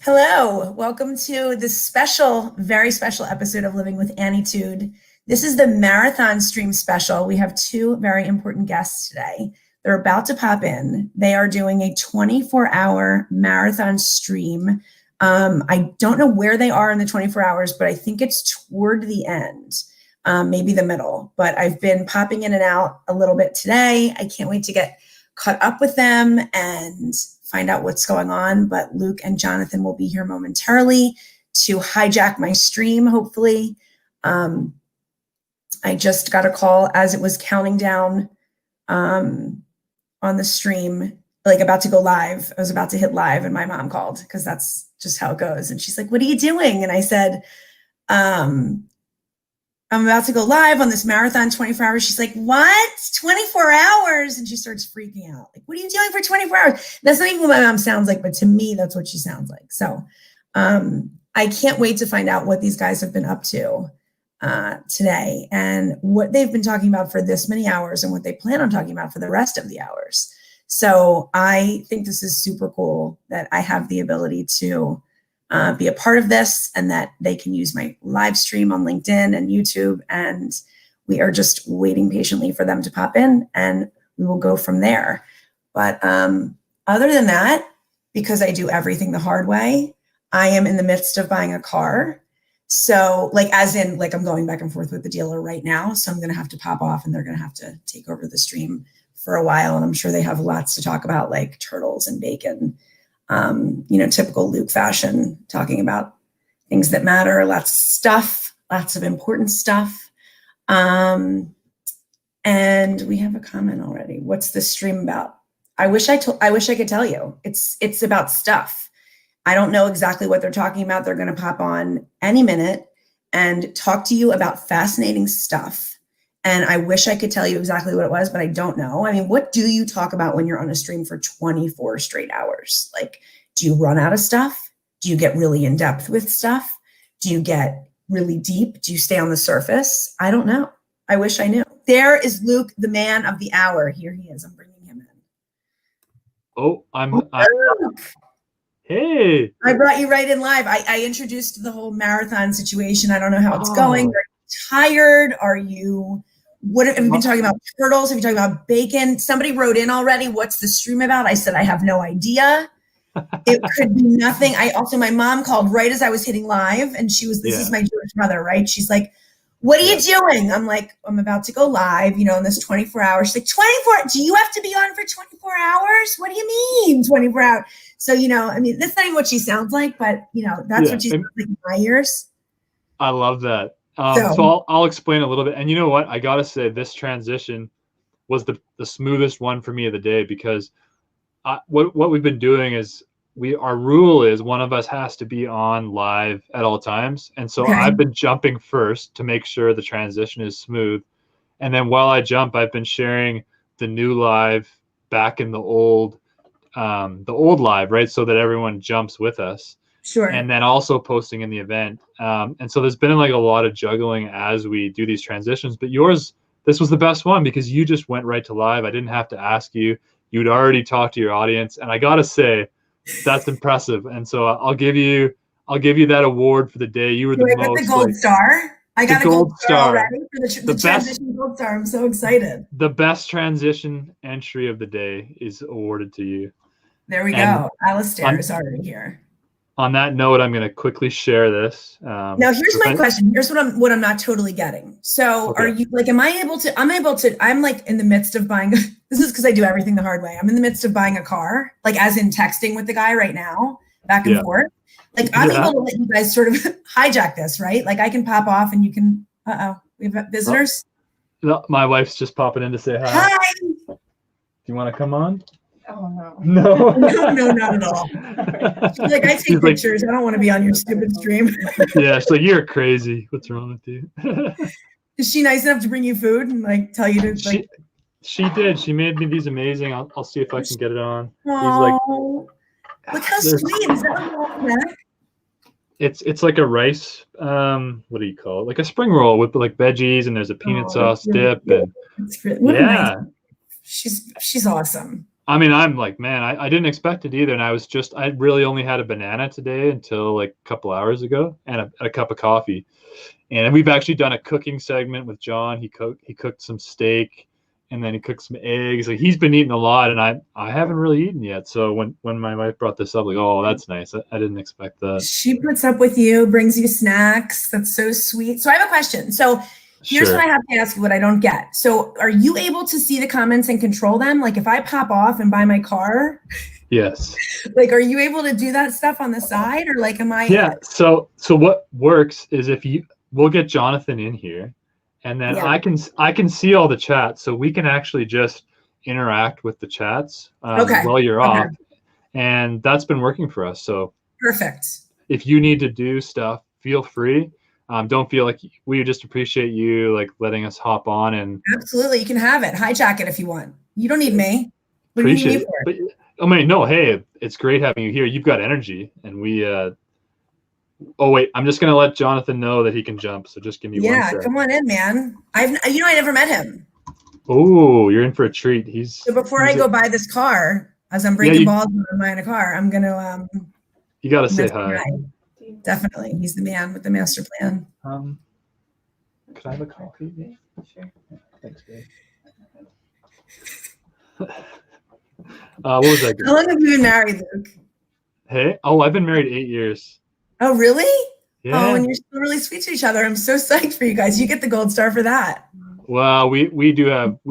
Hello, welcome to this special, very special episode of Living with Annietude. This is the marathon stream special. We have two very important guests today. They're about to pop in. They are doing a 24-hour marathon stream. I don't know where they are in the 24 hours, but I think it's toward the end, maybe the middle. But I've been popping in and out a little bit today. I can't wait to get caught up with them and find out what's going on. But Luke and Jonathan will be here momentarily to hijack my stream, hopefully. I just got a call as it was counting down on the stream, like about to go live. I was about to hit live and my mom called because that's just how it goes. And she's like, "What are you doing?" And I said, I'm about to go live on this marathon 24 hours. She's like, "What? 24 hours?" And she starts freaking out. Like, "What are you doing for 24 hours? That's not even what my mom sounds like, but to me, that's what she sounds like. So I can't wait to find out what these guys have been up to today and what they've been talking about for this many hours and what they plan on talking about for the rest of the hours. So I think this is super cool that I have the ability to be a part of this and that they can use my live stream on LinkedIn and YouTube. And we are just waiting patiently for them to pop in and we will go from there. But other than that, because I do everything the hard way, I am in the midst of buying a car. So as in I'm going back and forth with the dealer right now. So I'm going to have to pop off and they're going to have to take over the stream for a while. And I'm sure they have lots to talk about, like turtles and bacon. Typical Luke fashion, talking about things that matter, lots of stuff, lots of important stuff. And we have a comment already. What's the stream about? I wish I could tell you. It's about stuff. I don't know exactly what they're talking about. They're going to pop on any minute and talk to you about fascinating stuff. And I wish I could tell you exactly what it was, but I don't know. I mean, what do you talk about when you're on a stream for 24 straight hours? Like, do you run out of stuff? Do you get really in depth with stuff? Do you get really deep? Do you stay on the surface? I don't know. I wish I knew. There is Luke, the man of the hour. Here he is. I'm bringing him in. Oh, Hey. I brought you right in live. I introduced the whole marathon situation. I don't know how it's going. Are you tired? What have you been talking about? Turtles? Have you talking about bacon? Somebody wrote in already. What's the stream about? I said, I have no idea. It could be nothing. My mom called right as I was hitting live and this is my Jewish mother, right? She's like, "What are you doing?" I'm like, "I'm about to go live, in this 24 hours. She's like, 24? Do you have to be on for 24 hours? What do you mean 24 hours? So, that's not even what she sounds like, but that's what she sounds like in my ears. I love that. So I'll explain a little bit. And you know what? I got to say this transition was the smoothest one for me of the day because what we've been doing is our rule is one of us has to be on live at all times. And so I've been jumping first to make sure the transition is smooth. And then while I jump, I've been sharing the new live back in the old live, right? So that everyone jumps with us. Sure. And then also posting in the event. And so there's been a lot of juggling as we do these transitions, but this was the best one because you just went right to live. I didn't have to ask you. You'd already talked to your audience. And I got to say, that's impressive. And so I'll give you that award for the day. You were the most. The gold star. I got a gold star already for the transition gold star. I'm so excited. The best transition entry of the day is awarded to you. There we go. Alistair is already here. On that note, I'm going to quickly share this. Now, here's my question. Here's what I'm not totally getting. So Are you I'm in the midst of buying, this is because I do everything the hard way. I'm in the midst of buying a car, as in texting with the guy right now, back and forth. I'm able to let you guys sort of hijack this, right? I can pop off and you can, we have visitors. No, my wife's just popping in to say hi. Hi. Do you want to come on? Oh, no. No, not at all. She's like, I take pictures. I don't want to be on your stupid stream. Yeah, so you're crazy. What's wrong with you? Is she nice enough to bring you food and tell you to She did. She made me these amazing. I'll see if I can get it on. Oh, look how sweet. Is that what it's like a rice, what do you call it? Like a spring roll with veggies and there's a peanut sauce dip. And nice. She's awesome. I mean, I'm like, man, I didn't expect it either. And I really only had a banana today until like a couple hours ago and a cup of coffee. And we've actually done a cooking segment with John. He cooked some steak and then he cooked some eggs. Like he's been eating a lot and I haven't really eaten yet. So when my wife brought this up, like, oh, that's nice. I didn't expect that. She puts up with you, brings you snacks. That's so sweet. So I have a question. So here's what I have to ask you, what I don't get. So are you able to see the comments and control them? Like if I pop off and buy my car? Yes. Like, are you able to do that stuff on the side or like, am I? Yeah. So what works is we'll get Jonathan in here and then I can see all the chats. So we can actually just interact with the chats while you're off. And that's been working for us. So perfect. If you need to do stuff, feel free. Don't feel like we just appreciate you like letting us hop on and absolutely you can have it. Hijack it if you want. You don't need me. What appreciate do you need me for? But, I mean, no, hey, it's great having you here. You've got energy and we oh wait, I'm just gonna let Jonathan know that he can jump. So just give me 1 second. Yeah, come on in, man. I never met him. Oh, you're in for a treat. So before I go buy this car, as I'm breaking balls when I'm buying a car, I'm gonna you gotta say hi. Definitely. He's the man with the master plan. Could I have a coffee? Yeah, sure. Thanks, babe. What was that? How long have you been married, Luke? Hey, I've been married 8 years. Oh, really? Yeah. Oh, and you're still really sweet to each other. I'm so psyched for you guys. You get the gold star for that. Well, we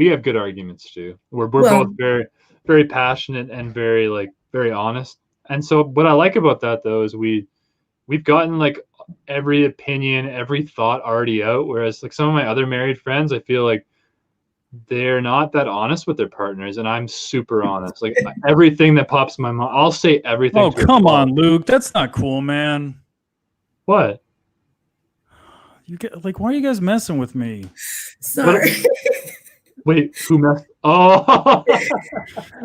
have good arguments too. We're both very, very passionate and very honest. And so what I like about that though is we've gotten like every opinion, every thought already out. Whereas like some of my other married friends, I feel like they're not that honest with their partners, and I'm super honest. Like everything that pops in my mind, I'll say everything. Oh, come on, Luke. That's not cool, man. What? You get like, why are you guys messing with me? Sorry. Wait, who messed? Oh,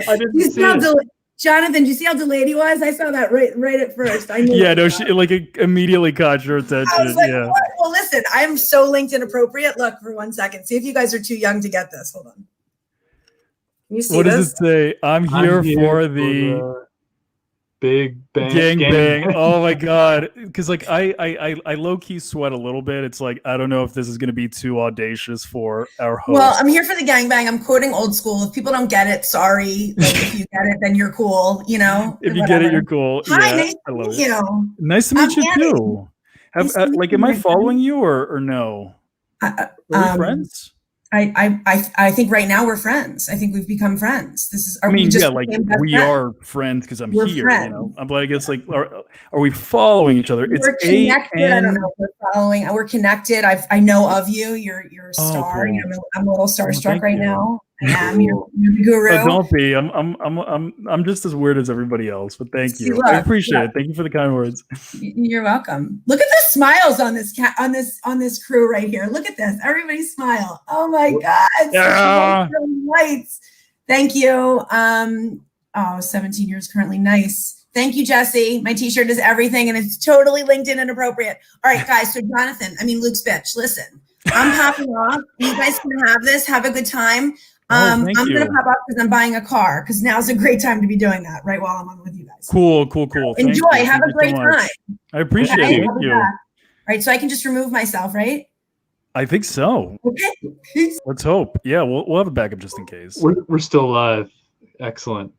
I didn't see it. Jonathan, do you see how delayed he was? I saw that right at first. I knew. Yeah, no, she like immediately caught your attention. I was like, yeah. What? Well, listen, I'm so linked inappropriate. Look for 1 second. See if you guys are too young to get this. Hold on. Can you see what this? does it say? I'm here for the big bang gang. Oh my god! Because like I low key sweat a little bit. It's like I don't know if this is going to be too audacious for our host. Well, I'm here for the gangbang. I'm quoting old school. If people don't get it, sorry. Like, if you get it, then you're cool. You know. If you get it, you're cool. Hi, yeah, nice to meet you. Nice to meet you too. Am I following you or no? Are we friends? I think right now we're friends. I think we've become friends. We are friends because I'm here. Friends. You know, I'm like, it's like, are we following each other? We're connected. I don't know if we're following. We're connected. I know of you. You're a star. Cool. You know, I'm a little starstruck right now. I am. Cool. You're the guru. Don't be. I'm just as weird as everybody else. But thank you. I appreciate it. Thank you for the kind words. You're welcome. Look at the smiles on this crew right here. Look at this. Everybody smile. Oh my God. Yeah. Lights. Thank you. 17 years currently. Nice. Thank you, Jesse. My t-shirt is everything and it's totally LinkedIn inappropriate. All right, guys. So Luke's bitch. Listen, I'm popping off. You guys can have this. Have a good time. I'm going to pop up because I'm buying a car because now's a great time to be doing that right while I'm on with you guys. Cool. Enjoy. Have a great time. I appreciate it. Thank you. All right. So I can just remove myself, right? I think so. Okay. Let's hope. Yeah, we'll have a backup just in case. We're still live. Excellent.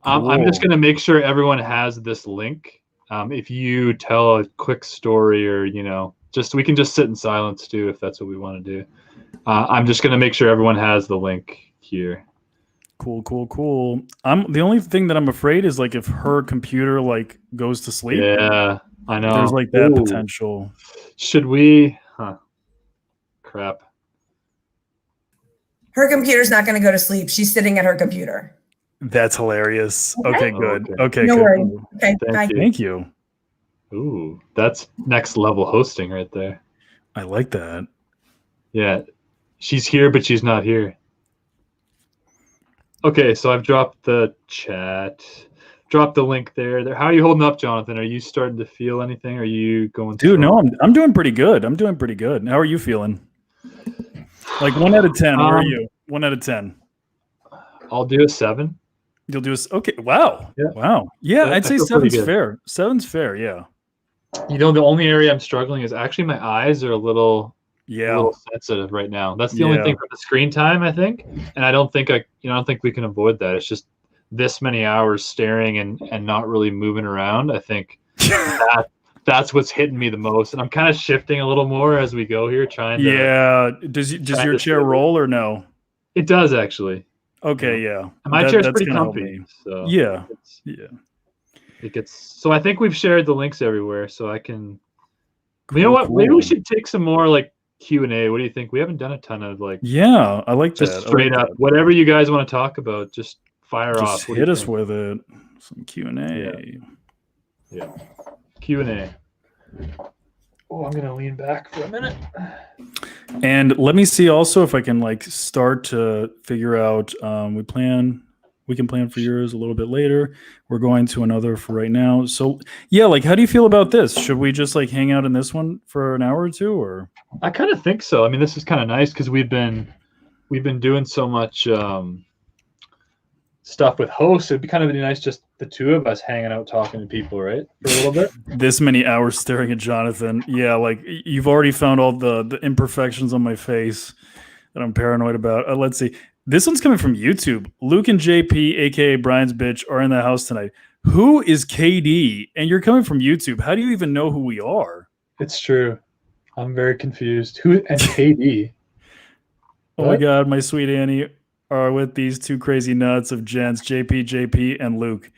Cool. I'm just going to make sure everyone has this link. If you tell a quick story or, we can just sit in silence too, if that's what we want to do. I'm just going to make sure everyone has the link here. Cool. The only thing that I'm afraid is like if her computer like goes to sleep. Yeah, I know. There's like that potential. Should we? Crap. Her computer's not going to go to sleep. She's sitting at her computer. That's hilarious. Okay, good. Okay, no good. worries. Okay, bye. Thank you. Ooh, that's next level hosting right there. I like that. Yeah, she's here, but she's not here. Okay, so I've dropped the chat. Dropped the link there. How are you holding up, Jonathan? Are you starting to feel anything? Are you going? Dude, no, I'm doing pretty good. How are you feeling? Like 1 out of 10. Where are you? 1 out of 10. I'll do a 7. You'll do okay. Wow. Yeah. Wow. Yeah, I'd say feel pretty 7's good. fair. 7's fair. Yeah. You know, the only area I'm struggling is actually my eyes are a little Yeah. sensitive right now. That's the only thing from the screen time, I think. And I don't think I don't think we can avoid that. It's just this many hours staring and not really moving around. I think that's what's hitting me the most. And I'm kind of shifting a little more as we go here, trying to. Yeah. Does your chair roll or no? It does actually. Okay. Yeah. And my chair's pretty comfy. So yeah. It gets. So I think we've shared the links everywhere, so I can. Cool, you know what? Cool. Maybe we should take some more like Q&A. What do you think? We haven't done a ton of like. Yeah, I like just that. Just straight up, whatever you guys want to talk about, just fire off. Just hit us with it. Some Q&A. Yeah. Q&A. Oh, I'm gonna lean back for a minute. And let me see also if I can like start to figure out. We can plan for yours a little bit later. We're going to another for right now. So yeah, like how do you feel about this? Should we just like hang out in this one for an hour or two, or? I kind of think so. I mean, this is kind of nice because we've been doing so much stuff with hosts. It'd be kind of nice just the two of us hanging out talking to people, right? For a little bit. This many hours staring at Jonathan. Yeah, like you've already found all the imperfections on my face that I'm paranoid about. Let's see. This one's coming from YouTube. Luke and JP, aka Brian's bitch, are in the house tonight. Who is KD? And you're coming from YouTube. How do you even know who we are? It's true. I'm very confused. Who and KD? Oh my God, my sweet Annie are with these two crazy nuts of gents, JP, and Luke.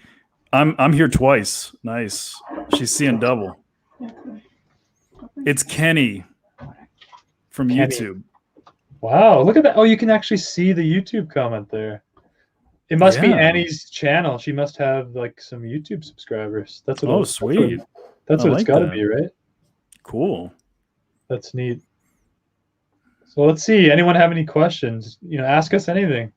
I'm here twice. Nice. She's seeing double. It's Kenny from YouTube. Wow, look at that. Oh, you can actually see the YouTube comment there. It must be Annie's channel. She must have like some YouTube subscribers. That's what sweet. That's what it's got to be, right? Cool. That's neat. So let's see. Anyone have any questions? Ask us anything.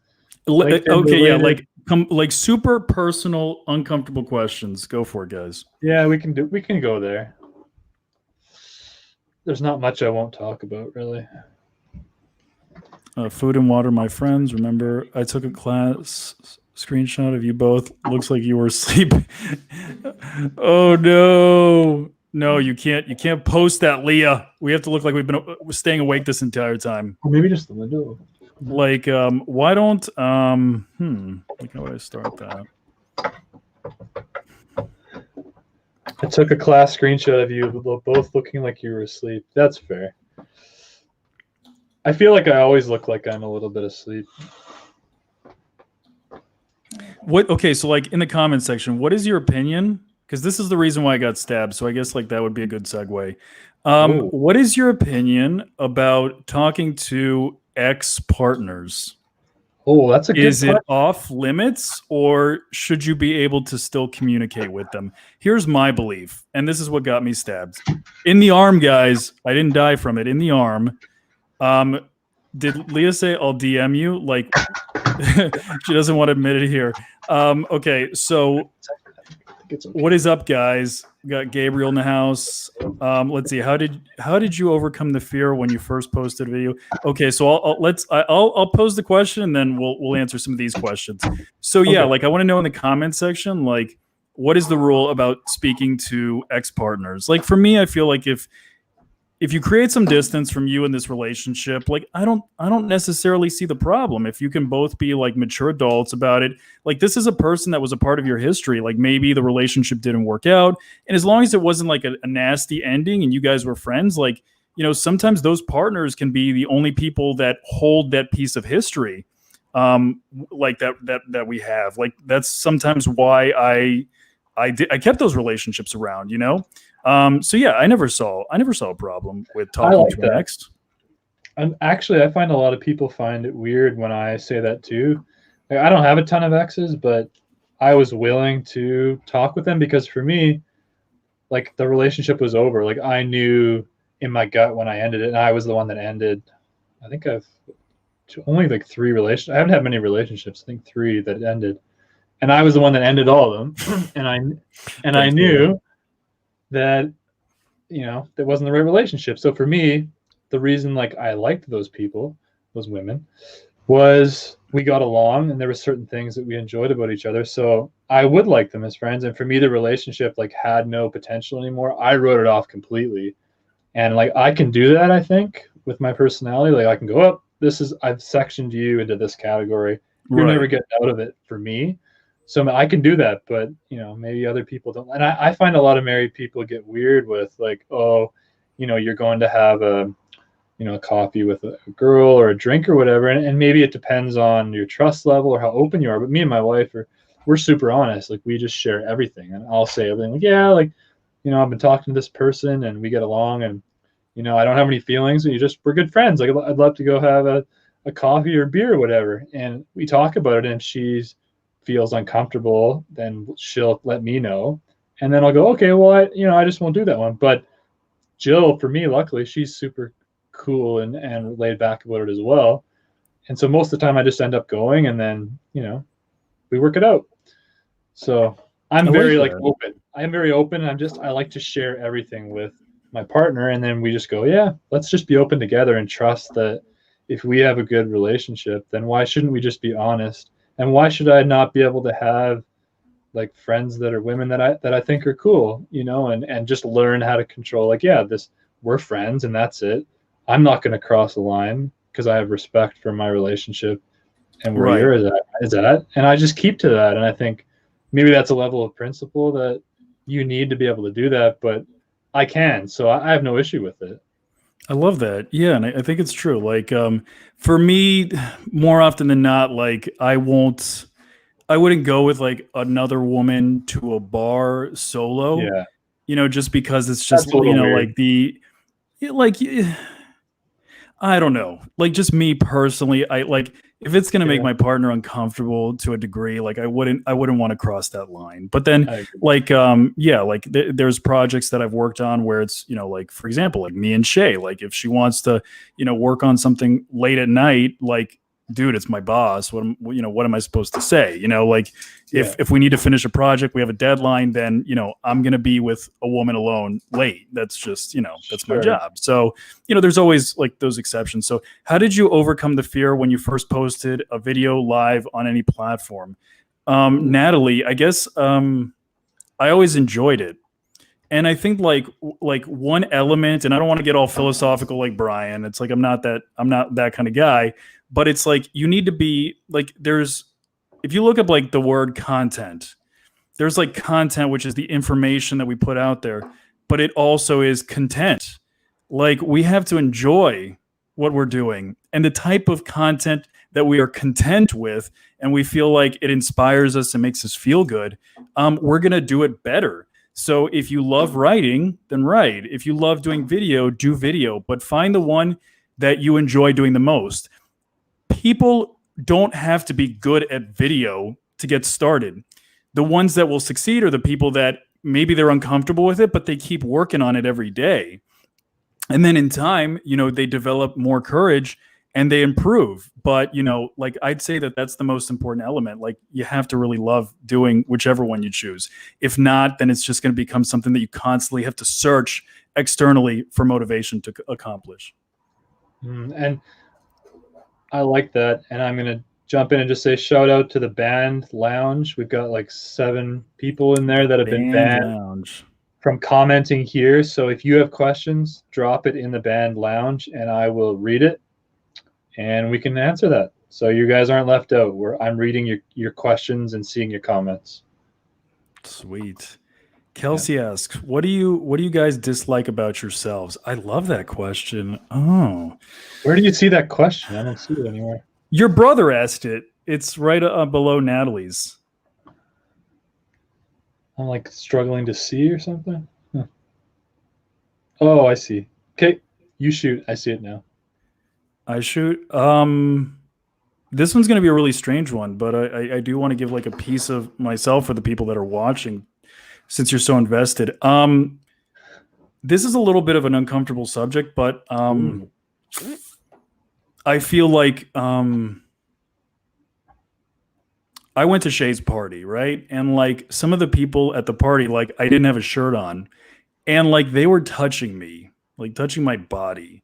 Okay, yeah, like super personal, uncomfortable questions. Go for it, guys. Yeah, we can go there. There's not much I won't talk about, really. Food and water, my friends. Remember, I took a class screenshot of you both. Looks like you were asleep. Oh no. No, you can't post that, Leah. We have to look like we've been staying awake this entire time. Or maybe just the window. Like, why don't like how would I start that? I took a class screenshot of you both looking like you were asleep. That's fair. I feel like I always look like I'm a little bit asleep. Okay, so like in the comment section, what is your opinion? Because this is the reason why I got stabbed. So I guess like that would be a good segue. What is your opinion about talking to ex-partners? Oh, that's a good question. Is it off limits or should you be able to still communicate with them? Here's my belief, and this is what got me stabbed. In the arm, guys, I didn't die from it. In the arm. Did Leah say I'll DM you? Like she doesn't want to admit it here. Okay, so what is up, guys? We got Gabriel in the house. Let's see. How did you overcome the fear when you first posted a video? Okay, so I'll pose the question and then we'll answer some of these questions. So yeah, like I want to know in the comment section, like what is the rule about speaking to ex-partners? Like for me, I feel like if you create some distance from you in this relationship, like I don't necessarily see the problem. If you can both be like mature adults about it, like this is a person that was a part of your history. Like maybe the relationship didn't work out. And as long as it wasn't like a nasty ending and you guys were friends, like, sometimes those partners can be the only people that hold that piece of history like that we have. Like that's sometimes why I kept those relationships around, So yeah, I never saw a problem with talking to an ex. And actually, I find a lot of people find it weird when I say that too. Like, I don't have a ton of exes, but I was willing to talk with them because for me, like the relationship was over. Like I knew in my gut when I ended it, and I was the one that ended. I think I've only like 3 relationships. I haven't had many relationships. I think 3 that ended, and I was the one that ended all of them. and I knew that that wasn't the right relationship. So for me, the reason like I liked those people, those women, was we got along and there were certain things that we enjoyed about each other. So I would like them as friends. And for me, the relationship like had no potential anymore. I wrote it off completely. And like I can do that, I think, with my personality. Like I can go up, I've sectioned you into this category. You're Right. never getting out of it for me. So I can do that, but maybe other people don't. And I find a lot of married people get weird with like, oh, you're going to have a coffee with a girl or a drink or whatever. And maybe it depends on your trust level or how open you are. But me and my wife we're super honest. Like we just share everything. And I'll say everything like, yeah, like, I've been talking to this person and we get along and, I don't have any feelings. And we're good friends. Like I'd love to go have a coffee or beer or whatever. And we talk about it and she feels uncomfortable, then she'll let me know. And then I'll go, okay, well, I just won't do that one. But Jill, for me, luckily, she's super cool and laid back about it as well. And so most of the time I just end up going and then, we work it out. So I'm very like open. I'm very open. I like to share everything with my partner. And then we just go, yeah, let's just be open together and trust that if we have a good relationship, then why shouldn't we just be honest? And why should I not be able to have like friends that are women that I think are cool, and just learn how to control like, yeah, we're friends and that's it. I'm not going to cross a line because I have respect for my relationship and where yours is at. And I just keep to that. And I think maybe that's a level of principle that you need to be able to do that, but I can. So I have no issue with it. I love that. Yeah. And I think it's true. Like, for me, more often than not, like I wouldn't go with like another woman to a bar solo, just because it's just, weird. I don't know. Like just me personally, I like if it's going to make my partner uncomfortable to a degree, like I wouldn't want to cross that line. But then like, there's projects that I've worked on where it's, like, for example, like me and Shay, like if she wants to, work on something late at night, like, dude, it's my boss. What am I supposed to say? Like if we need to finish a project, we have a deadline, then, I'm going to be with a woman alone late. That's just, that's my job. So, there's always like those exceptions. So how did you overcome the fear when you first posted a video live on any platform? Natalie, I guess, I always enjoyed it. And I think like one element, and I don't want to get all philosophical like Brian. It's like I'm not that kind of guy, but it's like you need to be like if you look up like the word content, there's like content, which is the information that we put out there, but it also is content. Like we have to enjoy what we're doing and the type of content that we are content with, and we feel like it inspires us and makes us feel good. We're going to do it better. So if you love writing, then write. If you love doing video, do video, but find the one that you enjoy doing the most. People don't have to be good at video to get started. The ones that will succeed are the people that maybe they're uncomfortable with it, but they keep working on it every day. And then in time, they develop more courage and they improve. But, like I'd say that's the most important element. Like you have to really love doing whichever one you choose. If not, then it's just going to become something that you constantly have to search externally for motivation to accomplish. And I like that. And I'm going to jump in and just say shout out to the band lounge. We've got like 7 people in there that have been banned from commenting here. So if you have questions, drop it in the band lounge and I will read it and we can answer that. So you guys aren't left out. I'm reading your questions and seeing your comments. Sweet. Kelsey asks, what do you guys dislike about yourselves? I love that question. Oh, where do you see that question? I don't see it anywhere. Your brother asked it. It's right below Natalie's. I'm like struggling to see or something. Huh. Oh, I see. Okay, you shoot. I see it now. I shoot. This one's going to be a really strange one, but I do want to give like a piece of myself for the people that are watching, since you're so invested. This is a little bit of an uncomfortable subject, but I feel like I went to Shay's party, right? And like some of the people at the party, like I didn't have a shirt on, and like they were touching me, like touching my body.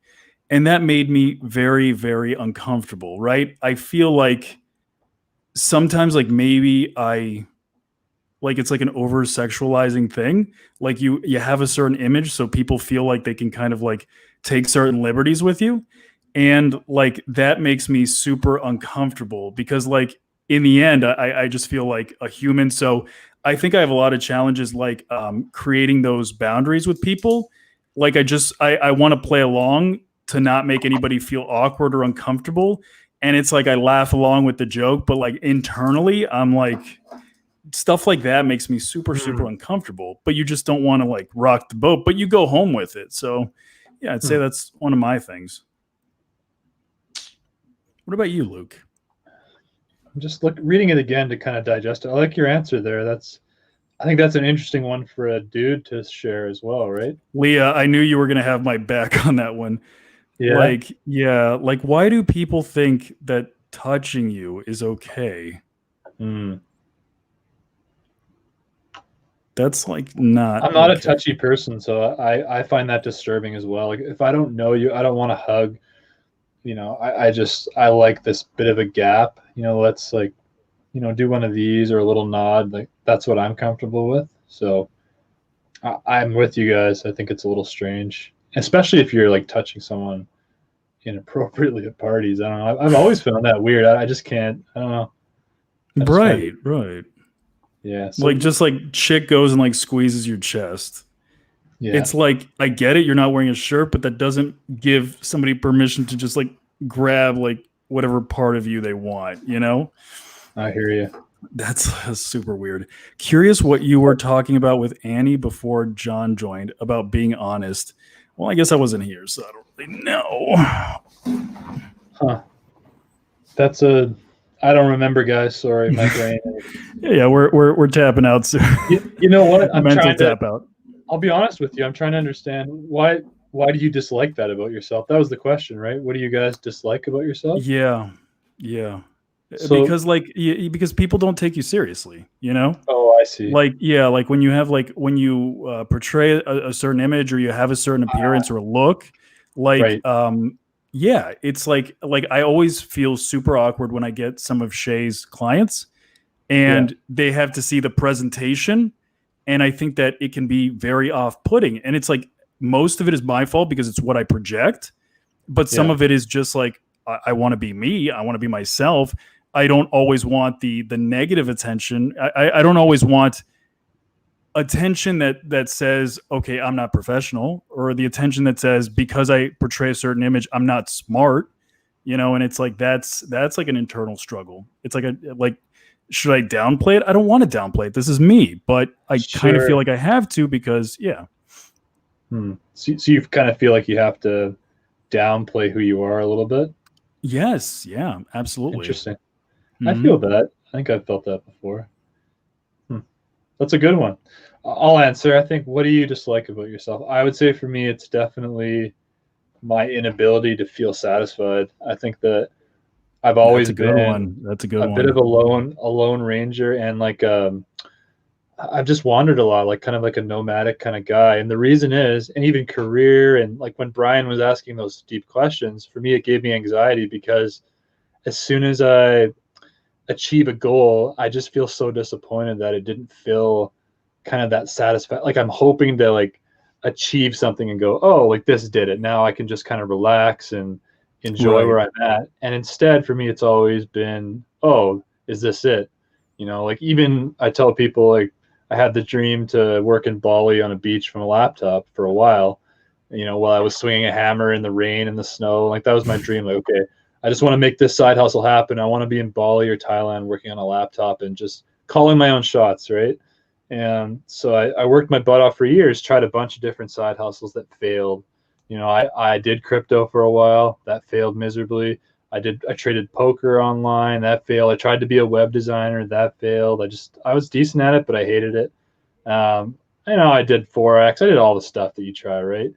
And that made me very, very uncomfortable, right? I feel like sometimes like maybe it's like an over sexualizing thing. Like you have a certain image, so people feel like they can kind of like take certain liberties with you. And like that makes me super uncomfortable because like in the end, I just feel like a human. So I think I have a lot of challenges like creating those boundaries with people. Like I want to play along to not make anybody feel awkward or uncomfortable. And it's like I laugh along with the joke, but like internally, I'm like, stuff like that makes me super, super uncomfortable. But you just don't want to like rock the boat, but you go home with it. So yeah, I'd say that's one of my things. What about you, Luke? I'm just reading it again to kind of digest it. I like your answer there. I think that's an interesting one for a dude to share as well, right? Leah, I knew you were going to have my back on that one. Yeah. Like why do people think that touching you is okay? That's like not. I'm not a touchy person, so I find that disturbing as well. Like if I don't know you, I don't want to hug. You know, I like this bit of a gap. You know, let's like, you know, do one of these or a little nod. Like that's what I'm comfortable with. So I'm with you guys. I think it's a little strange, especially if you're like touching someone inappropriately at parties. I don't know. I've always found that weird. I just can't. I don't know. Right. Yeah. So, like just like chick goes and like squeezes your chest. Yeah. It's like, I get it. You're not wearing a shirt, but that doesn't give somebody permission to just like grab like whatever part of you they want, you know? I hear you. That's super weird. Curious what you were talking about with Annie before John joined about being honest. Well, I guess I wasn't here, so I don't really know. Huh. I don't remember, guys. Sorry, my brain. Yeah, we're tapping out soon. You know what? I'm mental trying to tap out. I'll be honest with you. I'm trying to understand why do you dislike that about yourself? That was the question, right? What do you guys dislike about yourself? Yeah. So, because people don't take you seriously, you know? Oh, I see. Like, yeah, like when you portray a certain image or you have a certain appearance or a look, like, right. Yeah, it's like I always feel super awkward when I get some of Shay's clients and they have to see the presentation. And I think that it can be very off-putting. And it's like most of it is my fault because it's what I project. But some of it is just like, I want to be me. I want to be myself. I don't always want the negative attention. I don't always want attention that says, okay, I'm not professional, or the attention that says, because I portray a certain image, I'm not smart, you know? And it's like, that's like an internal struggle. It's like, should I downplay it? I don't want to downplay it. This is me, but I kind of feel like I have to because, yeah. So you kind of feel like you have to downplay who you are a little bit? Yes. Yeah, absolutely. Interesting. Mm-hmm. I feel that. I think I've felt that before. That's a good one. I'll answer. I think, what do you dislike about yourself? I would say for me, it's definitely my inability to feel satisfied. I think that I've always been That's a good one. Bit of a lone ranger, and like I've just wandered a lot, like kind of like a nomadic kind of guy. And the reason is, and even career, and like when Brian was asking those deep questions, for me, it gave me anxiety because as soon as I achieve a goal, I just feel so disappointed that it didn't feel kind of that satisfied. Like I'm hoping to like achieve something and go, oh, like this did it. Now I can just kind of relax and enjoy where I'm at. And instead for me, it's always been, oh, is this it? You know, like even I tell people, like I had the dream to work in Bali on a beach from a laptop for a while, you know, while I was swinging a hammer in the rain and the snow. Like that was my dream. Like, okay, I just want to make this side hustle happen. I want to be in Bali or Thailand working on a laptop and just calling my own shots, right? And so I worked my butt off for years, tried a bunch of different side hustles that failed. You know, I did crypto for a while. That failed miserably. I traded poker online. That failed. I tried to be a web designer. That failed. I was decent at it, but I hated it. You know, I did Forex. I did all the stuff that you try, right?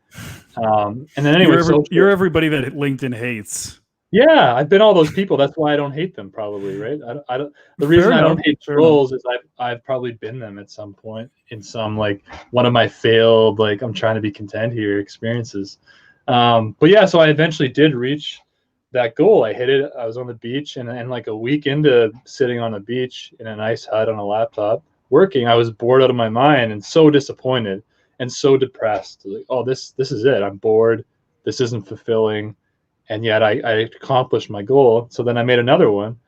And then anyway, you're everybody that LinkedIn hates. Yeah, I've been all those people. That's why I don't hate them, probably, right? I don't. The reason I don't hate trolls is I've probably been them at some point in some like one of my failed, like I'm trying to be content here experiences. But yeah, so I eventually did reach that goal. I hit it. I was on the beach, and like a week into sitting on the beach in a nice hut on a laptop working, I was bored out of my mind and so disappointed and so depressed. Like, oh, this is it. I'm bored. This isn't fulfilling. And yet I accomplished my goal. So then I made another one.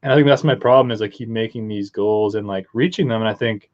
And I think that's my problem is I keep making these goals and like reaching them. And I think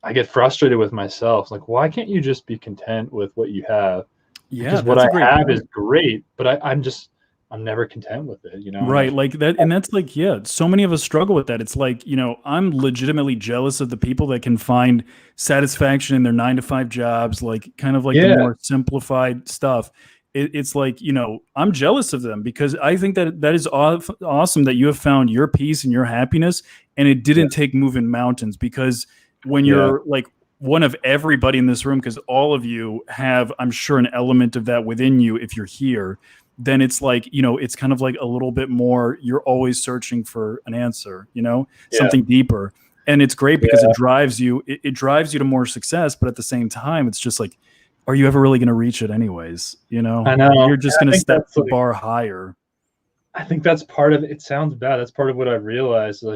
I get frustrated with myself. Like, why can't you just be content with what you have? Yeah, because what I have is great, but I'm never content with it, you know? Right. Like that. And that's like, yeah, so many of us struggle with that. It's like, you know, I'm legitimately jealous of the people that can find satisfaction in their 9-to-5 jobs, like kind of like the more simplified stuff. It's like, you know, I'm jealous of them because I think that is awesome that you have found your peace and your happiness, and it didn't take moving mountains, because when you're like one of everybody in this room, because all of you have, I'm sure, an element of that within you if you're here, then it's like, you know, it's kind of like a little bit more, you're always searching for an answer, you know, something deeper. And it's great because it drives you to more success. But at the same time, it's just like, are you ever really going to reach it anyways? You know, I know. You're just going to step the bar higher. I think that's part of it. It sounds bad. That's part of what I've realized.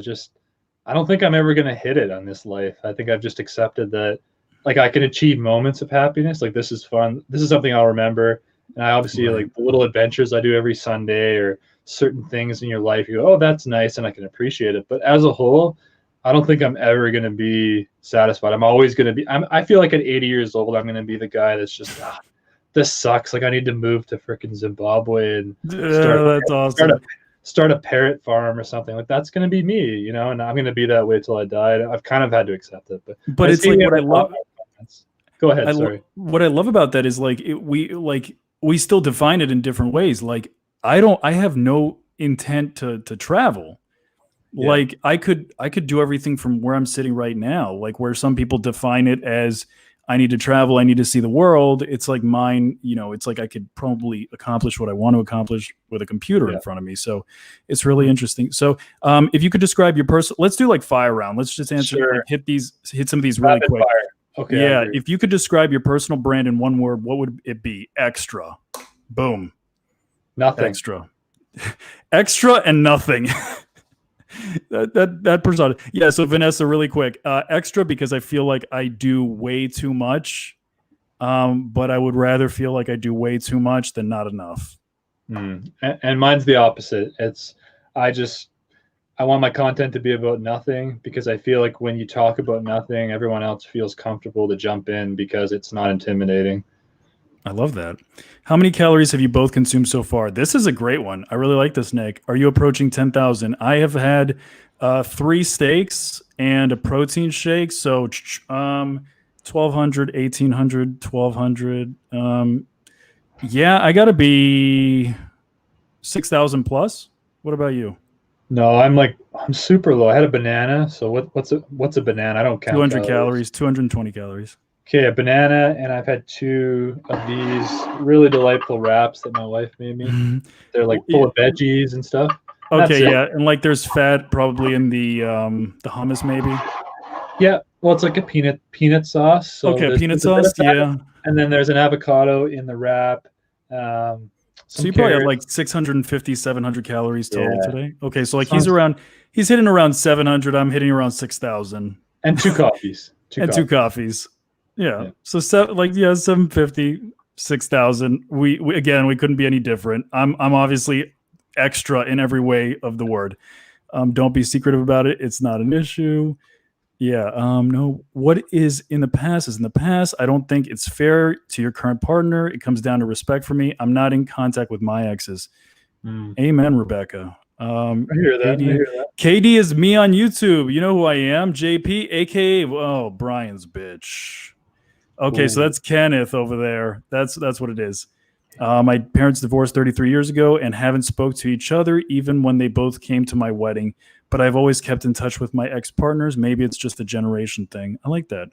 I don't think I'm ever going to hit it on this life. I think I've just accepted that, like, I can achieve moments of happiness. Like, this is fun. This is something I'll remember. And I obviously like the little adventures I do every Sunday, or certain things in your life. You go, oh, that's nice, and I can appreciate it. But as a whole, I don't think I'm ever going to be satisfied. I'm always going to be. I feel like at 80 years old, I'm going to be the guy that's just, this sucks. Like, I need to move to freaking Zimbabwe and start a parrot farm or something. Like, that's going to be me, you know. And I'm going to be that way till I die. I've kind of had to accept it. But it's like what I love. Go ahead. Sorry. What I love about that is like we still define it in different ways. Like I have no intent to travel. Yeah. Like I could do everything from where I'm sitting right now. Like where some people define it as I need to travel, I need to see the world. It's like mine, you know, it's like I could probably accomplish what I want to accomplish with a computer in front of me. So it's really interesting. So if you could describe your personal, let's do like fire round. Let's just answer, like, hit some of these really quick. Fire. Okay. Yeah. If you could describe your personal brand in one word, what would it be? Extra. Boom. Nothing. Extra. Extra and nothing. that persona. Yeah. So Vanessa, really quick. Extra, because I feel like I do way too much. But I would rather feel like I do way too much than not enough. And mine's the opposite. I want my content to be about nothing, because I feel like when you talk about nothing, everyone else feels comfortable to jump in because it's not intimidating. I love that. How many calories have you both consumed so far? This is a great one. I really like this, Nick. Are you approaching 10,000? I have had 3 steaks and a protein shake. So 1,200, 1,800, 1,200. Yeah, I got to be 6,000 plus. What about you? No, I'm super low. I had a banana. So what's a banana? I don't count 200 calories, 220 calories. Okay, a banana, and I've had 2 of these really delightful wraps that my wife made me. They're like full of veggies and stuff. Okay, yeah, and like there's fat probably in the hummus, maybe. Yeah, well, it's like a peanut sauce. So okay, peanut sauce, yeah. And then there's an avocado in the wrap. So you probably have like 650, 700 calories total today. Okay, so like he's hitting around 700. I'm hitting around 6,000. And 2 coffees. 2 coffees. Yeah. So 750, 6,000. We couldn't be any different. I'm obviously extra in every way of the word. Don't be secretive about it. It's not an issue. Yeah. No, what is in the past is in the past. I don't think it's fair to your current partner. It comes down to respect for me. I'm not in contact with my exes. Amen, Rebecca. I hear that. KD is me on YouTube. You know who I am? JP, aka Brian's bitch. Okay, so that's Kenneth over there. That's what it is. My parents divorced 33 years ago and haven't spoke to each other even when they both came to my wedding. But I've always kept in touch with my ex-partners. Maybe it's just a generation thing. I like that.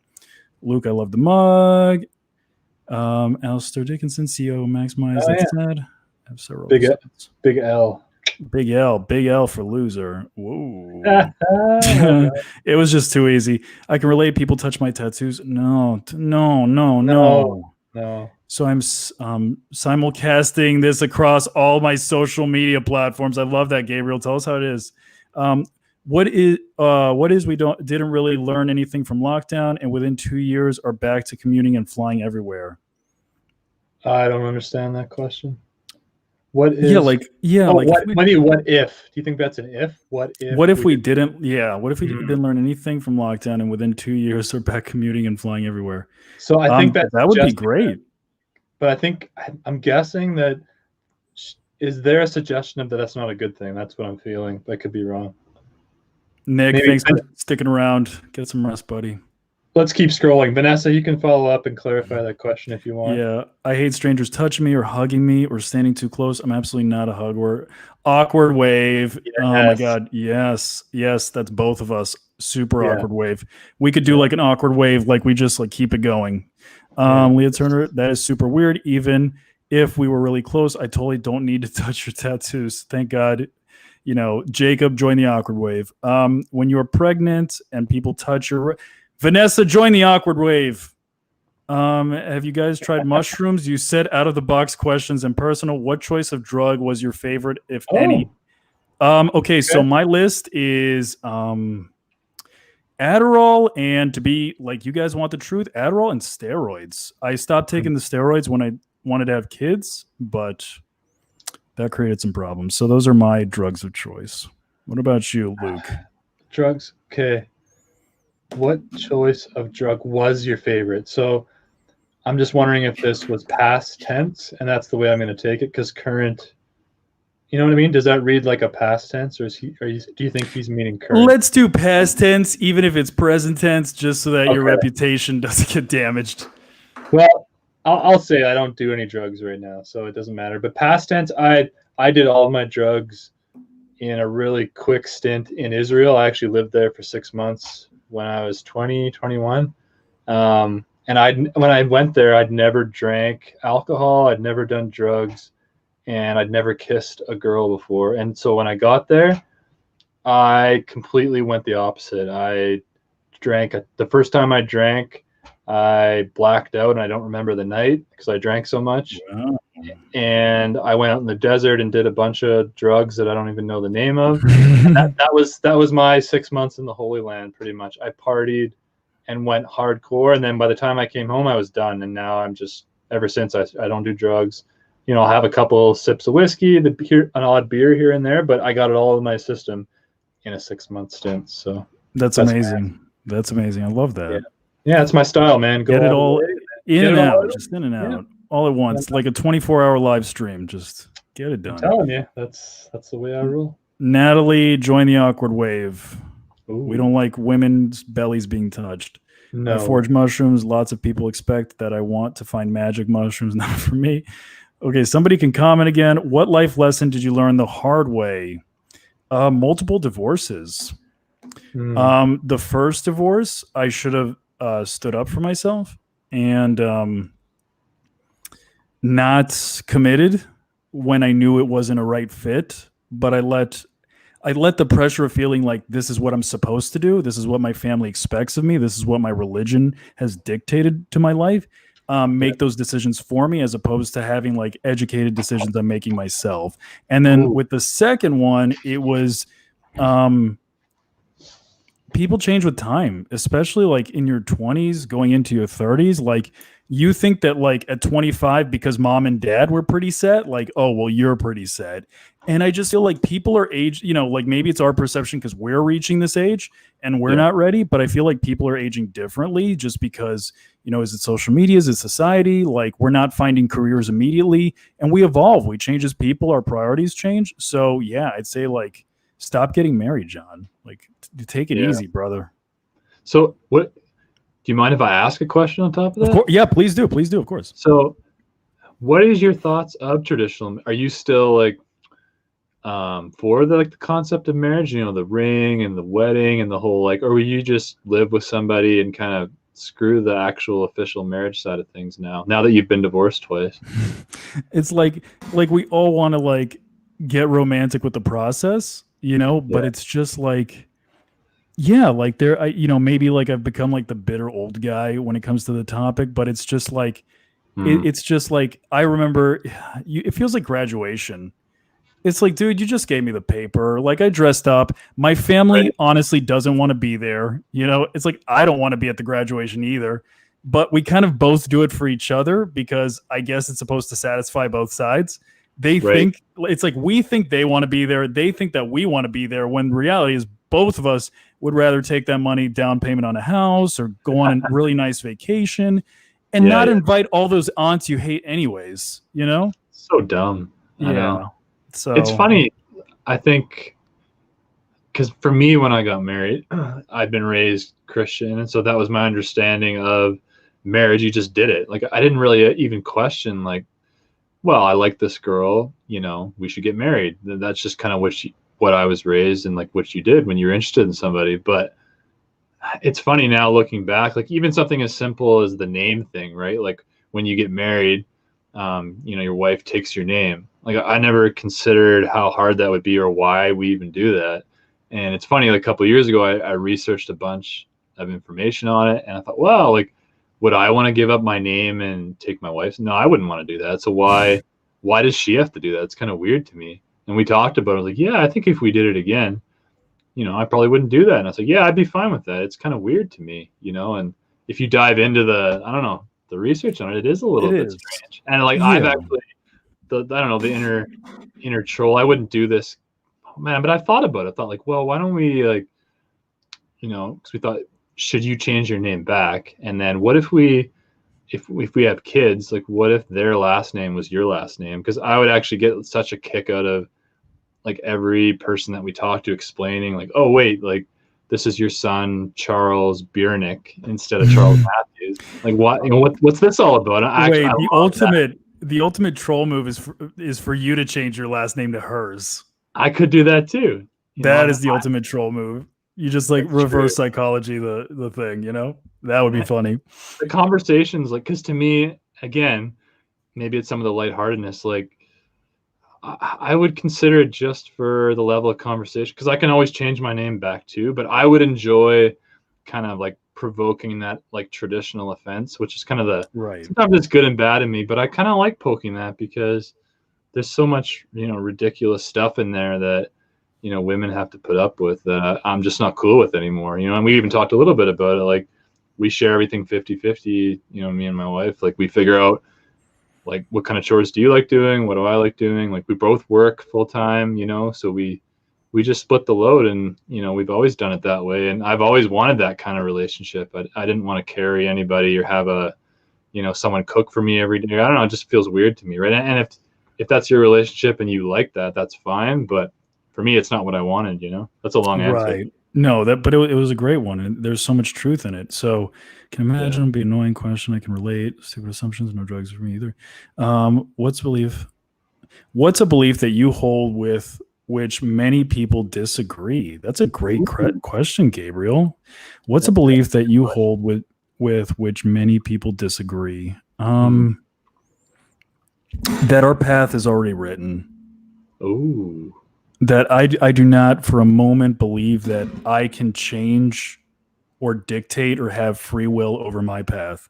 Luke, I love the mug. Alistair Dickinson, CEO, Maximize. That's sad. I have several. Big L. Big L for loser. Whoa. It was just too easy. I can relate. People touch my tattoos. No. So I'm simulcasting this across all my social media platforms. I love that, Gabriel. Tell us how it is. What is we didn't really learn anything from lockdown, and within 2 years are back to commuting and flying everywhere. I don't understand that question. What is? What if? Do you think that's an if? What if we didn't? Yeah. What if we didn't learn anything from lockdown, and within 2 years are back commuting and flying everywhere? So I think that would be great. But I think I'm guessing that is there a suggestion of that's not a good thing? That's what I'm feeling. I could be wrong. Nick, thanks for sticking around. Get some rest, buddy. Let's keep scrolling. Vanessa, you can follow up and clarify that question if you want. Yeah. I hate strangers touching me or hugging me or standing too close. I'm absolutely not a hugger. Awkward wave. Yes. Oh my God. Yes. Yes. That's both of us. Super awkward wave. We could do like an awkward wave. Like we just like keep it going. Leah Turner, that is super weird. Even if we were really close, I totally don't need to touch your tattoos. Thank God. Jacob, join the awkward wave. When you're pregnant and people touch your... Vanessa, join the awkward wave. Have you guys tried mushrooms? You said out of the box questions and personal. What choice of drug was your favorite, if any? Okay, so my list is Adderall, and to be like, you guys want the truth, Adderall and steroids. I stopped taking the steroids when I wanted to have kids, but that created some problems. So those are my drugs of choice. What about you, Luke? Drugs. Okay. What choice of drug was your favorite? So I'm just wondering if this was past tense, and that's the way I'm going to take it, because current, you know what I mean? Does that read like a past tense, or do you think he's meaning current? Let's do past tense, even if it's present tense, just so that your reputation doesn't get damaged. Well, I'll say I don't do any drugs right now, so it doesn't matter. But past tense, I did all of my drugs in a really quick stint in Israel. I actually lived there for 6 months when I was 21. And when I went there, I'd never drank alcohol, I'd never done drugs, and I'd never kissed a girl before. And so when I got there, I completely went the opposite. I drank the first time I drank, I blacked out and I don't remember the night because I drank so much. Wow. And I went out in the desert and did a bunch of drugs that I don't even know the name of. And that was my 6 months in the Holy Land, pretty much. I partied and went hardcore, and then by the time I came home, I was done. And now I'm just, ever since, I don't do drugs. I'll have a couple sips of whiskey, an odd beer here and there, but I got it all in my system in a 6 month stint. So that's amazing. That's amazing. I love that. Yeah, it's my style, man. Get it all in and out, just in and out, all at once, like a 24-hour live stream. Just get it done. I'm telling you, that's the way I roll. Natalie, join the awkward wave. Ooh. We don't like women's bellies being touched. No. I forge mushrooms. Lots of people expect that I want to find magic mushrooms. Not for me. Okay, somebody can comment again. What life lesson did you learn the hard way? Multiple divorces. The first divorce, I should have stood up for myself and not committed when I knew it wasn't a right fit. But I let the pressure of feeling like this is what I'm supposed to do. This is what my family expects of me. This is what my religion has dictated to my life. Make those decisions for me, as opposed to having like educated decisions I'm making myself. And then with the second one, it was people change with time, especially like in your 20s going into your 30s. Like you think that like at 25, because mom and dad were pretty set, like, oh, well, you're pretty set. And I just feel like people are aged, like maybe it's our perception because we're reaching this age and we're not ready, but I feel like people are aging differently just because, is it social media? Is it society? Like we're not finding careers immediately, and we evolve, we change as people, our priorities change. So yeah, I'd say like, stop getting married, John. Like take it easy, brother. So do you mind if I ask a question on top of that? Of course, yeah, please do. Please do. Of course. So what is your thoughts of traditional? Are you still like, for the concept of marriage, the ring and the wedding and the whole or will you just live with somebody and kind of screw the actual official marriage side of things now that you've been divorced twice? It's like we all want to get romantic with the process, but it's just like, maybe I've become the bitter old guy when it comes to the topic, but it's just like, It's just like, I remember it feels like graduation. It's like, dude, you just gave me the paper. Like, I dressed up. My family honestly doesn't want to be there. You know, it's like, I don't want to be at the graduation either, but we kind of both do it for each other because I guess it's supposed to satisfy both sides. They think it's like, we think they want to be there. They think that we want to be there, when reality is both of us would rather take that money down payment on a house or go on a really nice vacation and not invite all those aunts you hate anyways, you know? So dumb. I know. So it's funny. I think because for me, when I got married, I'd been raised Christian. And so that was my understanding of marriage. You just did it. Like, I didn't really even question, like, well, I like this girl, you know, we should get married. That's just kind of what I was raised and like what you did when you were interested in somebody. But it's funny now looking back, like even something as simple as the name thing, right? Like when you get married, you know, your wife takes your name. Like, I never considered how hard that would be or why we even do that. And it's funny, like a couple of years ago, I researched a bunch of information on it, and I thought, wow, like, would I want to give up my name and take my wife's? No, I wouldn't want to do that. So why does she have to do that? It's kind of weird to me. And we talked about it. I was like, yeah, I think if we did it again, you know, I probably wouldn't do that. And I was like, yeah, I'd be fine with that. It's kind of weird to me, you know. And if you dive into the research on it, it is a little bit strange. And like, I've actually, I don't know, the inner troll, I wouldn't do this, man, but I thought about it. I thought like, well, why don't we, like, you know, because we thought, should you change your name back? And then what if we have kids, like what if their last name was your last name? Because I would actually get such a kick out of like every person that we talk to explaining like, oh wait, like this is your son Charles Biernick instead of Charles Matthews. Like, what, you know, what's this all about? The ultimate troll move is for you to change your last name to hers. I could do that too. That is the ultimate troll move. You just like reverse psychology the thing, you know? That would be funny. The conversations, like, because to me, again, maybe it's some of the lightheartedness, like I would consider it just for the level of conversation, because I can always change my name back too, but I would enjoy kind of like provoking that like traditional offense, which is kind of the sometimes it's good and bad in me, but I kind of like poking that because there's so much, you know, ridiculous stuff in there that, you know, women have to put up with that I'm just not cool with anymore, you know. And we even talked a little bit about it, like we share everything 50-50, you know, me and my wife, like we figure out like what kind of chores do you like doing, what do I like doing, like we both work full time, you know, so we just split the load. And you know, we've always done it that way, and I've always wanted that kind of relationship. I didn't want to carry anybody or have a, you know, someone cook for me every day. I don't know, it just feels weird to me, right? And if that's your relationship and you like that, that's fine, but for me it's not what I wanted, you know. That's a long answer. Right. No, but it was a great one, and there's so much truth in it. So can imagine it'd be an annoying question. I can relate. Stupid assumptions, no drugs for me either. What's a belief that you hold with which many people disagree? That's a great question, Gabriel. What's a belief that you hold with which many people disagree? That our path is already written. Oh. That I do not for a moment believe that I can change or dictate or have free will over my path.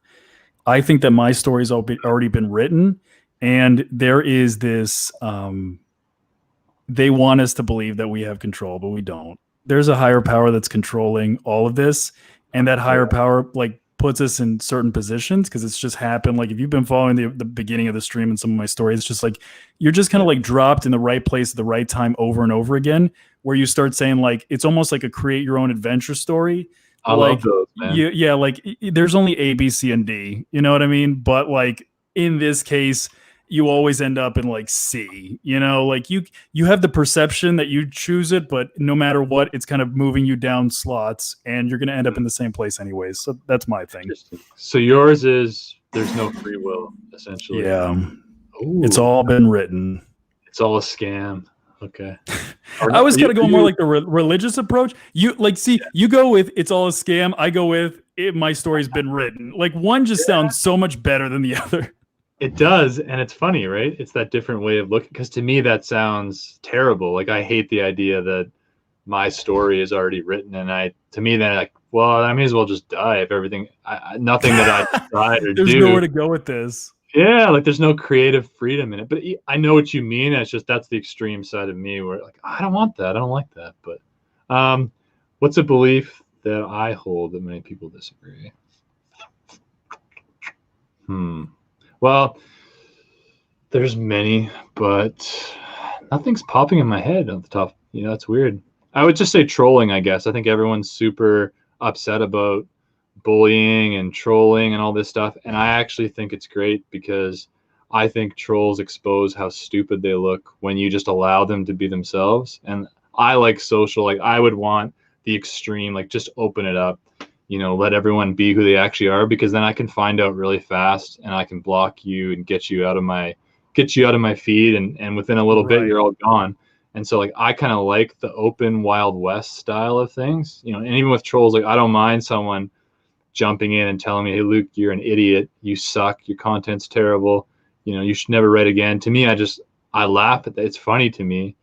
I think that my story's already been written, and there is this, they want us to believe that we have control, but we don't. There's a higher power that's controlling all of this, and that higher power like puts us in certain positions because it's just happened. Like if you've been following the beginning of the stream and some of my stories, it's just like you're just kind of like dropped in the right place at the right time over and over again, where you start saying like it's almost like a create your own adventure story. I love those, man. Like there's only A, B, C, and D. You know what I mean? But like in this case, you always end up in like C, you know, like you have the perception that you choose it, but no matter what, it's kind of moving you down slots and you're going to end up in the same place anyways. So that's my thing. So yours is there's no free will, essentially. Yeah. Ooh. It's all been written. It's all a scam. Okay. I was kind of going more like the religious approach. You go with it's all a scam. I go with my story's been written. Like one just sounds so much better than the other. It does, and it's funny, right? It's that different way of looking, because to me that sounds terrible. Like I hate the idea that my story is already written, and to me then like, well, I may as well just die if everything, nothing that I decide or There's nowhere to go with this. Yeah, like there's no creative freedom in it. But I know what you mean. It's just that's the extreme side of me where like I don't want that. I don't like that. But what's a belief that I hold that many people disagree? Well, there's many, but nothing's popping in my head at the top. You know, it's weird. I would just say trolling, I guess. I think everyone's super upset about bullying and trolling and all this stuff. And I actually think it's great because I think trolls expose how stupid they look when you just allow them to be themselves. And I like social, like I would want the extreme, like just open it up, you know, let everyone be who they actually are, because then I can find out really fast and I can block you and get you out of my feed. And within a little bit, you're all gone. And so like, I kind of like the open Wild West style of things, you know, and even with trolls, like I don't mind someone jumping in and telling me, hey, Luke, you're an idiot. You suck. Your content's terrible. You know, you should never write again. To me, I laugh at that. It's funny to me.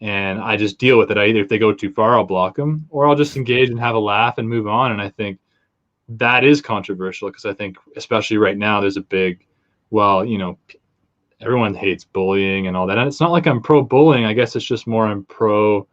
And I just deal with it. Either if they go too far, I'll block them, or I'll just engage and have a laugh and move on. And I think that is controversial because I think, especially right now, there's a big, well, you know, everyone hates bullying and all that. And it's not like I'm pro bullying. I guess it's just more I'm pro.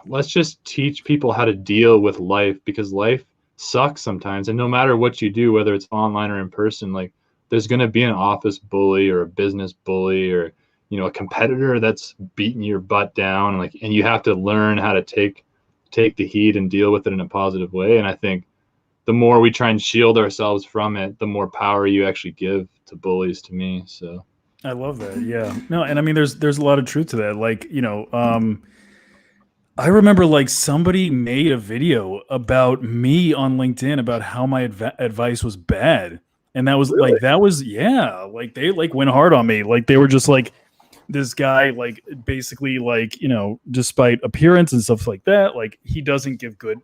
Let's just teach people how to deal with life, because life sucks sometimes. And no matter what you do, whether it's online or in person, like there's going to be an office bully or a business bully or, you know, a competitor that's beating your butt down, and you have to learn how to take the heat and deal with it in a positive way. And I think the more we try and shield ourselves from it, the more power you actually give to bullies, to me. So I love that. Yeah. No, and I mean, there's a lot of truth to that. Like, you know, I remember like somebody made a video about me on LinkedIn about how my advice was bad. And that was really? Like they like went hard on me. Like they were just like, this guy, like basically like, you know, despite appearance and stuff like that, like he doesn't give good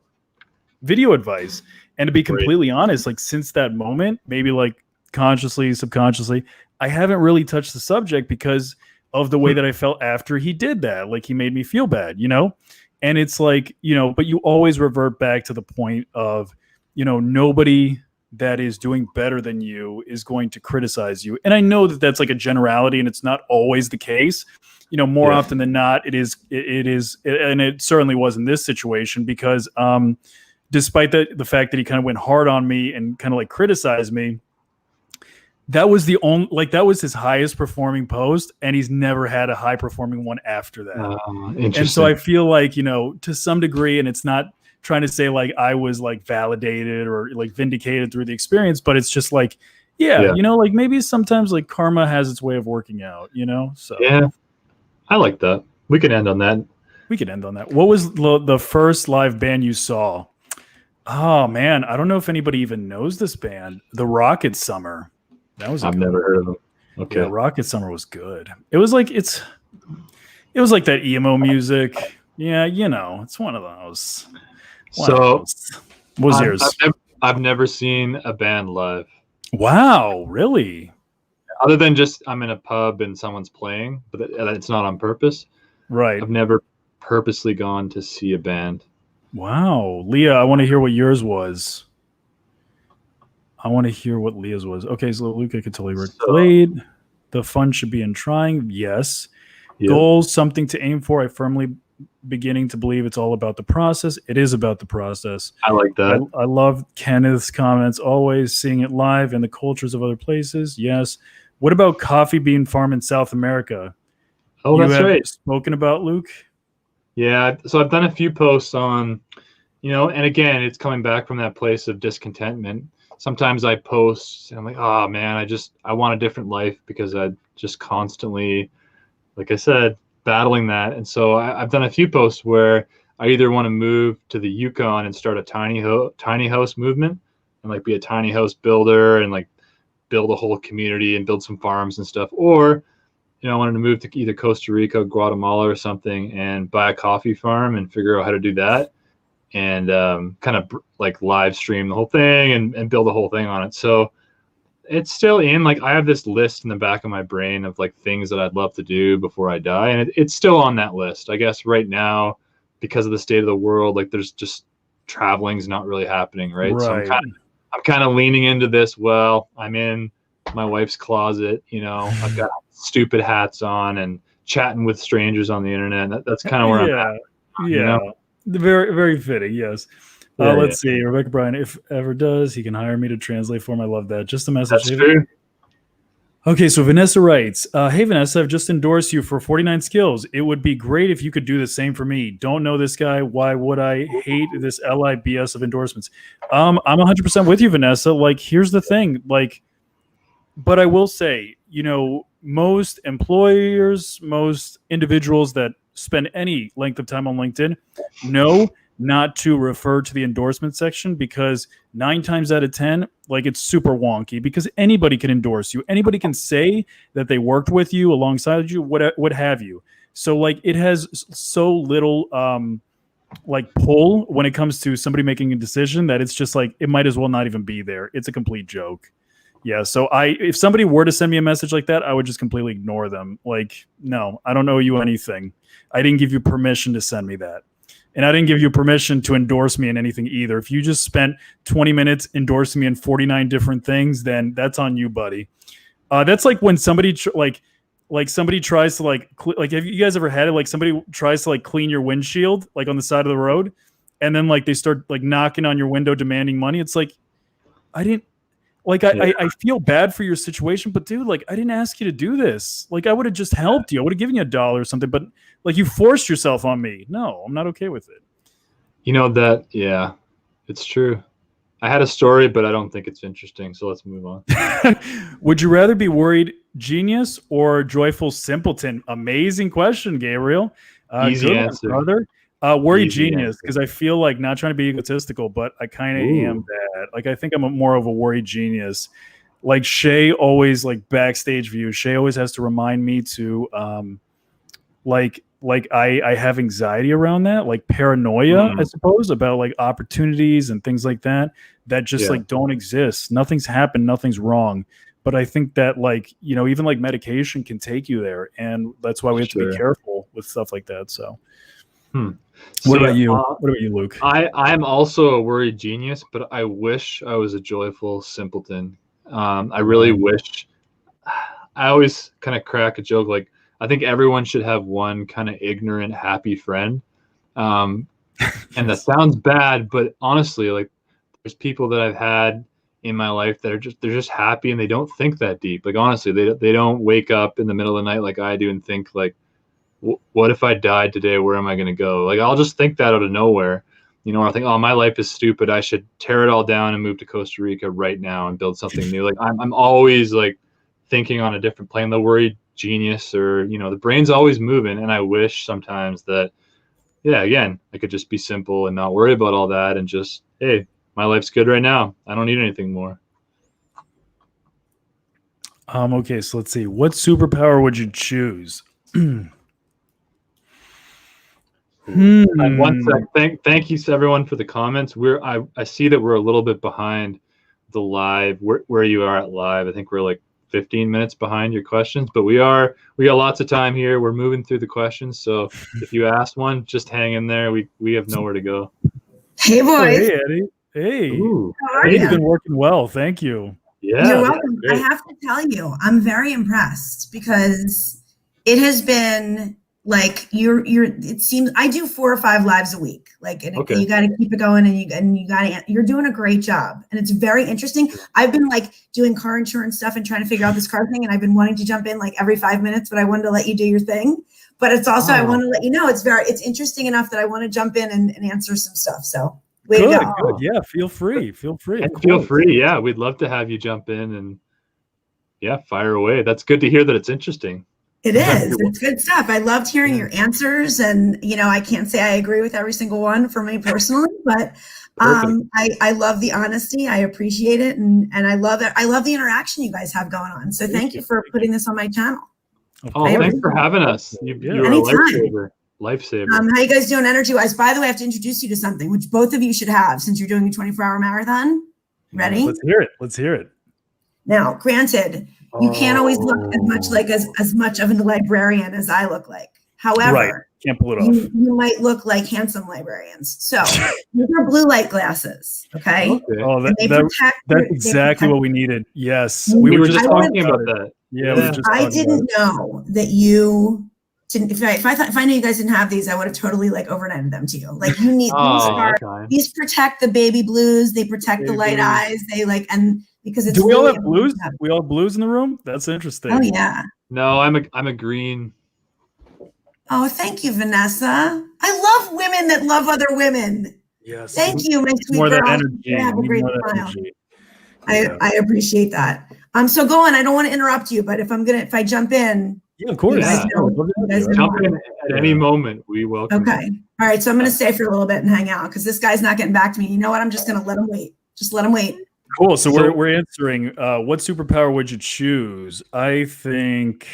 video advice. And to be completely honest, like since that moment, maybe like consciously, subconsciously, I haven't really touched the subject because of the way that I felt after he did that. Like he made me feel bad, you know? And it's like, you know, but you always revert back to the point of, you know, nobody that is doing better than you is going to criticize you. And I know that that's like a generality and it's not always the case. You know, more often than not, it is, and it certainly was in this situation because despite the fact that he kind of went hard on me and kind of like criticized me, that was the only, like that was his highest performing post, and he's never had a high performing one after that. And so I feel like, you know, to some degree, and it's not trying to say like I was like validated or like vindicated through the experience, but it's just like, yeah, you know, like maybe sometimes like karma has its way of working out, you know? So yeah, I like that. We can end on that. What was the first live band you saw? Oh man, I don't know if anybody even knows this band, The Rocket Summer. That was I've never heard of them. Okay. Yeah, Rocket Summer was good. It was like that emo music. Yeah, you know, it's one of those. What was yours? I've never seen a band live. Wow, really? Other than just I'm in a pub and someone's playing, but it's not on purpose. Right. I've never purposely gone to see a band. Wow. Leah, I want to hear what yours was. I want to hear what Leah's was. Okay, so Luke, I could tell you played. The fun should be in trying. Yes. Yep. Goals, something to aim for. I firmly beginning to believe it's all about the process. It is about the process. I like that. I love Kenneth's comments. Always seeing it live in the cultures of other places. Yes. What about coffee bean farm in South America? Oh, that's right. Spoken about, Luke? Yeah. So I've done a few posts on, you know, and again, it's coming back from that place of discontentment. Sometimes I post and I'm like, oh man, I want a different life because I just constantly, like I said, battling that. And so I've done a few posts where I either want to move to the Yukon and start a tiny house movement and like be a tiny house builder and like build a whole community and build some farms and stuff. Or, you know, I wanted to move to either Costa Rica, Guatemala or something and buy a coffee farm and figure out how to do that. And kind of like live stream the whole thing and build the whole thing on it. So it's still in, like, I have this list in the back of my brain of like things that I'd love to do before I die. And it's still on that list. I guess right now, because of the state of the world, like there's just traveling's not really happening. Right. So I'm kind of leaning into this. Well, I'm in my wife's closet. I've got stupid hats on and chatting with strangers on the internet. That's kind of where I'm at. Yeah. Very, very fitting. Yes. Let's see. Rebecca Bryan, if ever does, he can hire me to translate for him. I love that. Just a message. That's true. Okay, so Vanessa writes, hey, Vanessa, I've just endorsed you for 49 skills. It would be great if you could do the same for me. Don't know this guy. Why would I hate this LIBS of endorsements? I'm 100% with you, Vanessa. Like, here's the thing. Like, but I will say, most employers, most individuals that spend any length of time on LinkedIn know not to refer to the endorsement section, because 9 times out of 10, like, it's super wonky, because anybody can endorse you. Anybody can say that they worked with you, alongside you, what have you. So, like, it has so little like pull when it comes to somebody making a decision that it's just like, it might as well not even be there. It's a complete joke. Yeah. So if somebody were to send me a message like that, I would just completely ignore them. Like, no, I don't owe you anything. I didn't give you permission to send me that. And I didn't give you permission to endorse me in anything either. If you just spent 20 minutes endorsing me in 49 different things, then that's on you, buddy. That's like when somebody somebody tries to like have you guys ever had it? Like, somebody tries to like clean your windshield, like on the side of the road, and then like they start like knocking on your window demanding money. It's like, I didn't. Like, I feel bad for your situation, but dude, like, I didn't ask you to do this. Like, I would have just helped you. I would have given you $1 or something, but like, you forced yourself on me. No, I'm not okay with it. Yeah, it's true. I had a story, but I don't think it's interesting. So let's move on. Would you rather be worried genius or joyful simpleton? Amazing question, Gabriel. Easy good answer. One, brother. Worried Easy genius, because I feel like, not trying to be egotistical, but I kind of am that. Like, I think I'm more of a worried genius. Like, Shay always, like, backstage view, Shay always has to remind me to like I have anxiety around that, like paranoia, I suppose, about like opportunities and things like that just like don't exist. Nothing's happened, nothing's wrong. But I think that, like, even like medication can take you there, and that's why we have to be careful with stuff like that. So What about you? What about you, Luke? I'm also a worried genius, but I wish I was a joyful simpleton. I really wish. I always kind of crack a joke, like, I think everyone should have one kind of ignorant, happy friend. And that sounds bad, but honestly, like, there's people that I've had in my life that they're just happy, and they don't think that deep. Like, honestly, they don't wake up in the middle of the night like I do and think like, what if I died today? Where am I going to go? Like, I'll just think that out of nowhere, or I think, oh, my life is stupid. I should tear it all down and move to Costa Rica right now and build something new. Like, I'm always like thinking on a different plane. The worried genius, or the brain's always moving, and I wish sometimes that, again, I could just be simple and not worry about all that, and just, hey, my life's good right now. I don't need anything more. Okay, so let's see. What superpower would you choose? And one sec. Thank you to everyone for the comments. I see that we're a little bit behind the live where you are at live. I think we're like 15 minutes behind your questions, but we got lots of time here. We're moving through the questions, so if you asked one, just hang in there. We have nowhere to go. Hey boys. Hey Eddie. Hey. How are It's you? been working well. Thank you. Yeah, you're welcome. I have to tell you, I'm very impressed, because it has been like it seems I do 4 or 5 lives a week. Like, and Okay. you got to keep it going, and you're doing a great job, and it's very interesting. I've been like doing car insurance stuff and trying to figure out this car thing, and I've been wanting to jump in like every 5 minutes, but I wanted to let you do your thing. But it's also, I want to let you know, it's interesting enough that I want to jump in and answer some stuff. So way to go. Good. Yeah, feel free. And feel free. Yeah, we'd love to have you jump in and fire away. That's good to hear that it's interesting. It is. It's good stuff. I loved hearing your answers, and I can't say I agree with every single one for me personally, but I love the honesty. I appreciate it, and I love it. I love the interaction you guys have going on. So thank you for putting this on my channel. Thanks for having us. You're a lifesaver. How you guys doing energy-wise? By the way, I have to introduce you to something which both of you should have, since you're doing a 24-hour marathon. Ready? Let's hear it. Now, granted, you can't always look as much of a librarian as I look like. However, Can't pull it off. You might look like handsome librarians. So these are blue light glasses. Okay. Oh, that's exactly what we needed. Yes. We were just talking about that. Yeah. I didn't know that you didn't. If I knew you guys didn't have these, I would have totally like overnighted them to you. Like you need these protect the baby blues. They protect the light eyes. They like, and because it's. Do we all have blues? We all have blues in the room? That's interesting. Oh yeah. No, I'm a green. Oh, thank you, Vanessa. I love women that love other women. Yes. Thank you, my sweet more girl. That energy. Have a great smile. I appreciate that. So go on. I don't want to interrupt you, but if I jump in. Yeah, of course. Jump in at any moment. We welcome. Okay. All right. So I'm going to stay for a little bit and hang out because this guy's not getting back to me. You know what? I'm just going to let him wait. Just let him wait. Cool. So we're answering. What superpower would you choose? I think.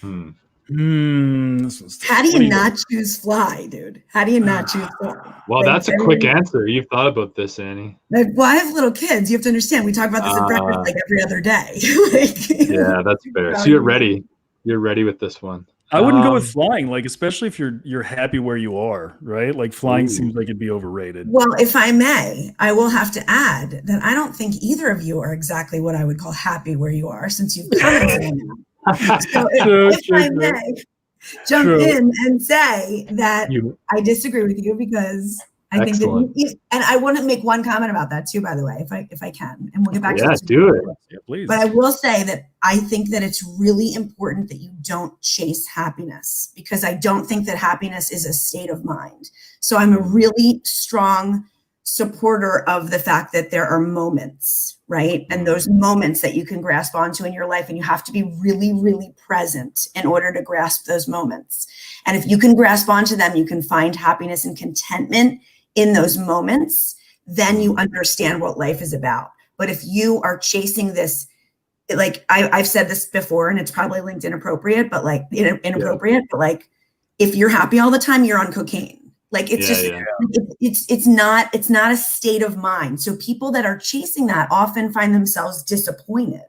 How do you not choose fly, dude? How do you not choose fly? Well, that's a quick answer. You've thought about this, Annie. Well, I have little kids. You have to understand. We talk about this at breakfast like every other day. Yeah, that's fair. So you're ready. You're ready with this one. I wouldn't go with flying, like especially if you're happy where you are, right? Like flying seems like it'd be overrated. Well, if I may, I will have to add that I don't think either of you are exactly what I would call happy where you are, since you've commented on that. So if I may jump in and say that I disagree with you because I think that, and I want to make one comment about that too, by the way, if I can, and we'll get back to this. Do it. Yeah, please. But I will say that I think that it's really important that you don't chase happiness, because I don't think that happiness is a state of mind. So I'm a really strong supporter of the fact that there are moments, right? And those moments that you can grasp onto in your life, and you have to be really, really present in order to grasp those moments. And if you can grasp onto them, you can find happiness and contentment in those moments, then you understand what life is about. But if you are chasing this, like I've said this before, and it's probably linked inappropriate, but like inappropriate, but like if you're happy all the time, you're on cocaine. Like it's it's not a state of mind. So people that are chasing that often find themselves disappointed.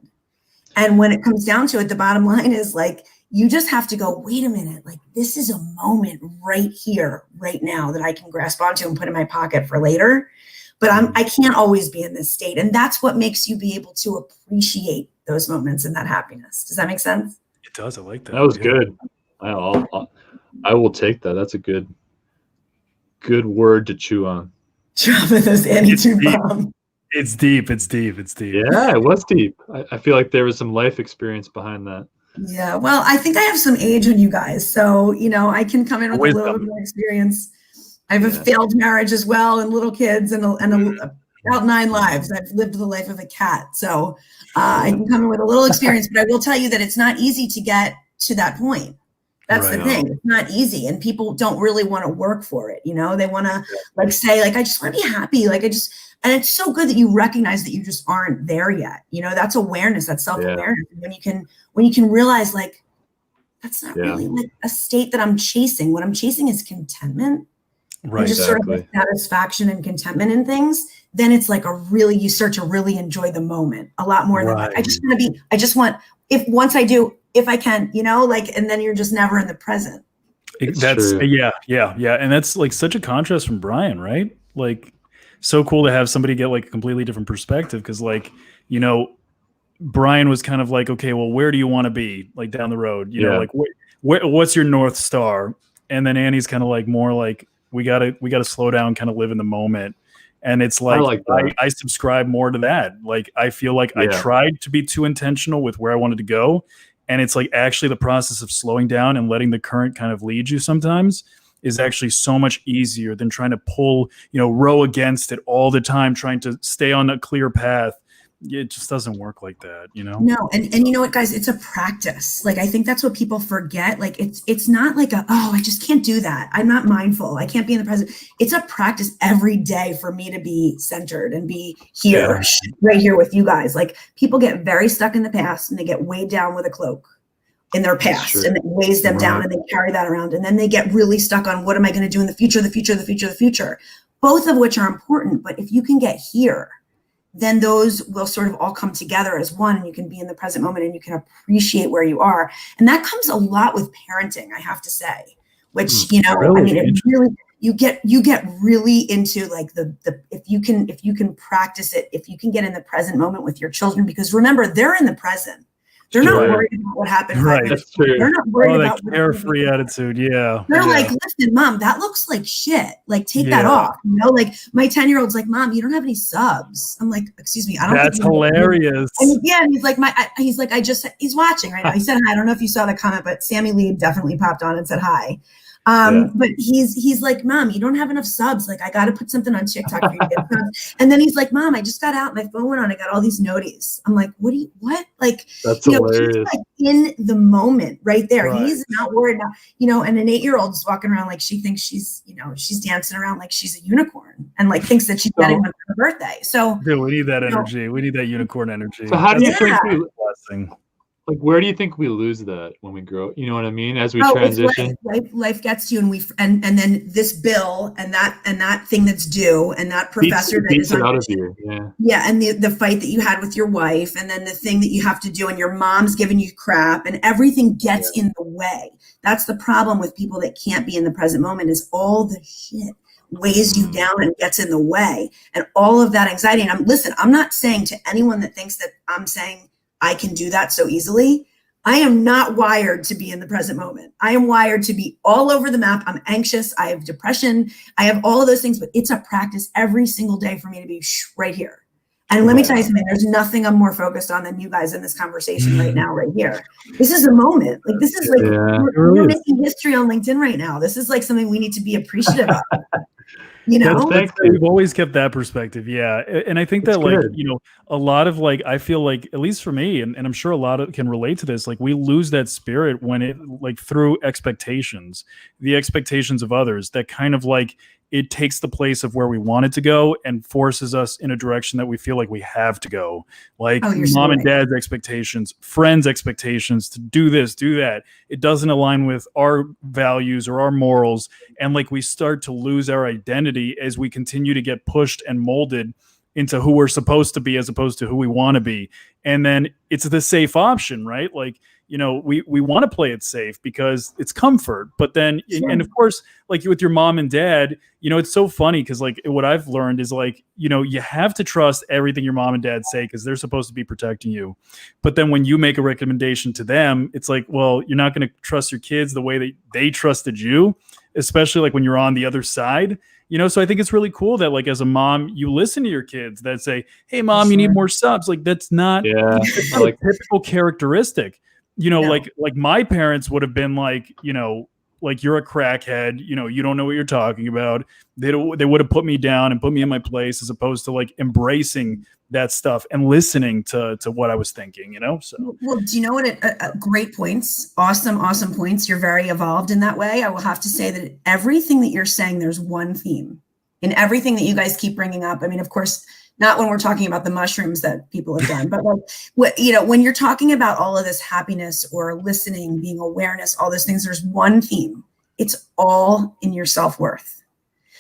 And when it comes down to it, the bottom line is like, you just have to go, wait a minute, like this is a moment right here, right now that I can grasp onto and put in my pocket for later. But I can't always be in this state. And that's what makes you be able to appreciate those moments and that happiness. Does that make sense? It does. I like that. That was good. I will take that. That's a good word to chew on. Dropping those Annietude bombs. It's deep. Yeah, it was deep. I feel like there was some life experience behind that. Yeah, well, I think I have some age on you guys, so I can come in with a little bit more experience. I have a failed marriage as well, and little kids, and about 9 lives. I've lived the life of a cat, so I can come in with a little experience. But I will tell you that it's not easy to get to that point. That's the thing. It's not easy, and people don't really want to work for it. They want to say I just want to be happy. And it's so good that you recognize that you just aren't there yet. That's awareness, that's self-awareness. Yeah. When you can realize that's not really like a state that I'm chasing. What I'm chasing is contentment. Right. And just sort of like satisfaction and contentment in things. Then it's like you start to really enjoy the moment a lot more than if I can, and then you're just never in the present. That's true. Yeah. And that's like such a contrast from Brian, right? Like, so cool to have somebody get like a completely different perspective. Cause Brian was kind of like, okay, well, where do you want to be like down the road? What's your North Star? And then Annie's kind of like more like, we gotta slow down, kind of live in the moment. And it's like I subscribe more to that. Like, I feel like I tried to be too intentional with where I wanted to go. And it's like actually the process of slowing down and letting the current kind of lead you sometimes is actually so much easier than trying to row against it all the time, trying to stay on a clear path. It just doesn't work like that, No, and you know what, guys, it's a practice. Like, I think that's what people forget. Like, it's not like I just can't do that. I'm not mindful. I can't be in the present. It's a practice every day for me to be centered and be here, right here with you guys. Like, people get very stuck in the past and they get weighed down with a cloak in their past, and it weighs them down, and they carry that around. And then they get really stuck on, what am I going to do in the future, both of which are important. But if you can get here, then those will sort of all come together as one, and you can be in the present moment and you can appreciate where you are. And that comes a lot with parenting, I have to say. which, you know, Really? I mean, it really, you get really into like the if you can practice it, if you can get in the present moment with your children, because remember, they're in the present. They're not worried about what happened 5 minutes ago. They're not worried about that carefree attitude. Yeah. They're like, listen, Mom, that looks like shit. Like, take that Yeah. off. You know, like my 10-year-old's like, Mom, you don't have any subs. I'm like, excuse me, I don't. That's hilarious. And yeah, he's like, he's watching right now. He said hi. I don't know if you saw the comment, but Sammy Lee definitely popped on and said hi. But he's like, Mom, you don't have enough subs. Like, I got to put something on TikTok for you to get subs. And then he's like, Mom, I just got out, my phone went on, I got all these noties. I'm like, what? Like, that's you know, hilarious. he's like in the moment right there. Right. He's not worried about, you know, and an 8-year-old is walking around like she thinks she's, you know, she's dancing around like she's a unicorn and like thinks that she's getting one for her birthday. So Dude, we need that energy. We need that unicorn energy. So how do you think we where do you think we lose that when we grow? You know what I mean? As we transition, life gets to you, and then this bill and that thing that's due, and that professor beats that is it out of you. and the fight that you had with your wife, and then the thing that you have to do, and your mom's giving you crap, and everything gets in the way. That's the problem with people that can't be in the present moment, is all the shit weighs you down and gets in the way, and all of that anxiety. And I'm not saying to anyone that thinks that I'm saying I can do that so easily. I am not wired to be in the present moment. I am wired to be all over the map. I'm anxious. I have depression. I have all of those things, but it's a practice every single day for me to be right here. And let me tell you something, there's nothing I'm more focused on than you guys in this conversation right now, right here. This is a moment. Like, this is like, we're making history on LinkedIn right now. This is like something we need to be appreciative of. You know, we've always kept that perspective. Yeah. And I think that, like, you know, a lot of, like, I feel like, at least for me, and I'm sure a lot of can relate to this, like, we lose that spirit when it, like, through expectations, the expectations of others, that kind of like, it takes the place of where we want it to go and forces us in a direction that we feel like we have to go. Like mom and dad's expectations, friends' expectations to do this, do that. It doesn't align with our values or our morals. And like, we start to lose our identity as we continue to get pushed and molded into who we're supposed to be as opposed to who we want to be. And then it's the safe option, right? Like, you know, we want to play it safe because it's comfort. But then, and of course, like with your mom and dad, you know, it's so funny because like what I've learned is like, you know, you have to trust everything your mom and dad say because they're supposed to be protecting you. But then when you make a recommendation to them, it's like, well, you're not going to trust your kids the way that they trusted you, especially like when you're on the other side. You know, so I think it's really cool that like as a mom, you listen to your kids that say, hey, Mom, you need more subs. Like that's not, that's not like a typical characteristic. You know, like my parents would have been like, you know, like you're a crackhead, you know, you don't know what you're talking about. They would have put me down and put me in my place as opposed to like embracing that stuff and listening to what I was thinking, you know? So, well, do you know what? Great points. Awesome points. You're very evolved in that way. I will have to say that everything that you're saying, there's one theme in everything that you guys keep bringing up. I mean, of course, not when we're talking about the mushrooms that people have done, but like, what, you know, when you're talking about all of this happiness or listening, being awareness, all those things, there's one theme. It's all in your self-worth.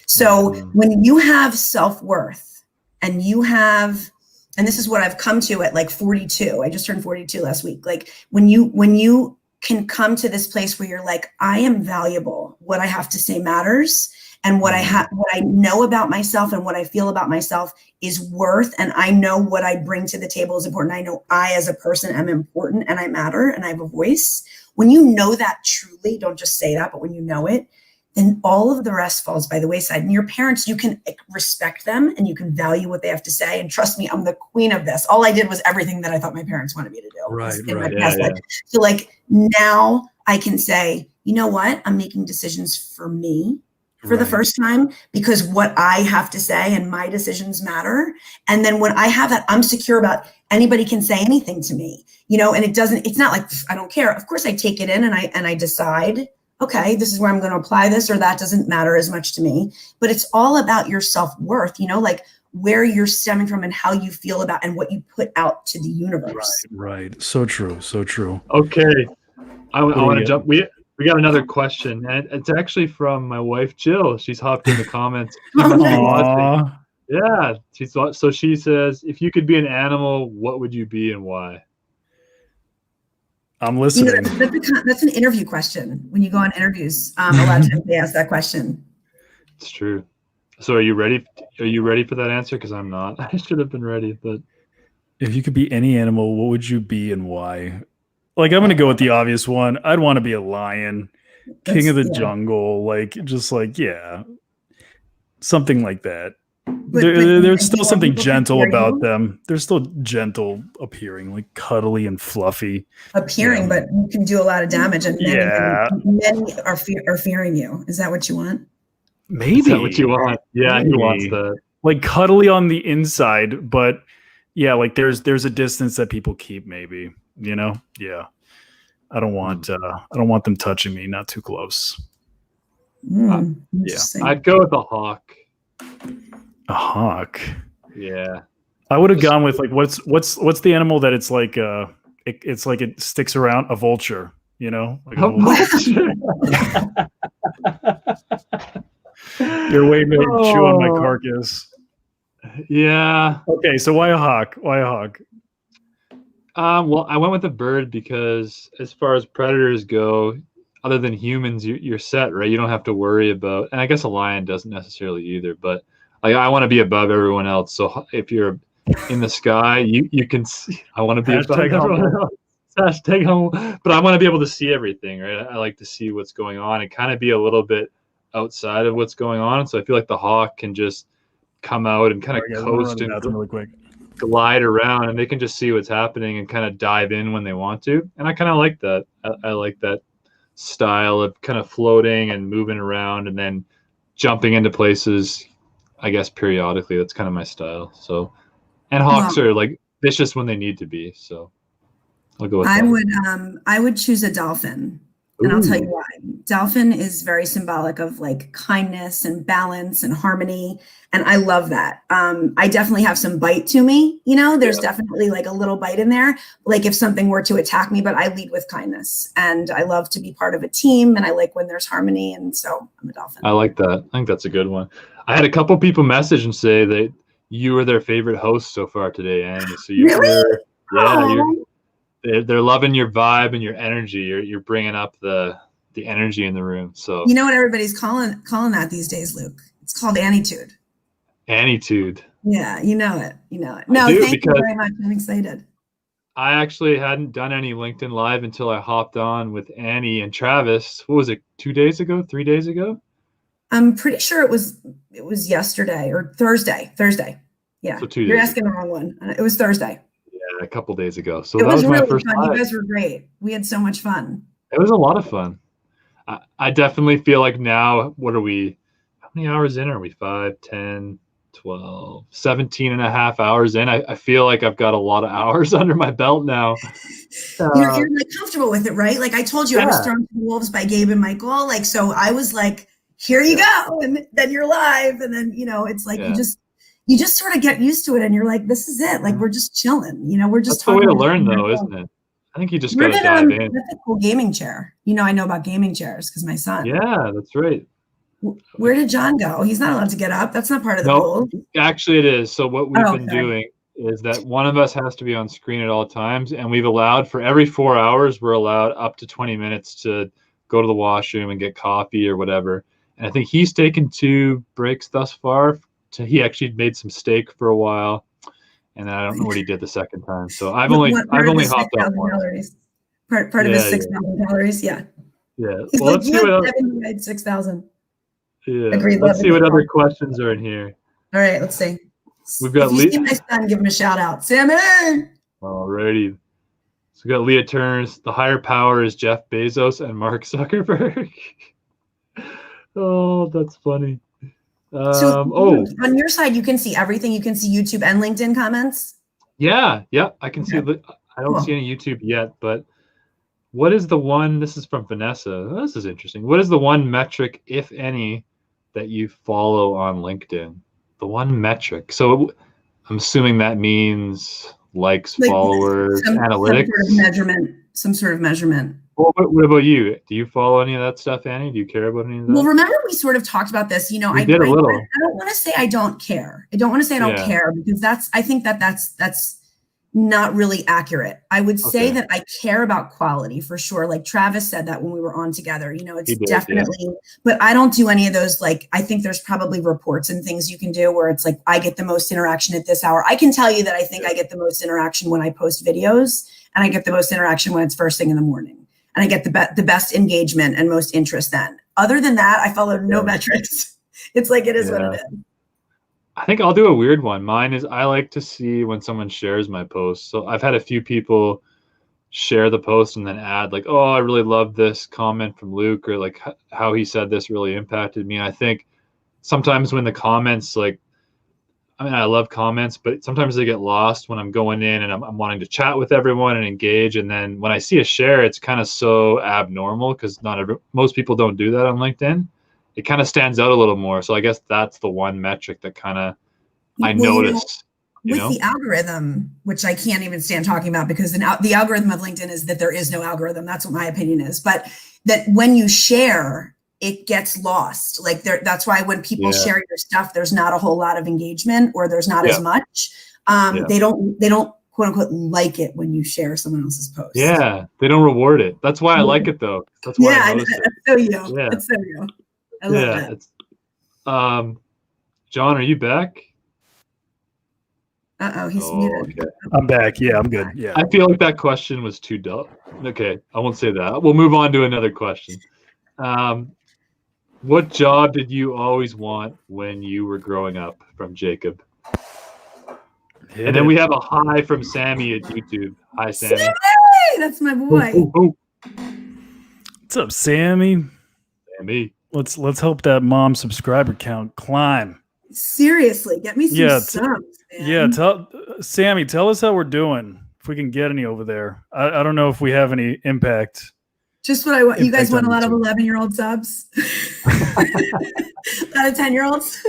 So when you have self-worth and you have, and this is what I've come to at like 42, I just turned 42 last week. Like when you can come to this place where you're like, I am valuable. What I have to say matters. And what I know about myself and what I feel about myself is worth. And I know what I bring to the table is important. I know I, as a person, am important and I matter and I have a voice. When you know that truly, don't just say that, but when you know it, then all of the rest falls by the wayside. And your parents, you can respect them and you can value what they have to say. And trust me, I'm the queen of this. All I did was everything that I thought my parents wanted me to do. Right. So like now I can say, you know what? I'm making decisions for me. For the first time, because what I have to say and my decisions matter. And then when I have that, I'm secure about anybody can say anything to me, you know, and it's not like, I don't care. Of course I take it in and I decide, okay, this is where I'm going to apply this, or that doesn't matter as much to me, but it's all about your self-worth, you know, like where you're stemming from and how you feel about and what you put out to the universe. Right. So true. So true. Okay. I want to jump. We got another question, and it's actually from my wife, Jill. She's hopped in the comments. Yeah. So she says, if you could be an animal, what would you be and why? I'm listening. That's an interview question. When you go on interviews, a lot of times they ask that question. It's true. So are you ready? Are you ready for that answer? Because I'm not. I should have been ready, but if you could be any animal, what would you be and why? Like, I'm going to go with the obvious one. I'd want to be a lion, king of the jungle, something like that. There's still something gentle about them. They're still gentle appearing, like cuddly and fluffy. But you can do a lot of damage, and many are fearing you. Is that what you want? Maybe. Is that what you want? Yeah, he wants that. Like cuddly on the inside, but yeah, like there's a distance that people keep, maybe, Yeah. I don't want them touching me, not too close. Yeah. I'd go with a hawk. A hawk. Yeah. I would have gone with like what's the animal that it's like it's like it sticks around, a vulture, Like a vulture. You're waiting to chew on my carcass. Yeah. Okay, so why a hawk? Why a hawk? Well, I went with a bird because as far as predators go, other than humans, you're set, right? You don't have to worry about, and I guess a lion doesn't necessarily either, but like I want to be above everyone else. So if you're in the sky, you can see. I want to be above everyone else. Hashtag humble. But I want to be able to see everything, right? I like to see what's going on and kind of be a little bit outside of what's going on. So I feel like the hawk can just come out and kind of coast and really quick. Glide around, and they can just see what's happening and kind of dive in when they want to. And I kind of like that. I like that style of kind of floating and moving around and then jumping into places, I guess, periodically. That's kind of my style. So, and hawks are like vicious when they need to be. So I'll go with that. I would choose a dolphin. And I'll tell you why. Dolphin is very symbolic of like kindness and balance and harmony. And I love that. I definitely have some bite to me. There's definitely like a little bite in there. Like if something were to attack me, but I lead with kindness, and I love to be part of a team, and I like when there's harmony. And so I'm a dolphin. I like that. I think that's a good one. I had a couple people message and say that you were their favorite host so far today, Annie. So they're loving your vibe and your energy. You're bringing up the energy in the room. So you know what everybody's calling that these days, Luke? It's called Annietude. Annietude. Yeah, you know it. No, thank you very much. I'm excited. I actually hadn't done any LinkedIn Live until I hopped on with Annie and Travis. What was it? 2 days ago? 3 days ago? I'm pretty sure it was yesterday or Thursday. Yeah. So 2 days. You're asking the wrong one. It was Thursday. Yeah, a couple days ago. So it was my really first fun. live. You guys were great. We had so much fun. It was a lot of fun. I definitely feel like now, what are we? How many hours in are we? 5, 10, 12, 17 and a half hours in. I feel like I've got a lot of hours under my belt now. You're like comfortable with it, right? Like I told you, I was thrown to the wolves by Gabe and Michael. Like, so I was like, here you go. And then you're live. And then, it's like, you just sort of get used to it. And you're like, this is it. Like, we're just chilling. We're just That's the way to learn though, isn't it? I think you just got to dive in. That's a cool gaming chair. I know about gaming chairs because my son. Yeah, that's right. Where did John go? He's not allowed to get up. That's not part of the rules. Actually, it is. So what we've been doing is that one of us has to be on screen at all times, and we've allowed for every 4 hours, we're allowed up to 20 minutes to go to the washroom and get coffee or whatever. And I think he's taken 2 breaks thus far. He actually made some steak for a while, and I don't know what he did the second time. So I've only hopped up once. Part of his 6,000 calories. Yeah. Yeah. He's well, like, let's see what 6,000. Yeah. Agreed. Let's see what other questions are in here. All right. Let's see. We've got if you see my son, give him a shout out. Sammy. Alrighty. So we got Leah Turner's. The higher power is Jeff Bezos and Mark Zuckerberg. Oh, that's funny. On your side, you can see everything. You can see YouTube and LinkedIn comments. Yeah. I can see. I don't see any YouTube yet, but what is the one? This is from Vanessa. This is interesting. What is the one metric, if any, that you follow on LinkedIn? The one metric. So I'm assuming that means likes, followers, analytics. Some sort of measurement. Well, what about you? Do you follow any of that stuff, Annie? Do you care about any of that? Well, remember we sort of talked about this. We did a little. I don't want to say I don't care. I don't want to say I don't care because I think that's not really accurate. I would say that I care about quality for sure. Like Travis said that when we were on together, you know, it's definitely, but I don't do any of those. Like, I think there's probably reports and things you can do where it's like, I get the most interaction at this hour. I can tell you that I think I get the most interaction when I post videos, and I get the most interaction when it's first thing in the morning, and I get the best engagement and most interest then. Other than that, I follow no metrics. It's like, it is what it is. I think I'll do a weird one. Mine is I like to see when someone shares my post. So I've had a few people share the post and then add like, oh, I really love this comment from Luke, or like how he said this really impacted me. And I think sometimes when the comments, like, I mean, I love comments, but sometimes they get lost when I'm going in and I'm wanting to chat with everyone and engage. And then when I see a share, it's kind of so abnormal because most people don't do that on LinkedIn. It kind of stands out a little more. So I guess that's the one metric that kind of I noticed. With the algorithm, which I can't even stand talking about, because the algorithm of LinkedIn is that there is no algorithm. That's what my opinion is. But that when you share, it gets lost. Like that's why when people share your stuff, there's not a whole lot of engagement, or there's not as much. They don't quote unquote like it when you share someone else's post. Yeah, they don't reward it. That's why I like it though. That's why I noticed it. So you. Yeah. It's so you. I love that. John, are you back? He's muted. Okay. I'm back. Yeah, I'm good. Yeah. I feel like that question was too dumb. Okay, I won't say that. We'll move on to another question. What job did you always want when you were growing up? From Jacob. And then we have a hi from Sammy at YouTube. Hi, Sammy. Sammy! That's my boy. What's up, Sammy? Sammy. Let's hope that mom subscriber count climb. Seriously, get me some subs, man. Yeah, Sammy, tell us how we're doing. If we can get any over there. I don't know if we have any impact. Just what I want. You guys want a lot of 11-year-old subs? A lot of 10-year-olds?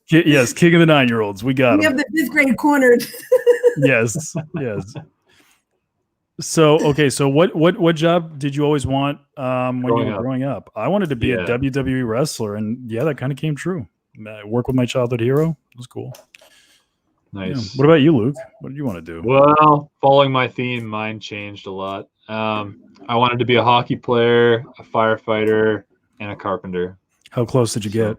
Yes, king of the 9-year-olds. We got them. We have the 5th grade cornered. Yes. So, okay. So what job did you always want when you were growing up? I wanted to be a WWE wrestler, and that kind of came true. I work with my childhood hero. It was cool. Nice. Yeah. What about you, Luke? What did you want to do? Well, following my theme, mine changed a lot. I wanted to be a hockey player, a firefighter, and a carpenter. How close did you get?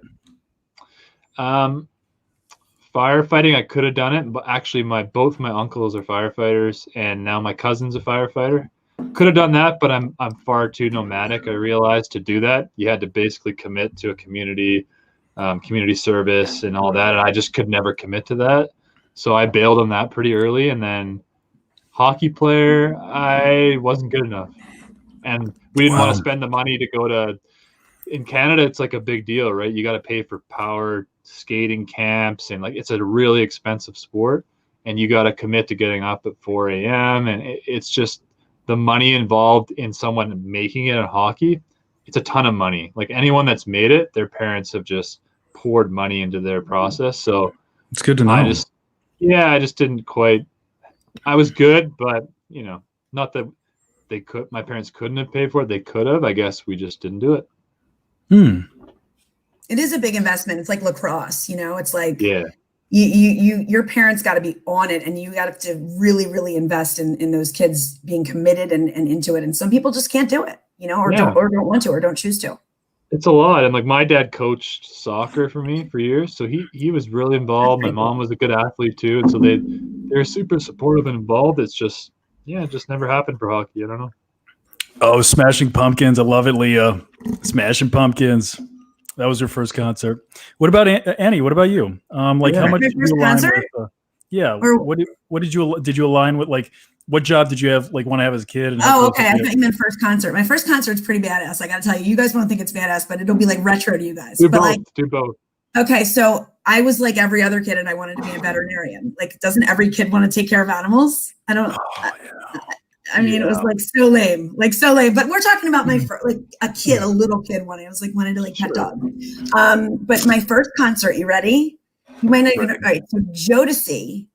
Firefighting, I could have done it, but actually both my uncles are firefighters, and now my cousin's a firefighter. Could have done that, but I'm far too nomadic. I realized to do that, you had to basically commit to a community service and all that, and I just could never commit to that. So I bailed on that pretty early, and then hockey player, I wasn't good enough, and we didn't want to spend the money to go to. In Canada, it's like a big deal, right? You got to pay for power skating camps, and like it's a really expensive sport, and you got to commit to getting up at 4 a.m. and it's just the money involved in someone making it in hockey. It's a ton of money. Like anyone that's made it, their parents have just poured money into their process. So it's good to know. I just didn't quite. I was good, but not that they could. My parents couldn't have paid for it. They could have. I guess we just didn't do it. It is a big investment. It's like lacrosse, it's like your parents got to be on it, and you got to really, really invest in those kids being committed and into it. And some people just can't do it, or don't want to, or don't choose to. It's a lot. And like my dad coached soccer for me for years. So he was really involved. My mom was a good athlete too. And so they're super supportive and involved. It's just, it just never happened for hockey. I don't know. Oh, Smashing Pumpkins. I love it, Leah. Smashing Pumpkins. That was your first concert. What about Annie? What about you? How much did you align with? What did you align with? Like, what job did you have? Like, want to have as a kid? Okay. I thought you meant first concert. My first concert's pretty badass. I got to tell you, you guys won't think it's badass, but it'll be like retro to you guys. Do both. Okay, so I was like every other kid, and I wanted to be a veterinarian. Like, doesn't every kid want to take care of animals? I don't. I mean, it was like so lame. But we're talking about my a little kid wanted. I was like wanted to like pet dog. But my first concert, you ready? You might not even. All right. So Jodeci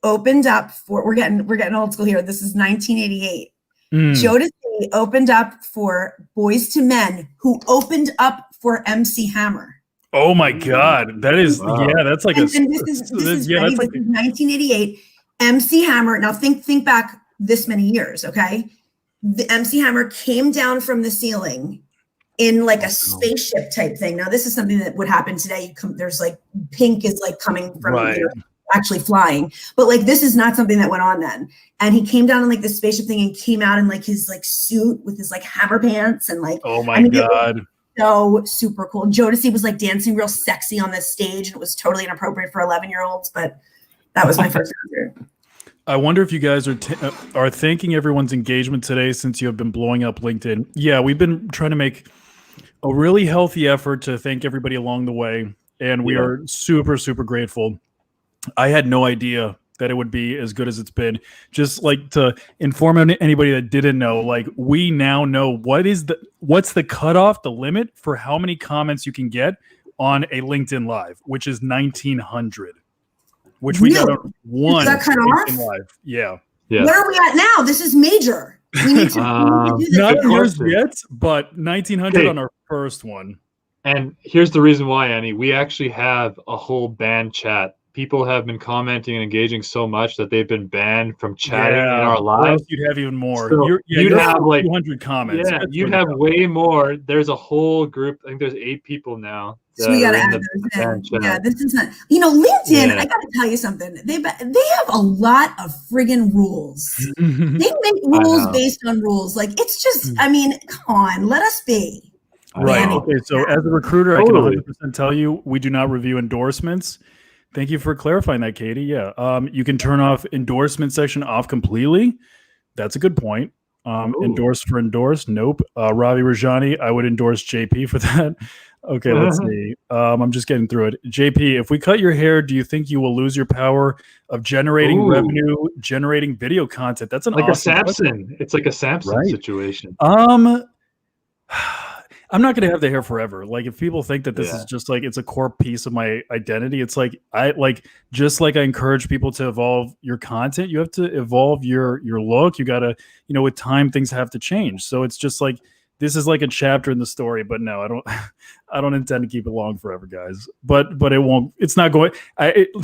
opened up for. We're getting old school here. This is 1988. Jodeci opened up for Boys to Men, who opened up for MC Hammer. Oh my God, that is that's like this is 1988. MC Hammer. Now think back this many years, okay? The MC Hammer came down from the ceiling in like a spaceship type thing. Now this is something that would happen today. There's like pink is like coming from actually flying, but like this is not something that went on then. And he came down in like this spaceship thing and came out in like his like suit with his like hammer pants and like, oh my God. So super cool. Jodeci was like dancing real sexy on this stage, and it was totally inappropriate for 11-year-olds, but that was my first concert. I wonder if you guys are thanking everyone's engagement today since you have been blowing up LinkedIn. Yeah, we've been trying to make a really healthy effort to thank everybody along the way, and we are super, super grateful. I had no idea that it would be as good as it's been. Just like to inform anybody that didn't know, like we now know what's the cutoff, the limit for how many comments you can get on a LinkedIn Live, which is 1,900, which we got on one. Is that cut off? Live. Yeah. Where are we at now? This is major. We need to do this. Not yours yet, but 1,900 on our first one. And here's the reason why, Annie. We actually have a whole band chat. People have been commenting and engaging so much that they've been banned from chatting in our live. You'd have even more. So you'd have like 200 comments. Yeah, you'd have way more. There's a whole group. I think there's 8 people now. So we got to add those in. Yeah, this is not. LinkedIn. I got to tell you something. They have a lot of friggin' rules. They make rules based on rules. Like it's just. I mean, come on, let us be. Right. Okay. So as a recruiter, I can 100% tell you we do not review endorsements. Thank you for clarifying that, Katie. Yeah. You can turn off endorsement section off completely. That's a good point. Endorse for endorse. Nope. Ravi Rajani, I would endorse JP for that. Okay, let's see. I'm just getting through it. JP, if we cut your hair, do you think you will lose your power of generating revenue, generating video content? That's like awesome a Samson. Question. It's like a Samson situation. I'm not going to have the hair forever. Like if people think that this is just like, it's a core piece of my identity. It's like, just like I encourage people to evolve your content, you have to evolve your look. You got to, with time, things have to change. So it's just like, this is like a chapter in the story, but no, I don't intend to keep it long forever, guys, but it won't, it's not going,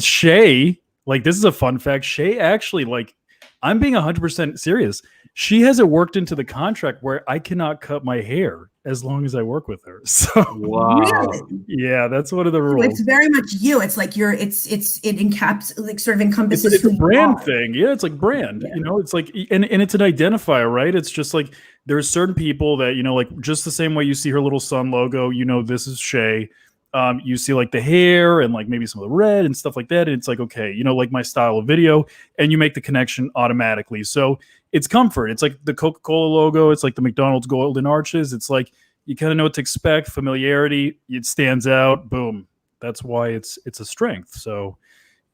Shay, like this is a fun fact. Shay actually, like, I'm being 100% serious. She has it worked into the contract where I cannot cut my hair as long as I work with her. So really? Yeah, that's one of the rules. It's very much you. It's like it encompasses. It's a brand thing. Yeah, it's like brand. Yeah. It's like and it's an identifier, right? It's just like there's certain people that like just the same way you see her little sun logo. This is Shay. You see like the hair and like maybe some of the red and stuff like that. And it's like, okay, like my style of video, and you make the connection automatically. So it's comfort. It's like the Coca-Cola logo. It's like the McDonald's golden arches. It's like, you kind of know what to expect, familiarity. It stands out. Boom. That's why it's a strength. So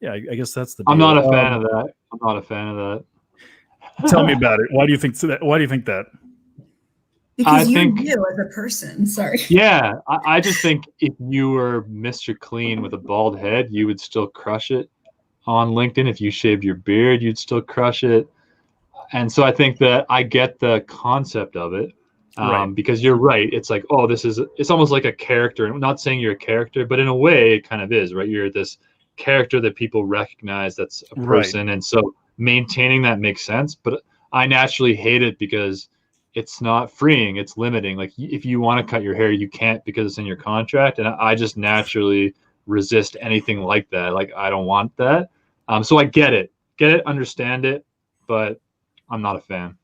yeah, I guess that's the deal. I'm not a fan of that. Tell me about it. Why do you think that? Because you as a person. Sorry. Yeah, I just think if you were Mr. Clean with a bald head, you would still crush it on LinkedIn. If you shaved your beard, you'd still crush it. And so I think that I get the concept of it because you're right. It's like, it's almost like a character. I'm not saying you're a character, but in a way it kind of is, right? You're this character that people recognize that's a person. Right. And so maintaining that makes sense. But I naturally hate it because it's not freeing, it's limiting. Like if you want to cut your hair, you can't because it's in your contract. And I just naturally resist anything like that. Like I don't want that. So I get it, understand it, but I'm not a fan.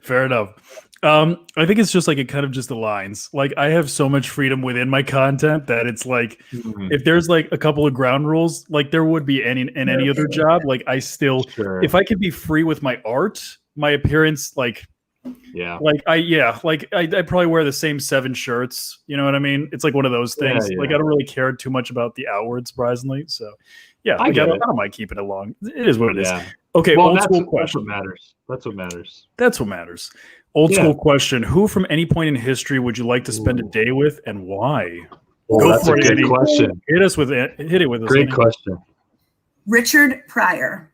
Fair enough. I think it's just like, it kind of just aligns. Like I have so much freedom within my content that it's like, if there's like a couple of ground rules, like there would be in any other job, like I still, if I could be free with my art, my appearance, like, I probably wear the same 7 shirts. You know what I mean? It's like one of those things. Like I don't really care too much about the outward, surprisingly. So yeah, I don't mind keeping it long. It is what it is. Okay, old school question. That's what matters. Old school question. Who from any point in history would you like to spend a day with and why? That's a good question. Hit it with us. Great question. Richard Pryor.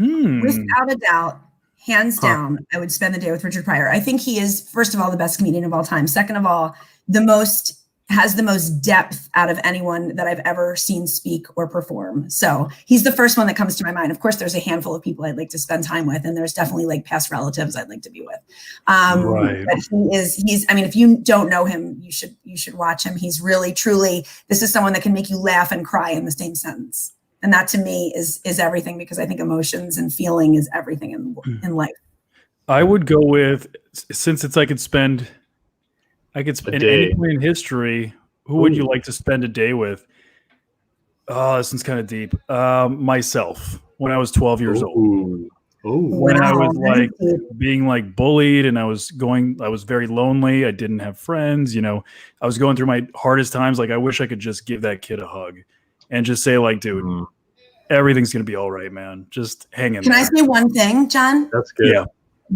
Without a doubt. Hands down, I would spend the day with Richard Pryor. I think he is, first of all, the best comedian of all time. Second of all, the most has the most depth out of anyone that I've ever seen speak or perform. So he's the first one that comes to my mind. Of course, there's a handful of people I'd like to spend time with, and there's definitely like past relatives I'd like to be with. Right. But he's, I mean, if you don't know him, you should watch him. He's really, truly, this is someone that can make you laugh and cry in the same sentence. And that to me is everything, because I think emotions and feeling is everything in life. I would go with, since it's I could spend any point in history. Who would you like to spend a day with? Oh, this one's kind of deep. Myself, when I was 12 years old. When I was like being like bullied, and I was very lonely. I didn't have friends. You know, I was going through my hardest times. Like, I wish I could just give that kid a hug and just say, like, dude, everything's gonna be all right, man. Just hang in there. Can I say one thing, John? That's good. Yeah.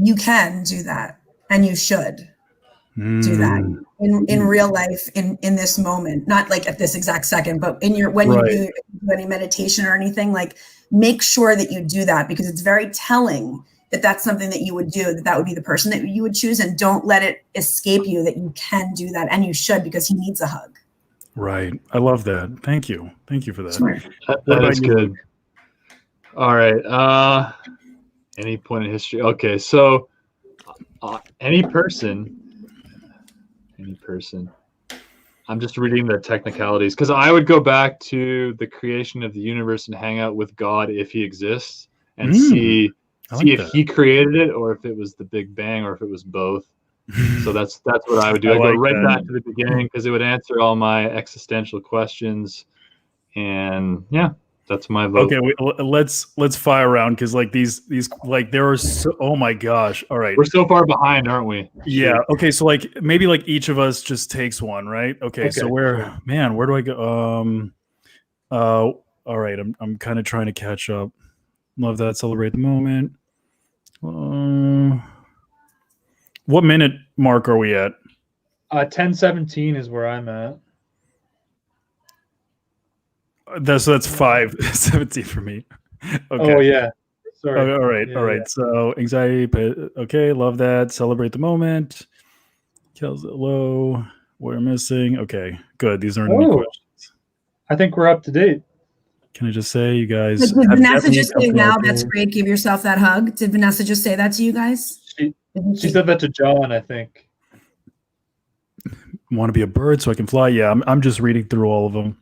You can do that, and you should do that in real life, in this moment, not like at this exact second, but when you do any meditation or anything, like, make sure that you do that, because it's very telling that that's something that you would do, that would be the person that you would choose, and don't let it escape you that you can do that, and you should, because he needs a hug. Right. I love that. Thank you for that. Smart. That is good. All right. Any point in history? Okay, so any person. I'm just reading the technicalities, because I would go back to the creation of the universe and hang out with God if he exists, and see if he created it, or if it was the Big Bang, or if it was both. So that's what I would do. I'd go right back to the beginning, because it would answer all my existential questions. And yeah, that's my vote. Okay, let's fire around, because like these like there are so, oh my gosh. All right, we're so far behind, aren't we? Yeah. Okay, so like maybe like each of us just takes one, right? Okay. So where do I go? All right, I'm kind of trying to catch up. Love that. Celebrate the moment. What minute mark are we at? 10:17 is where I'm at. That's 5:17 for me. Okay. Oh yeah. Sorry. All right. Yeah, all right. Yeah. So anxiety. Okay. Love that. Celebrate the moment. Kills it low. We're missing. Okay. Good. These aren't any questions. I think we're up to date. Can I just say, you guys? Did Vanessa just say, "Wow, that's great. Give yourself that hug"? Did Vanessa just say that to you guys? She said that to John, I think. Want to be a bird so I can fly? Yeah. I'm just reading through all of them.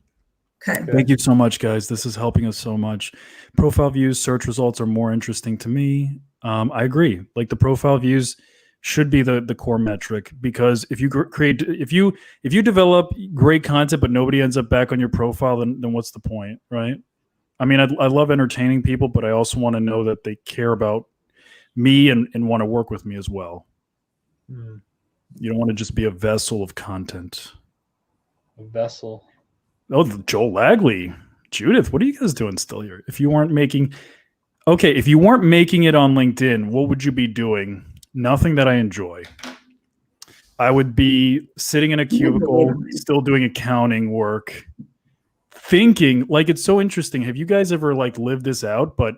Okay. Thank you so much, guys. This is helping us so much. Profile views, search results are more interesting to me. I agree. Like, the profile views should be the core metric, because if you develop great content but nobody ends up back on your profile, then what's the point, right? I mean, I love entertaining people, but I also want to know that they care about me and want to work with me as well. You don't want to just be a vessel of content. A vessel. Oh, Joel Lagley. Judith, what are you guys doing still here? If you weren't making it on LinkedIn, what would you be doing? Nothing that I enjoy. I would be sitting in a cubicle, still doing accounting work, thinking, like, it's so interesting. Have you guys ever like lived this out? But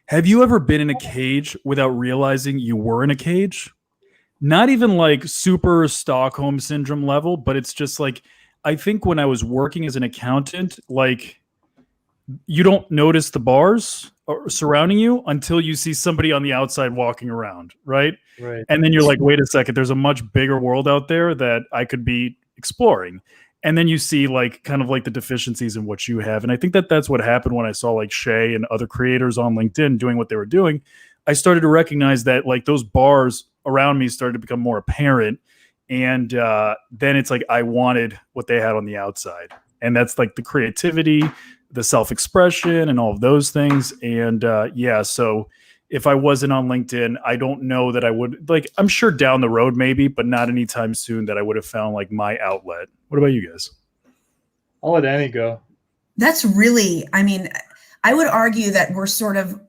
have you ever been in a cage without realizing you were in a cage? Not even like super Stockholm syndrome level, but it's just like, I think when I was working as an accountant, like, you don't notice the bars surrounding you until you see somebody on the outside walking around, right? Right. And then you're like, wait a second, there's a much bigger world out there that I could be exploring. And then you see like kind of like the deficiencies in what you have. And I think that's what happened when I saw like Shay and other creators on LinkedIn doing what they were doing. I started to recognize that like those bars around me started to become more apparent. And then it's like I wanted what they had on the outside. And that's like the creativity, the self-expression, and all of those things. And so if I wasn't on LinkedIn, I don't know that I would, like, I'm sure down the road maybe, but not anytime soon that I would have found like my outlet. What about you guys? I'll let Annie go. That's really, I mean, I would argue that we're sort of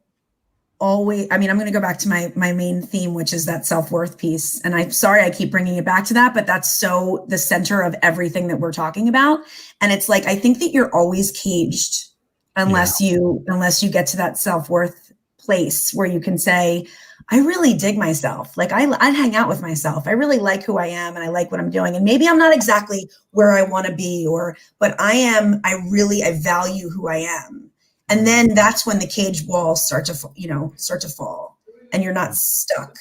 always, I mean, I'm going to go back to my main theme, which is that self-worth piece. And I'm sorry I keep bringing it back to that, but that's so the center of everything that we're talking about. And it's like, I think that you're always caged unless you get to that self-worth place where you can say, I really dig myself. Like I hang out with myself. I really like who I am and I like what I'm doing. And maybe I'm not exactly where I want to be but I value who I am. And then that's when the cage walls start to fall and you're not stuck.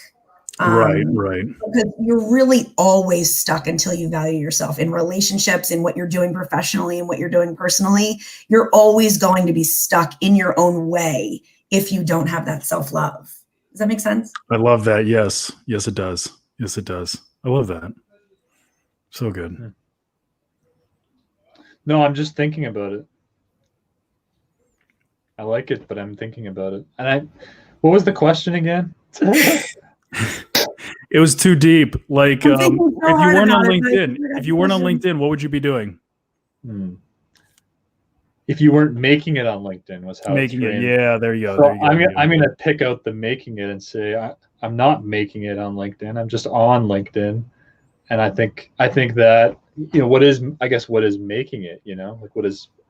Right. Because you're really always stuck until you value yourself in relationships, in what you're doing professionally and what you're doing personally. You're always going to be stuck in your own way if you don't have that self-love. Does that make sense? I love that. Yes, it does. Yes, it does. I love that. So good. No, I'm just thinking about it. I like it, but I'm thinking about it. And what was the question again? It was too deep. Like, if you weren't on LinkedIn, what would you be doing? If you weren't making it on LinkedIn, was how making it. Yeah, there you go. So I'm gonna pick out the making it and say I'm not making it on LinkedIn. I'm just on LinkedIn, and I think that what is making it.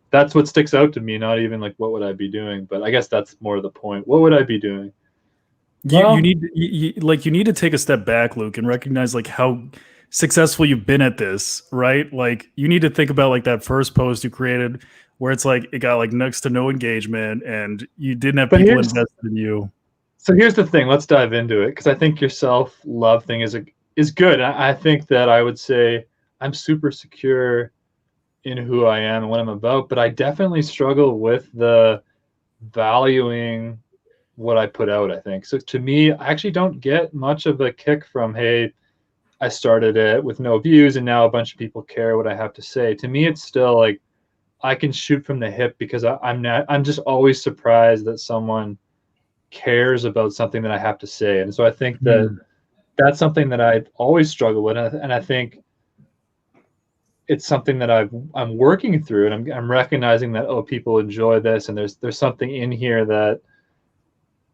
That's what sticks out to me. Not even like what would I be doing, but I guess that's more the point. What would I be doing? You need to take a step back, Luke, and recognize like how successful you've been at this, right? Like you need to think about like that first post you created where it's like it got like next to no engagement and you didn't have people invested in you. So here's the thing. Let's dive into it because I think your self-love thing is good. I think that I would say I'm super secure in who I am and what I'm about, but I definitely struggle with the valuing what I put out, I think. So to me, I actually don't get much of a kick from, hey, I started it with no views and now a bunch of people care what I have to say. To me, it's still like I can shoot from the hip because I'm just always surprised that someone cares about something that I have to say. And so I think that that's something that I always struggle with. And I think it's something that I'm working through, and I'm recognizing that, people enjoy this. And there's something in here that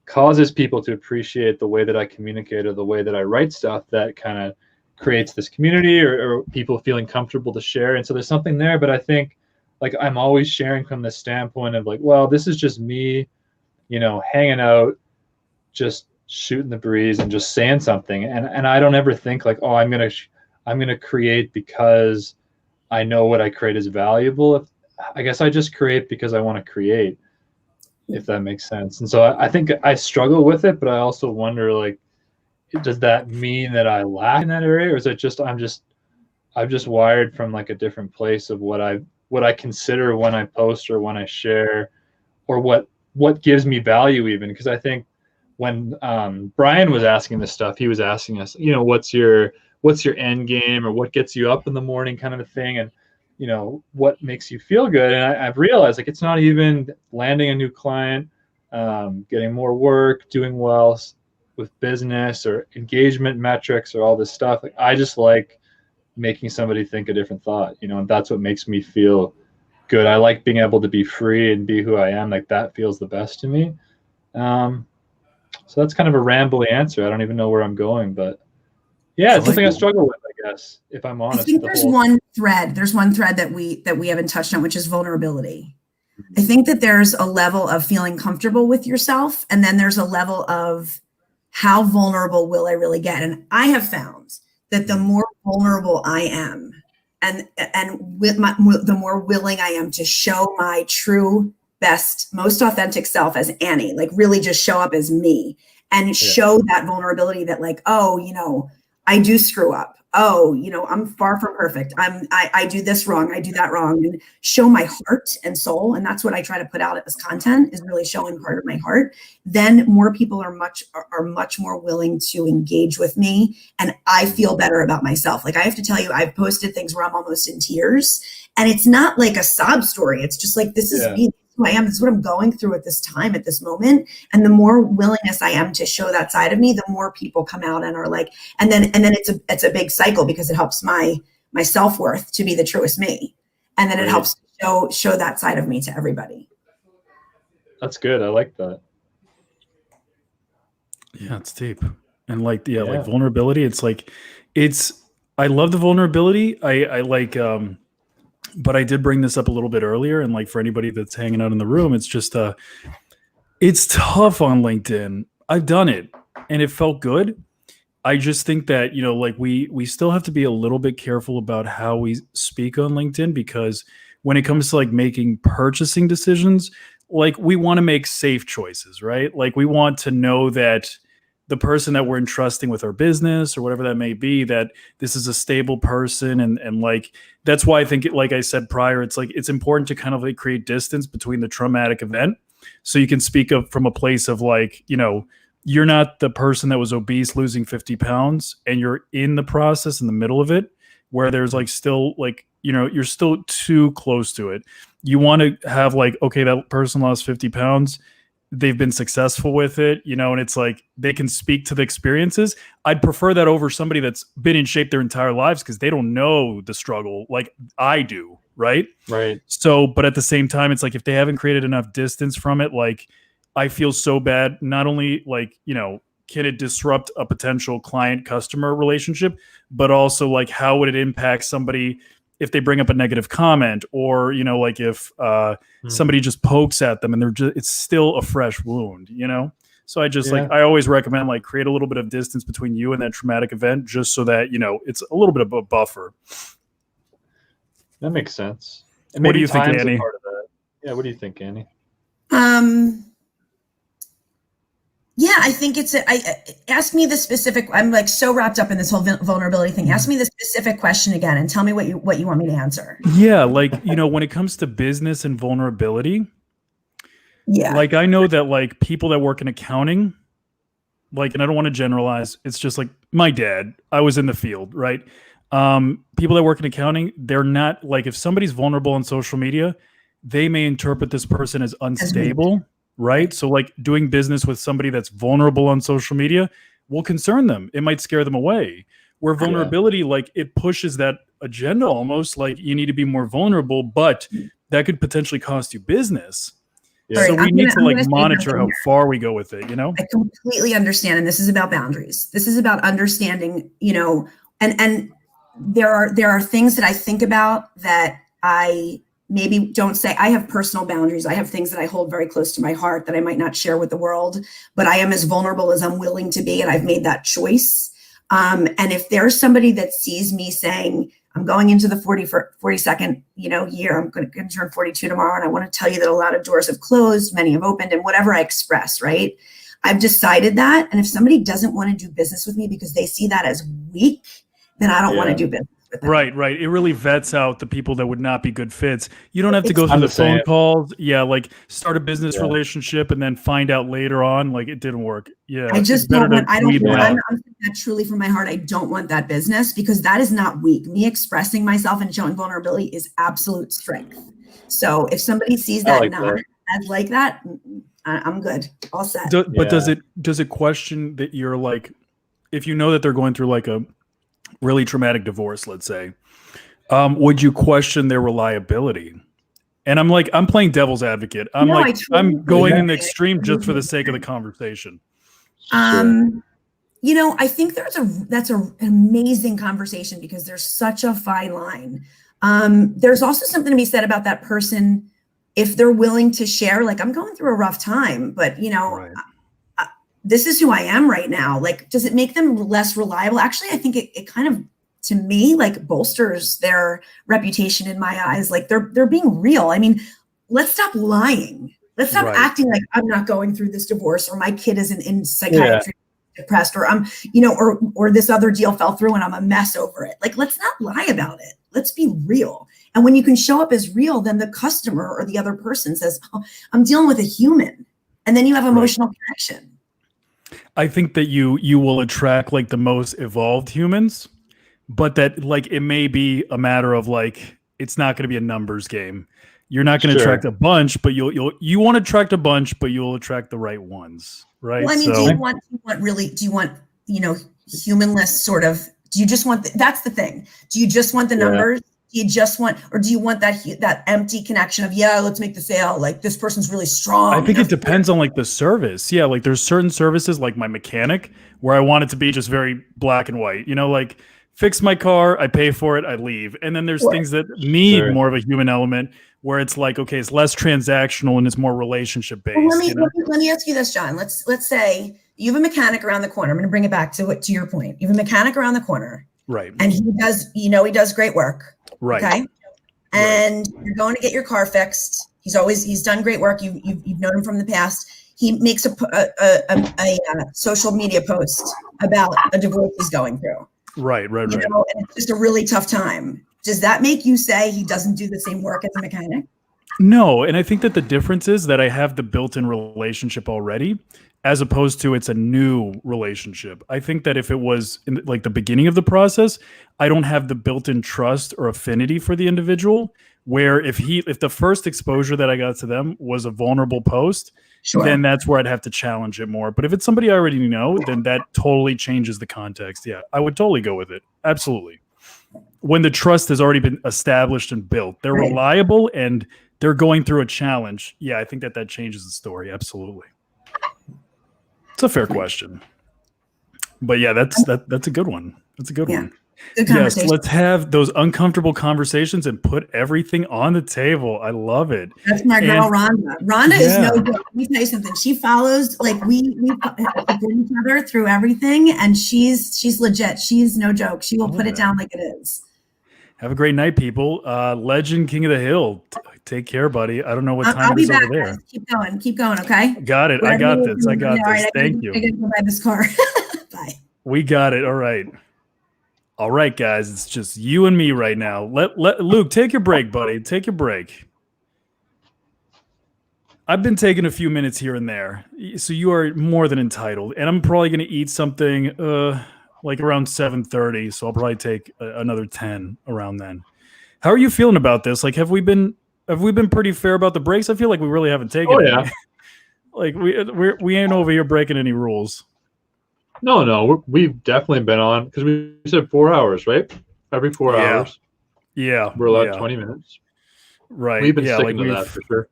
causes people to appreciate the way that I communicate or the way that I write stuff that kind of creates this community or people feeling comfortable to share. And so there's something there, but I think like I'm always sharing from the standpoint of like, well, this is just me, hanging out, just shooting the breeze and just saying something. And I don't ever think like, I'm going to create because I know what I create is valuable. I guess I just create because I want to create, if that makes sense. And so I think I struggle with it, but I also wonder like, does that mean that I lack in that area, or is it just I'm just wired from like a different place of what I consider when I post or when I share, or what gives me value even? Because I think when Brian was asking this stuff, he was asking us, what's your end game, or what gets you up in the morning, kind of a thing, and what makes you feel good. And I've realized like it's not even landing a new client, getting more work, doing well with business or engagement metrics or all this stuff. Like I just like making somebody think a different thought, and that's what makes me feel good. I like being able to be free and be who I am. Like that feels the best to me. So that's kind of a rambly answer. I don't even know where I'm going, but yeah, it's something I struggle with, I guess, if I'm honest. I think there's one thread that we haven't touched on, which is vulnerability. I think that there's a level of feeling comfortable with yourself, and then there's a level of how vulnerable will I really get? And I have found that the more vulnerable I am, and the more willing I am to show my true, best, most authentic self as Annie, like really just show up as me and show that vulnerability that like, I do screw up. I'm far from perfect. I do this wrong. I do that wrong, and show my heart and soul. And that's what I try to put out as content, is really showing part of my heart. Then more people are much more willing to engage with me, and I feel better about myself. Like I have to tell you, I've posted things where I'm almost in tears, and it's not like a sob story. It's just like, this is me. Who I am. This is what I'm going through at this time, at this moment. And the more willingness I am to show that side of me, the more people come out and are like, and then it's a big cycle, because it helps my self-worth to be the truest me. And then it helps show that side of me to everybody. That's good. I like that. Yeah, it's deep. And like, like vulnerability, I love the vulnerability. I like, but I did bring this up a little bit earlier, and like for anybody that's hanging out in the room, it's just It's tough on LinkedIn. I've done it and it felt good. I just think that, like we still have to be a little bit careful about how we speak on LinkedIn, because when it comes to like making purchasing decisions, like we want to make safe choices, right? Like we want to know that the person that we're entrusting with our business or whatever that may be, that this is a stable person. And like, that's why I think, like I said prior, it's like, it's important to kind of like create distance between the traumatic event. So you can speak of from a place of like, you're not the person that was obese losing 50 pounds and you're in the process in the middle of it, where there's like still like, you're still too close to it. You want to have like, okay, that person lost 50 pounds. They've been successful with it, and it's like they can speak to the experiences. I'd prefer that over somebody that's been in shape their entire lives, because they don't know the struggle like I do, right? Right. So, but at the same time, it's like if they haven't created enough distance from it, like I feel so bad. Not only like, can it disrupt a potential client-customer relationship, but also like how would it impact somebody if they bring up a negative comment, or like if somebody just pokes at them and it's still a fresh wound, So I just like I always recommend like create a little bit of distance between you and that traumatic event, just so that it's a little bit of a buffer. That makes sense. And what do you think, Annie? Part of that. Yeah, what do you think, Annie? Yeah, I think ask me the specific. I'm like so wrapped up in this whole vulnerability thing. Ask me the specific question again and tell me what you want me to answer. Yeah, like, when it comes to business and vulnerability, like I know that like people that work in accounting, like, and I don't want to generalize, it's just like my dad, I was in the field, right? People that work in accounting, they're not like, if somebody's vulnerable on social media, they may interpret this person as unstable. Right. So like doing business with somebody that's vulnerable on social media will concern them. It might scare them away. Where vulnerability, like it pushes that agenda almost, like you need to be more vulnerable, but that could potentially cost you business. Yeah. So we need to monitor how far we go with it, I completely understand. And this is about boundaries. This is about understanding, and there are things that I think about that I maybe don't say. I have personal boundaries. I have things that I hold very close to my heart that I might not share with the world, but I am as vulnerable as I'm willing to be. And I've made that choice. And if there's somebody that sees me saying, I'm going into the 42nd, year, I'm going to turn 42 tomorrow. And I want to tell you that a lot of doors have closed, many have opened, and whatever I express, right? I've decided that. And if somebody doesn't want to do business with me because they see that as weak, then I don't want to do business. Right. It really vets out the people that would not be good fits. You don't have to go through the phone calls. Yeah, like start a business relationship and then find out later on like it didn't work. Yeah, I just don't want. I'm saying that truly from my heart. I don't want that business, because that is not weak. Me expressing myself and showing vulnerability is absolute strength. So if somebody sees that as like that, I'm good. All set. But does it question that you're like, if you know that they're going through like a really traumatic divorce, let's say, would you question their reliability? And I'm playing devil's advocate. I'm going in the extreme just for the sake of the conversation. I think that's an amazing conversation, because there's such a fine line. There's also something to be said about that person if they're willing to share, like, I'm going through a rough time, but this is who I am right now. Like, does it make them less reliable? Actually, I think it kind of, to me, like bolsters their reputation in my eyes. Like they're being real. I mean, let's stop lying. Let's stop acting like I'm not going through this divorce, or my kid isn't in psychiatry depressed, or I'm, or this other deal fell through and I'm a mess over it. Like, let's not lie about it. Let's be real. And when you can show up as real, then the customer or the other person says, oh, I'm dealing with a human. And then you have emotional connection. I think that you will attract like the most evolved humans, but that like it may be a matter of like it's not going to be a numbers game. You're not going to attract a bunch, but you want to attract a bunch, but you'll attract the right ones, right? Well, I mean, do you want humanless sort of? Do you just want that's the thing? Do you just want the numbers? Do you just want, or do you want that empty connection of, let's make the sale, like this person's really strong? I think it depends on like the service. Yeah, like there's certain services like my mechanic where I want it to be just very black and white. Like fix my car, I pay for it, I leave. And then there's things that need more of a human element where it's like, okay, it's less transactional and it's more relationship based. Well, let me ask you this, John. Let's say you have a mechanic around the corner. I'm going to bring it back to your point. You have a mechanic around the corner. Right. And he does great work. Right. Okay. And you're going to get your car fixed. He's done great work. You've known him from the past. He makes a social media post about a divorce he's going through. Right. And it's just a really tough time. Does that make you say he doesn't do the same work as a mechanic? No, and I think that the difference is that I have the built-in relationship already, as opposed to it's a new relationship. I think that if it was in like the beginning of the process, I don't have the built-in trust or affinity for the individual. Where if the first exposure that I got to them was a vulnerable post, then that's where I'd have to challenge it more. But if it's somebody I already know, then that totally changes the context. Yeah, I would totally go with it. Absolutely. When the trust has already been established and built, they're reliable and they're going through a challenge. Yeah, I think that changes the story. Absolutely. It's a fair question. But yeah, that's a good one. That's a good one. Yes, let's have those uncomfortable conversations and put everything on the table. I love it. That's my girl, Rhonda. Rhonda is no joke. Let me tell you something. She follows, like we support each other through everything, and she's legit. She's no joke. She will put it down like it is. Have a great night, people. Legend, King of the Hill. Take care, buddy. I don't know what time I'll it is be back, over there. guys. Keep going, okay? Got it. I got this. Right, Thank you. I gotta go buy this car. Bye. We got it. All right. All right, guys. It's just you and me right now. Let Luke, take your break, buddy. Take your break. I've been taking a few minutes here and there, so you are more than entitled. And I'm probably going to eat something like around 7:30, so I'll probably take another 10 around then. How are you feeling about this? Like, have we been pretty fair about the breaks? I feel like we really haven't taken any. Yeah. Like we ain't over here breaking any rules. No, we've definitely been on because we said 4 hours, right? Every 4 hours. Yeah. We're allowed 20 minutes. Right. We've been sticking to that for sure.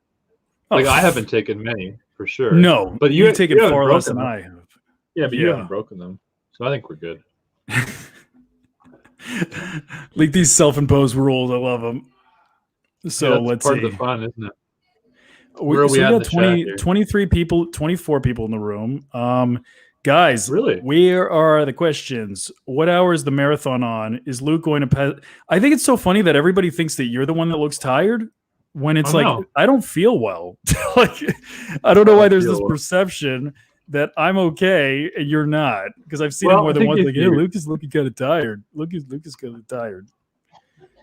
Like I haven't taken many for sure. No, but you've taken far less than I have. Yeah, but you haven't broken them. So I think we're good. Like these self-imposed rules, I love them. So let's part see. of the fun, isn't it? We got 23 people, 24 people in the room. Guys, really? Where are the questions? What hour is the marathon on? Is Luke going to I think it's so funny that everybody thinks that you're the one that looks tired when it's I don't feel well. Like, I don't know why there's this perception that I'm okay and you're not, because I've seen it more than once. Like, hey, Luke is looking kind of tired. Luke is kind of tired.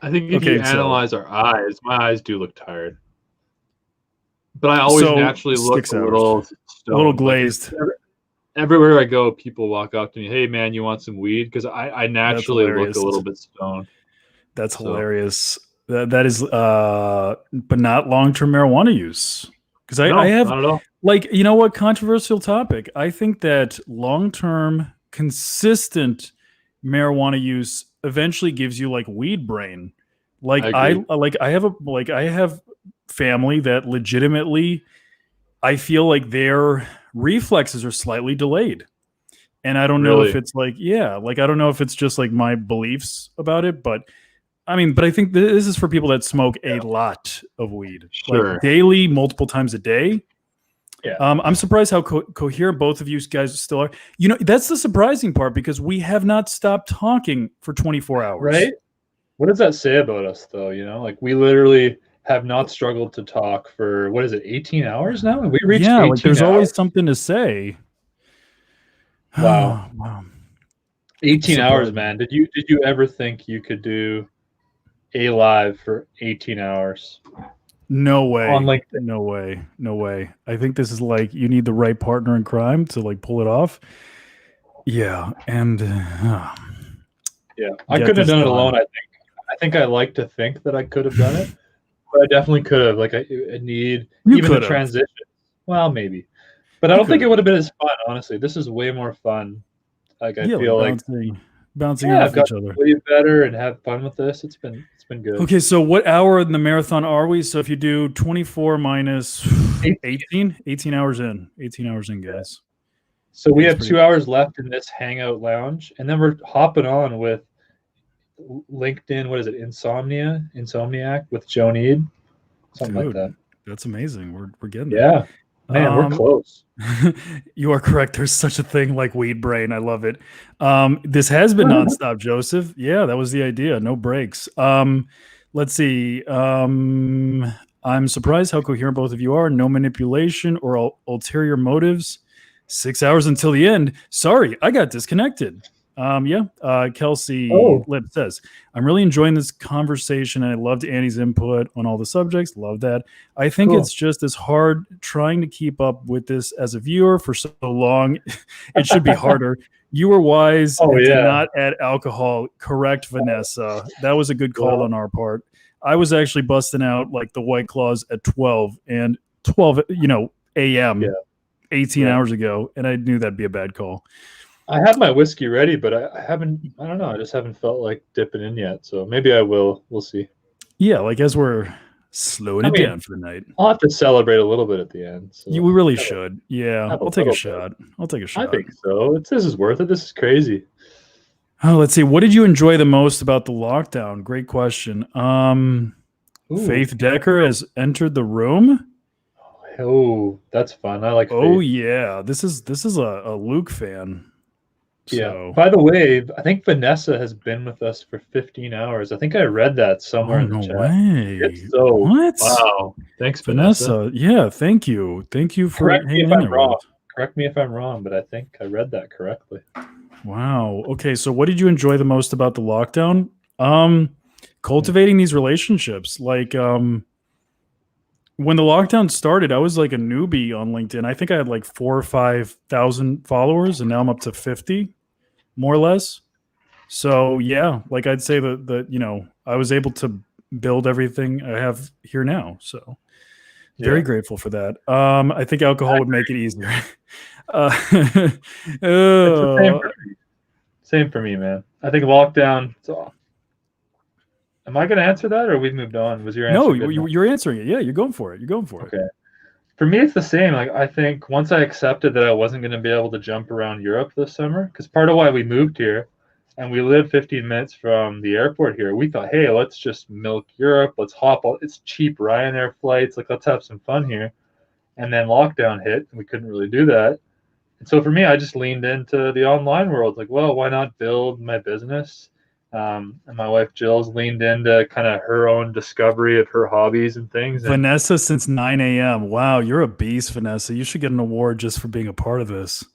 I think if you analyze our eyes, my eyes do look tired. But I always naturally look a little glazed. Everywhere I go, people walk up to me, hey, man, you want some weed? Because I naturally look a little bit stoned. That's hilarious. That is, but not long-term marijuana use. Because I have, not at all. Like, you know what? Controversial topic. I think that long-term, consistent marijuana use eventually gives you like weed brain. Like I have family that legitimately, I feel like their reflexes are slightly delayed. And I don't know if it's like, I don't know if it's just like my beliefs about it, but I think this is for people that smoke a lot of weed, like daily, multiple times a day. Yeah. I'm surprised how coherent both of you guys still are. You know, that's the surprising part, because we have not stopped talking for 24 hours. Right? What does that say about us, though? You know, like we literally have not struggled to talk for, 18 hours now? And we reached 18 like there's hours. Always something to say. Wow. 18 hours, man. Did you ever think you could do a live for 18 hours? No way. On LinkedIn. No way. I think this is like, you need the right partner in crime to like pull it off. Yeah. And I couldn't have done it alone. I think I like to think that I could have done it, but I definitely could have. Like I need even the transition. Well, maybe, but I don't think it would have been as fun. Honestly, this is way more fun. Like I feel like bouncing off each other. Way better and have fun with this. It's been good. Okay, so what hour in the marathon are we? So if you do 24 minus 18 hours in. 18 hours in, guys. So we have 2 hours left in this hangout lounge, and then we're hopping on with LinkedIn. What is it? Insomniac with Joe Need, something like that. That's amazing. We're getting there. Yeah, man, we're close. You are correct. There's such a thing like weed brain. I love it. This has been nonstop, Joseph. Yeah, that was the idea. No breaks. Let's see. I'm surprised how coherent both of you are. No manipulation or ulterior motives. 6 hours until the end. Sorry, I got disconnected. Kelsey Lip says, I'm really enjoying this conversation and I loved Annie's input on all the subjects. Love that. I think it's just as hard trying to keep up with this as a viewer for so long. It should be harder. You were wise and did not add alcohol. Correct, Vanessa. That was a good call on our part. I was actually busting out like the White Claws at 12 a.m. 18 hours ago, and I knew that'd be a bad call. I have my whiskey ready, but I don't know. I just haven't felt like dipping in yet. So maybe I will. We'll see. Yeah, like as we're slowing it down for the night. I'll have to celebrate a little bit at the end. So we really should. Yeah, I'll take a shot. I'll take a shot. I think so. This is worth it. This is crazy. Oh, let's see. What did you enjoy the most about the lockdown? Great question. Faith Decker has entered the room. Oh, that's fun. I like Faith. Oh yeah. This is a Luke fan. Yeah. By the way, I think Vanessa has been with us for 15 hours. I think I read that somewhere in the chat. Way. It's so what? Wow. Thanks, Vanessa. Yeah, thank you. Thank you for Correct me if I'm wrong. Correct me if I'm wrong, but I think I read that correctly. Wow. Okay, so what did you enjoy the most about the lockdown? Cultivating these relationships. Like when the lockdown started, I was like a newbie on LinkedIn. I think I had like 4,000 or 5,000 followers, and now I'm up to 50, more or less. So yeah, like I'd say that I was able to build everything I have here now. So very grateful for that. I think alcohol would make it easier. Same for me, man. I think lockdown. Am I going to answer that, or we've moved on? Was your answer? No, you're answering it. Yeah, you're going for it. Okay. For me, it's the same. Like I think once I accepted that I wasn't going to be able to jump around Europe this summer, because part of why we moved here, and we live 15 minutes from the airport here, we thought, hey, let's just milk Europe. Let's hop. It's cheap Ryanair flights. Like let's have some fun here. And then lockdown hit, and we couldn't really do that. And so for me, I just leaned into the online world. Like, well, why not build my business? And my wife Jill's leaned into kind of her own discovery of her hobbies and things. Vanessa, since 9 a.m. Wow, you're a beast, Vanessa. You should get an award just for being a part of this.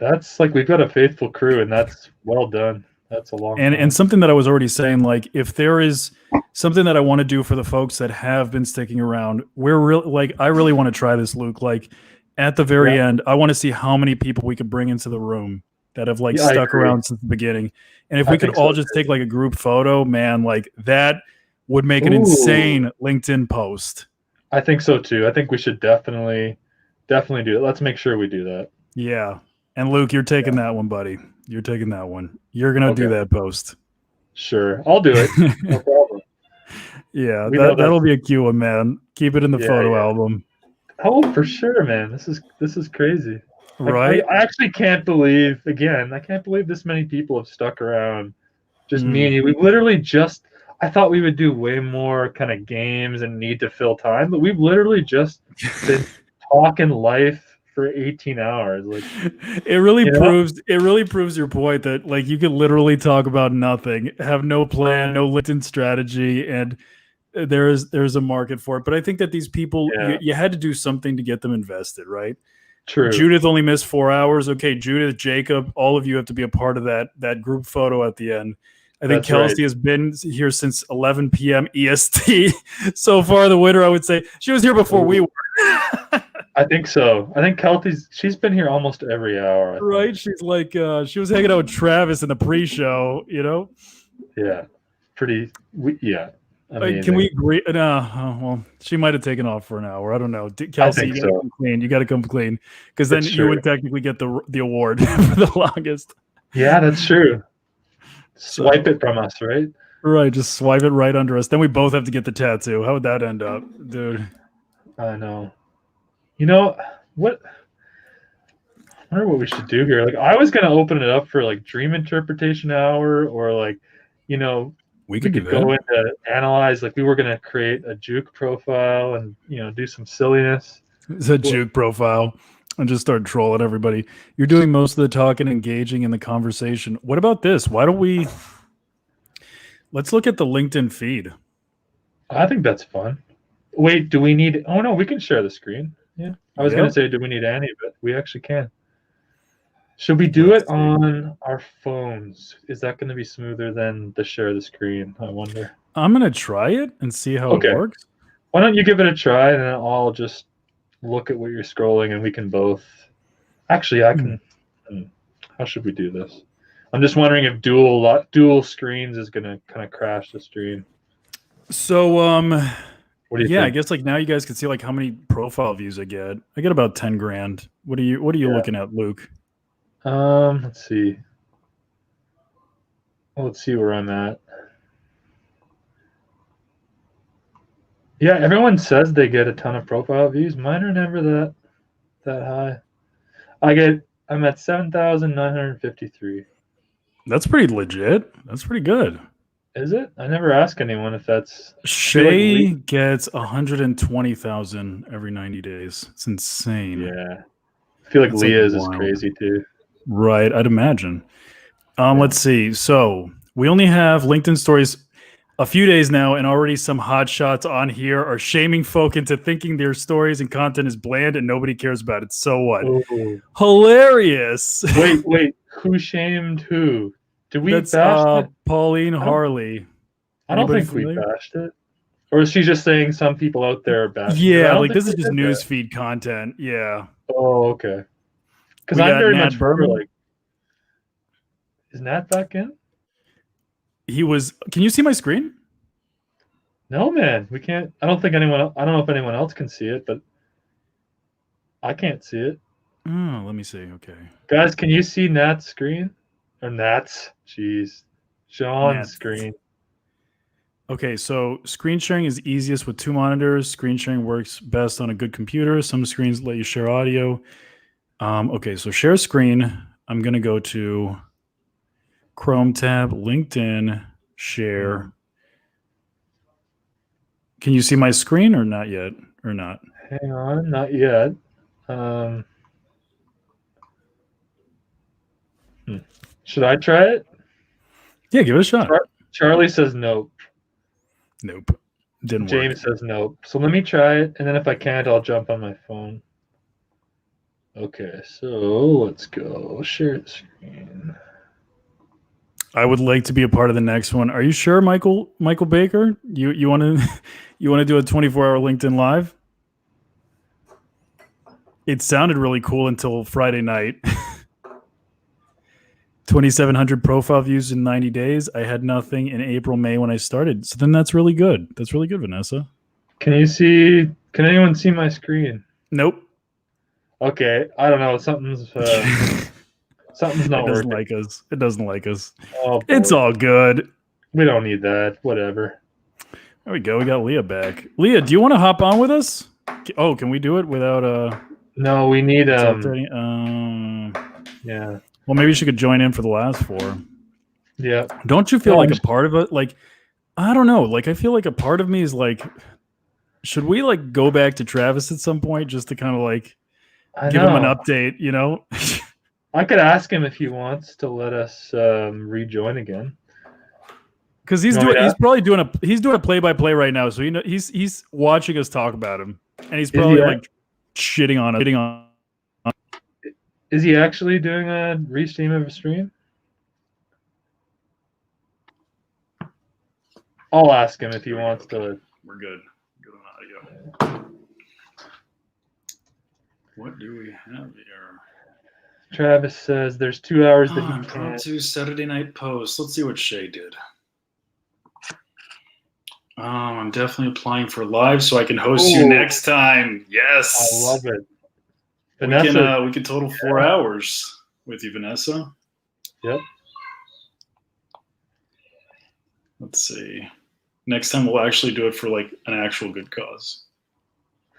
That's like we've got a faithful crew, and that's well done. That's a long time. And something that I was already saying, like if there is something that I want to do for the folks that have been sticking around, I really want to try this, Luke. Like at the very end, I want to see how many people we could bring into the room that have stuck around since the beginning. And if we could all just take like a group photo, man, like that would make an insane LinkedIn post. I think so too. I think we should definitely do it. Let's make sure we do that. Yeah. And Luke, you're taking that one, buddy. You're taking that one. You're going to do that post. Sure. I'll do it. No problem. Yeah. That'll be a cute one, man. Keep it in the photo album. Oh, for sure, man. This is crazy. Right. I actually can't believe this many people have stuck around. Just me and you. We literally I thought we would do way more kind of games and need to fill time, but we've literally just been talking life for 18 hours. Like it really proves your point that like you could literally talk about nothing, have no plan, no LinkedIn strategy, and there's a market for it. But I think that these people you had to do something to get them invested, right? True. Judith only missed 4 hours. Okay, Judith, Jacob, all of you have to be a part of that group photo at the end. I think Kelsey has been here since 11 p.m. EST. So far, the winner, I would say, she was here before we were. I think so. I think she's been here almost every hour. Right? She's like, she was hanging out with Travis in the pre-show, Yeah. Can we agree? Well, she might have taken off for an hour. I don't know. Kelsey, you gotta come clean. You got to come clean because then you would technically get the award for the longest. Yeah, that's true. Swipe it from us, right? Right, just swipe it right under us. Then we both have to get the tattoo. How would that end up, dude? I know. You know what? I wonder what we should do here. Like, I was gonna open it up for like dream interpretation hour or like you know, we could go into analyze, like we were going to create a juke profile and, you know, do some silliness. It's a juke profile and just start trolling everybody. You're doing most of the talking, engaging in the conversation. What about this? Why don't we, let's look at the LinkedIn feed. I think that's fun. Wait, do we need, oh no, we can share the screen. Yeah. I was going to say, do we need Annie, but we actually can. Should we do it on our phones? Is that going to be smoother than the share the screen? I wonder. I'm going to try it and see how it works. Why don't you give it a try, and then I'll just look at what you're scrolling, and we can both. Actually, I can. How should we do this? I'm just wondering if dual screens is going to kind of crash the stream. So, what do you think? I guess like now you guys can see like how many profile views I get. I get about 10 grand. What are you looking at, Luke? Let's see. Well, let's see where I'm at. Yeah, everyone says they get a ton of profile views. Mine are never that high. I'm at 7,953. That's pretty legit. That's pretty good. Is it? I never ask anyone if that's. Shay gets 120,000 every 90 days. It's insane. Yeah. I feel like Leah's is crazy too. Right, I'd imagine. Let's see. So we only have LinkedIn stories a few days now, and already some hot shots on here are shaming folk into thinking their stories and content is bland and nobody cares about it. So what? Ooh. Hilarious. Wait. Who shamed who? Did we bash it? Pauline Harley. I don't think we bashed it. Or is she just saying some people out there are bashing it? Yeah, like this is just newsfeed content. Yeah. Oh, okay. Because I'm very much for like, is Nat back in? He was. Can you see my screen? No, man. We can't. I don't know if anyone else can see it, but I can't see it. Oh, let me see. Okay. Guys, can you see Nat's screen? Or Nat's? Jeez. Sean's screen. Okay, so screen sharing is easiest with 2 monitors. Screen sharing works best on a good computer. Some screens let you share audio. Okay, so share screen. I'm going to go to Chrome tab, LinkedIn, share. Can you see my screen or not yet? Or not? Hang on, not yet. Should I try it? Yeah, give it a shot. Charlie says nope. Nope. Didn't work. James says nope. So let me try it, and then if I can't, I'll jump on my phone. Okay, so let's go. Share the screen. I would like to be a part of the next one. Are you sure, Michael Baker? You want to do a 24-hour LinkedIn Live? It sounded really cool until Friday night. 2,700 profile views in 90 days. I had nothing in April, May when I started. So then that's really good. That's really good, Vanessa. Can anyone see my screen? Nope. Okay. I don't know. Something's not working. It doesn't like us. Oh, boy. It's all good. We don't need that. Whatever. There we go. We got Leah back. Leah, do you want to hop on with us? Oh, can we do it without No, we need yeah. Well, maybe she could join in for the last 4. Yeah. Don't you feel like a part of it? Like, I don't know. Like, I feel like a part of me is like, should we like go back to Travis at some point just to kind of like give him an update, you know? I could ask him if he wants to let us rejoin again. Because he's probably doing a play-by-play right now, so he's watching us talk about him, and he's probably like shitting on us. Is he actually doing a restream of a stream? I'll ask him if he wants to. We're good. Good on audio. What do we have here? Travis says there's 2 hours that he can't. To Saturday night post. Let's see what Shay did. I'm definitely applying for live so I can host you next time. Yes. I love it. Vanessa, we can total 4 hours with you, Vanessa. Yep. Let's see. Next time we'll actually do it for like an actual good cause.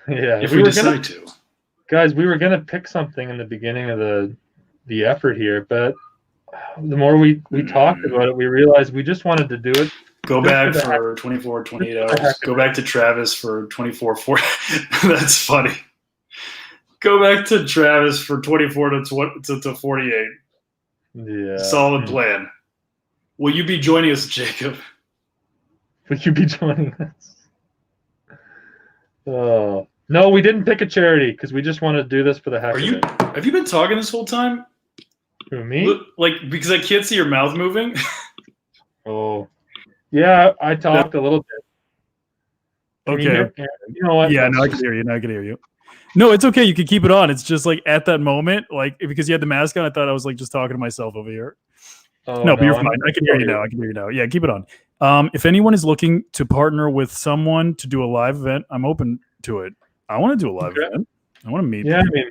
Yeah. If we decide to. Guys, we were gonna pick something in the beginning of the effort here, but the more we talked about it, we realized we just wanted to do it. Go back for 24, 28 hours. Go back to Travis for 24, 40. That's funny. Go back to Travis for 24 to 48. Yeah. Solid plan. Will you be joining us, Jacob? Will you be joining us? Oh. No, we didn't pick a charity because we just want to do this for the heck of it. Have you been talking this whole time? Who, me? Like, because I can't see your mouth moving. Oh. Yeah, I talked a little bit. Okay. You know what? Yeah, no, I can hear you. No, it's okay. You can keep it on. It's just like at that moment, like because you had the mask on, I thought I was like just talking to myself over here. Oh, no, but you're fine. I can hear you now. Yeah, keep it on. If anyone is looking to partner with someone to do a live event, I'm open to it. I want to do a live event. I want to meet. Yeah, people.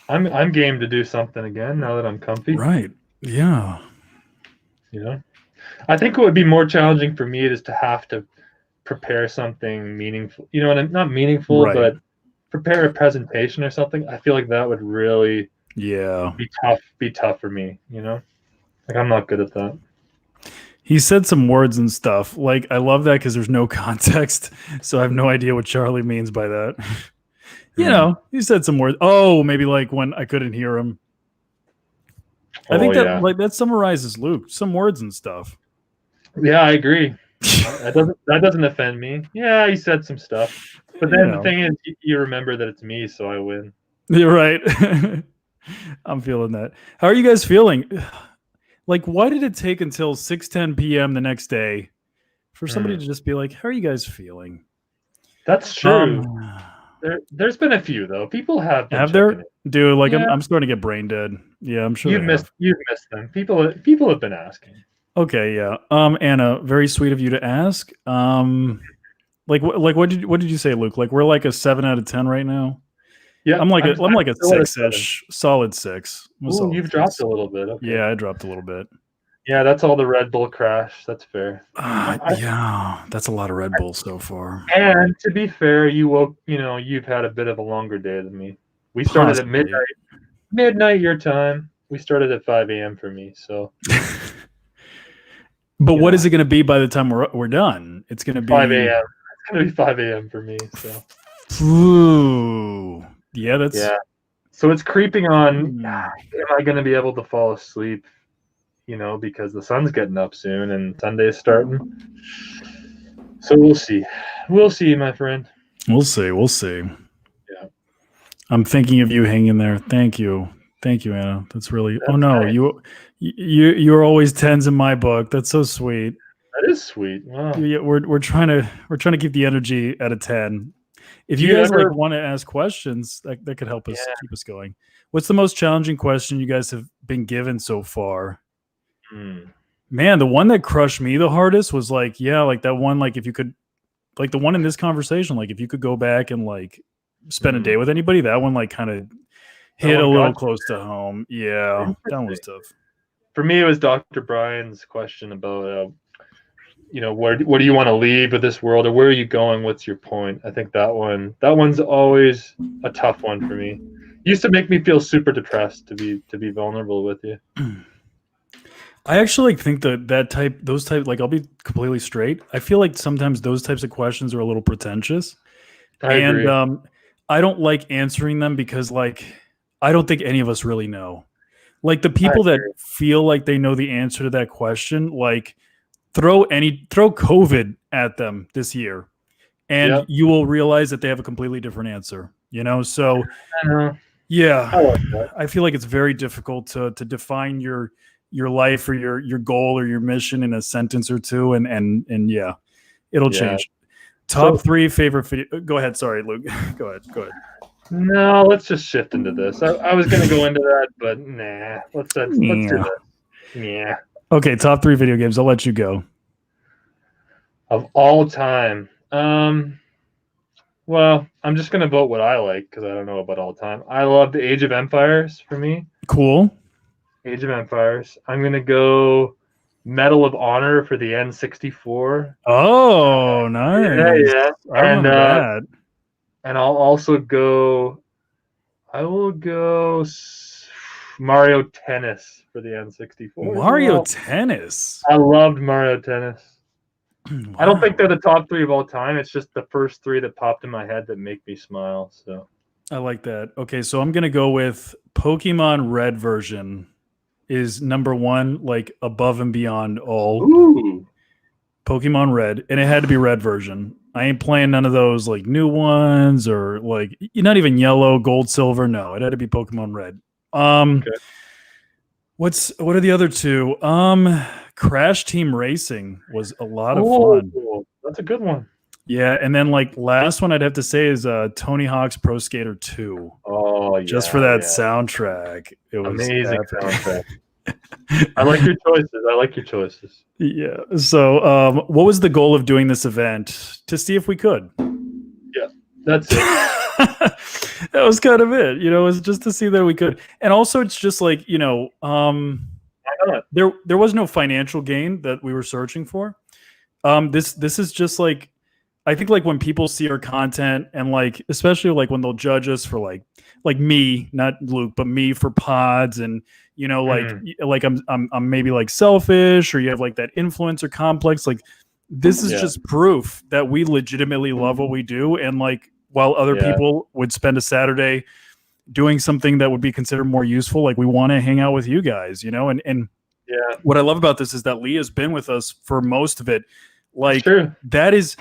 I mean, I'm game to do something again now that I'm comfy. Right. Yeah. You know, I think what would be more challenging for me is to have to prepare something meaningful. You know, and not meaningful, but prepare a presentation or something. I feel like that would really, be tough for me. You know, like I'm not good at that. He said some words and stuff. Like, I love that because there's no context. So I have no idea what Charlie means by that. You know, he said some words. Oh, maybe like when I couldn't hear him. I think that summarizes Luke. Some words and stuff. Yeah, I agree. that doesn't offend me. Yeah, he said some stuff. But then the thing is, you remember that it's me, so I win. You're right. I'm feeling that. How are you guys feeling? Like, why did it take until 6:10 p.m. the next day for somebody to just be like, how are you guys feeling? That's true. There's been a few, though. People have been. Have there? Dude, like, I'm starting to get brain dead. Yeah, I'm sure you've missed them. People have been asking. Okay, yeah. Anna, very sweet of you to ask. What did you say, Luke? Like, we're like a 7 out of 10 right now. Yeah, I'm like a 6-ish, solid 6. Ooh, you've dropped a little bit. Okay. Yeah, I dropped a little bit. Yeah, that's all the Red Bull crash. That's fair. Yeah, that's a lot of Red Bull so far. And to be fair, you've had a bit of a longer day than me. We started at midnight your time. We started at 5 a.m. for me. So. But what is it going to be by the time we're done? It's going to be 5 a.m. It's going to be 5 a.m. for me. So. Ooh. Yeah, So it's creeping on. Am I going to be able to fall asleep? You know, because the sun's getting up soon and Sunday's starting. So we'll see. We'll see, my friend. We'll see. Yeah. I'm thinking of you hanging there. Thank you, Anna. That's really. That's nice. You're always 10s in my book. That's so sweet. That is sweet. Wow. Yeah, we're trying to keep the energy at a 10. If you guys want to ask questions, that could help us keep us going. What's the most challenging question you guys have been given so far? Man, the one that crushed me the hardest was like that one, like if you could, like the one in this conversation, like if you could go back and like spend a day with anybody, that one like kind of hit a little close to home. Yeah, that one was tough. For me, it was Dr. Brian's question about what do you want to leave with this world, or where are you going? What's your point? I think that one's always a tough one for me. It used to make me feel super depressed to be vulnerable with you. I actually think those type, like I'll be completely straight. I feel like sometimes those types of questions are a little pretentious. I agree. I don't like answering them because like, I don't think any of us really know. Like the people that feel like they know the answer to that question, like throw COVID at them this year and you will realize that they have a completely different answer, So I feel like it's very difficult to define your life or your goal or your mission in a sentence or two. And it'll change. Top 3 favorite video. Go ahead. Sorry, Luke. Go ahead. No, let's just shift into this. I was going to go into that, but nah. Let's do this. Yeah. Okay, top 3 video games. I'll let you go. Of all time. Well, I'm just going to vote what I like because I don't know about all time. I love the Age of Empires for me. Cool. Age of Empires. I'm going to go Medal of Honor for the N64. Oh, nice. Yeah. And I'll also go. I will go. Mario Tennis for the N64. Mario Tennis. I loved Mario Tennis. Wow. I don't think they're the top 3 of all time. It's just the first 3 that popped in my head that make me smile. So I like that. Okay, so I'm gonna go with Pokemon Red version is number 1, like above and beyond all. Ooh. Pokemon Red, and it had to be Red version. I ain't playing none of those like new ones or like not even yellow, gold, silver. No, it had to be Pokemon Red. Okay. What are the other 2? Crash Team Racing was a lot of fun. That's a good one. Yeah, and then like last one I'd have to say is Tony Hawk's Pro Skater 2. Oh, yeah. Just for that soundtrack. It was amazing soundtrack. I like your choices. Yeah. So what was the goal of doing this event? To see if we could. Yeah, that's it. That was kind of it. It was just to see that we could. And also it's just like, there was no financial gain that we were searching for. This is just like, I think like when people see our content and like, especially like when they'll judge us for like me, not Luke, but me for pods and, like I'm maybe like selfish or you have like that influencer complex. Like this is just proof that we legitimately love what we do. And like, while other people would spend a Saturday doing something that would be considered more useful, like we want to hang out with you guys, and what I love about this is that Leah's been with us for most of it. Like that is,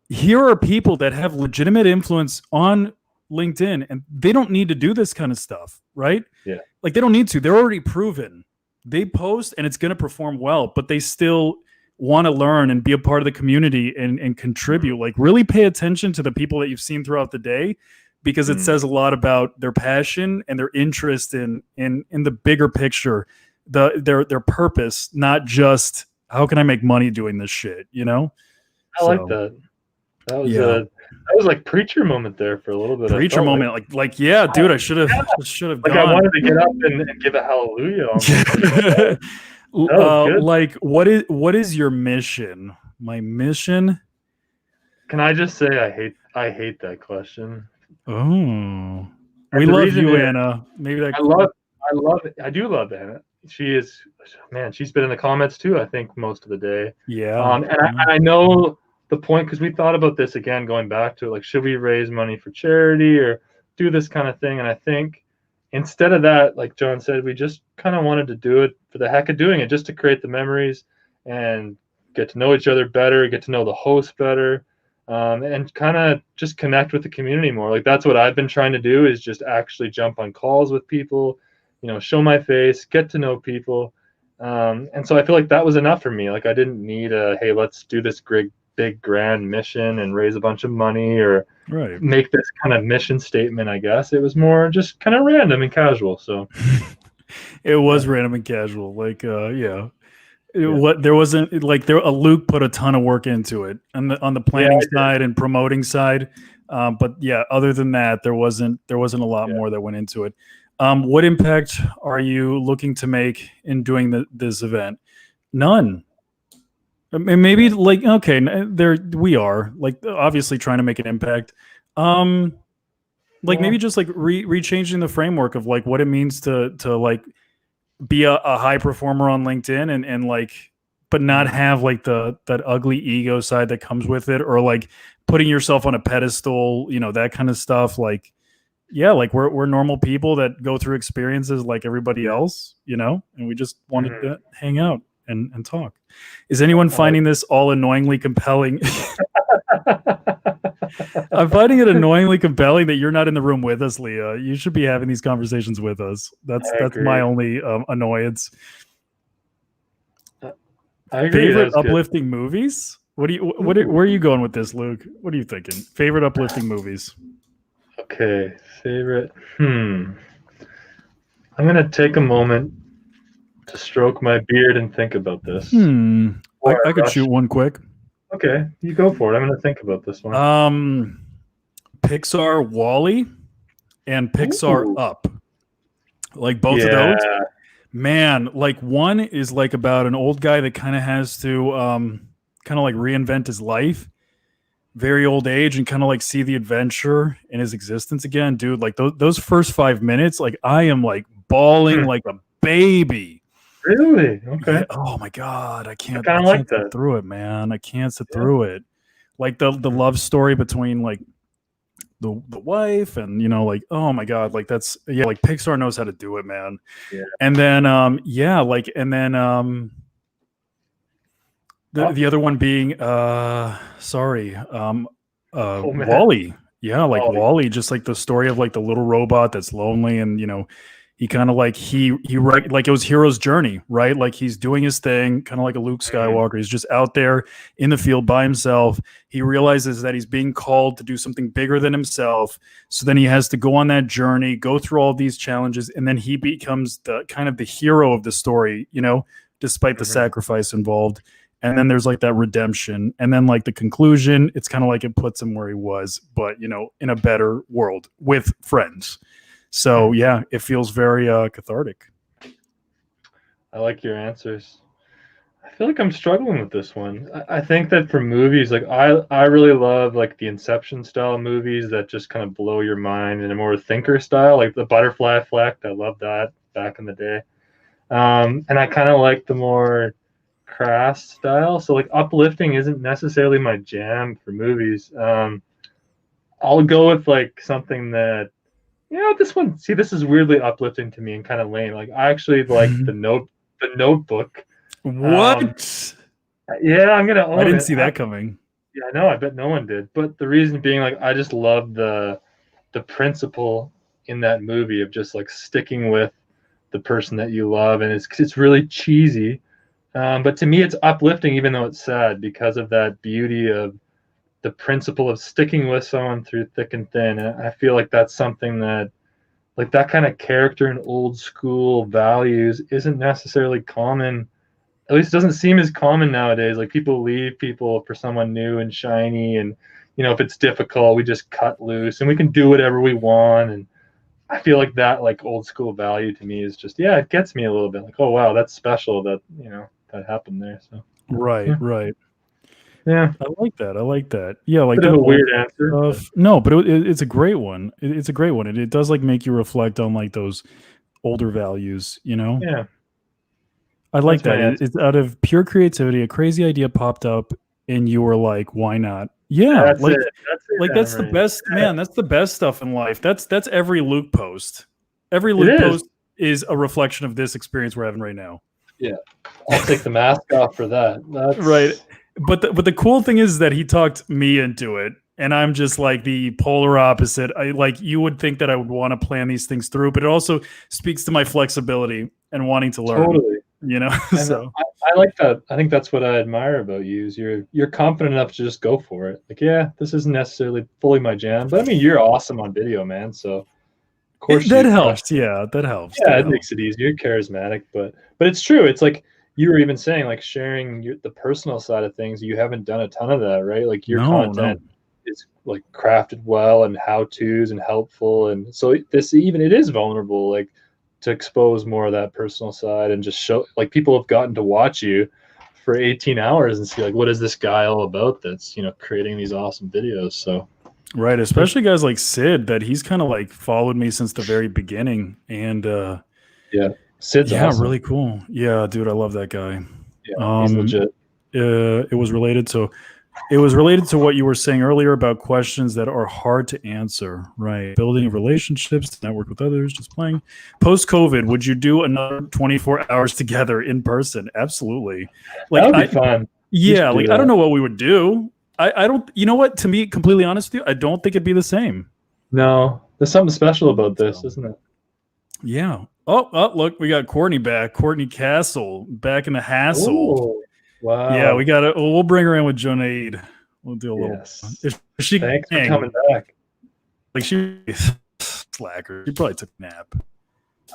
here are people that have legitimate influence on LinkedIn and they don't need to do this kind of stuff, right? Yeah. Like they don't need to. They're already proven. They post and it's going to perform well, but they still want to learn and be a part of the community and contribute. Like really pay attention to the people that you've seen throughout the day because it says a lot about their passion and their interest in the bigger picture, their purpose, not just how can I make money doing this shit, I like that. That was like preacher moment there for a little bit. Preacher moment, like yeah, dude, I should have like gone. I wanted to get up and give a hallelujah. Like what is your mission? My mission? Can I just say I hate that question. Oh, we love you, Anna. Maybe that. I do love Anna. She's been in the comments too. I think most of the day. Yeah. And I know the point because we thought about this again, going back to like, should we raise money for charity or do this kind of thing? And I think instead of that, like John said, we just kind of wanted to do it for the heck of doing it, just to create the memories and get to know each other better, get to know the host better, and kind of just connect with the community more. Like that's what I've been trying to do, is just actually jump on calls with people, show my face, get to know people. And so I feel like that was enough for me. Like I didn't need hey, let's do this big grand mission and raise a bunch of money or make this kind of mission statement. I guess it was more just kind of random and casual. So it was random and casual. Like there wasn't like Luke put a ton of work into it on the planning side and promoting side. But yeah, other than that, there wasn't a lot more that went into it. What impact are you looking to make in doing this event? None. Maybe like, okay, we are like obviously trying to make an impact. Maybe just like rechanging the framework of like what it means to like be a high performer on LinkedIn and like, but not have like that ugly ego side that comes with it, or like putting yourself on a pedestal, that kind of stuff. Like, yeah, like we're normal people that go through experiences like everybody else, and we just wanted to hang out and talk. Is anyone finding this all annoyingly compelling? I'm finding it annoyingly compelling that you're not in the room with us, Leah. You should be having these conversations with us. That's my only annoyance. I agree. Favorite uplifting movies? Where are you going with this, Luke? What are you thinking? Favorite uplifting movies? Okay, favorite. I'm gonna take a moment to stroke my beard and think about this. I could shoot one quick. Okay, you go for it. I'm going to think about this one. Pixar WALL-E and Pixar Up. Like both of those. Man, like one is like about an old guy that kind of has to kind of like reinvent his life. Very old age and kind of like see the adventure in his existence again. Dude, like those first 5 minutes, like I am like bawling like a baby. Really? Okay. Yeah. Oh my God. I can't like sit that. through it, man. I can't sit through it. Like the love story between like the wife and, you know, like, oh my God, like that's, yeah, like Pixar knows how to do it, man. Yeah. And then, the other one being, Wall-E. Yeah, like Wall-E, just like the story of like the little robot that's lonely, and you know, he kind of like like it was hero's journey, right? Like he's doing his thing, kind of like a Luke Skywalker. He's just out there in the field by himself. He realizes that he's being called to do something bigger than himself. So then he has to go on that journey, go through all these challenges, and then he becomes the kind of the hero of the story, you know, despite the sacrifice involved. And then there's like that redemption, and then like the conclusion, it's kind of like it puts him where he was, but you know, in a better world with friends. So yeah, it feels very cathartic. I like your answers. I feel like I'm struggling with this one. I think that for movies, like I really love like the Inception style movies that just kind of blow your mind in a more thinker style, like the Butterfly Effect. I love that back in the day. And I kind of like the more crass style. So like uplifting isn't necessarily my jam for movies. I'll go with like something that, you know, this is weirdly uplifting to me and kind of lame. Like I actually like the Notebook. What? Yeah, I'm gonna own it. I didn't see that coming. Yeah, I know. I bet no one did. But the reason being, like, I just love the principle in that movie of just like sticking with the person that you love, and it's really cheesy. But to me, it's uplifting, even though it's sad, because of that beauty of the principle of sticking with someone through thick and thin. And I feel like that's something that, like, that kind of character and old school values isn't necessarily common. At least it doesn't seem as common nowadays. Like people leave people for someone new and shiny, and you know, if it's difficult, we just cut loose and we can do whatever we want. And I feel like that, like, old school value to me is just, yeah, it gets me a little bit like, oh wow, that's special that, you know, that happened there. So right. Yeah, I like that. Yeah, like bit that of a weird answer. No, but it's a great one. It's a great one. It does like make you reflect on like those older values, you know? Yeah. I like that. It's out of pure creativity. A crazy idea popped up, and you were like, "Why not?" Yeah, That's it. That's the best, man. That's the best stuff in life. That's every Luke post. Every Luke post is a reflection of this experience we're having right now. Yeah, I'll take the mask off for that. That's right. But the cool thing is that he talked me into it, and I'm just like the polar opposite. I like, you would think that I would want to plan these things through, but it also speaks to my flexibility and wanting to learn. Totally. You know, so I like that. I think that's what I admire about you is you're confident enough to just go for it. Like, yeah, this isn't necessarily fully my jam, but I mean, you're awesome on video, man. So of course that helps. Yeah, that helps. Yeah, it makes it easier. You're charismatic, but it's true. It's like you were even saying, like, sharing the personal side of things. You haven't done a ton of that, right? Like your content is like crafted well and how-tos and helpful, and so it is vulnerable, like, to expose more of that personal side and just show, like, people have gotten to watch you for 18 hours and see, like, what is this guy all about that's, you know, creating these awesome videos. So right, especially guys like Sid, that he's kind of like followed me since the very beginning, and yeah, Sid's awesome. Really cool. Yeah, dude, I love that guy. Yeah, he's legit. It was related to what you were saying earlier about questions that are hard to answer, right? Building relationships, network with others, just playing. Post-COVID, would you do another 24 hours together in person? Absolutely. Like, that would be fun. Yeah, like, I don't know what we would do. I don't, you know what, to be completely honest with you, I don't think it'd be the same. No, there's something special about this, isn't it? Yeah. Oh, look, we got Courtney back. Courtney Castle back in the hassle. Ooh. Wow. Yeah, we got it. We'll bring her in with Junaid. We'll do a little. Yes. Thanks for coming back. Like, she slacker. She probably took a nap.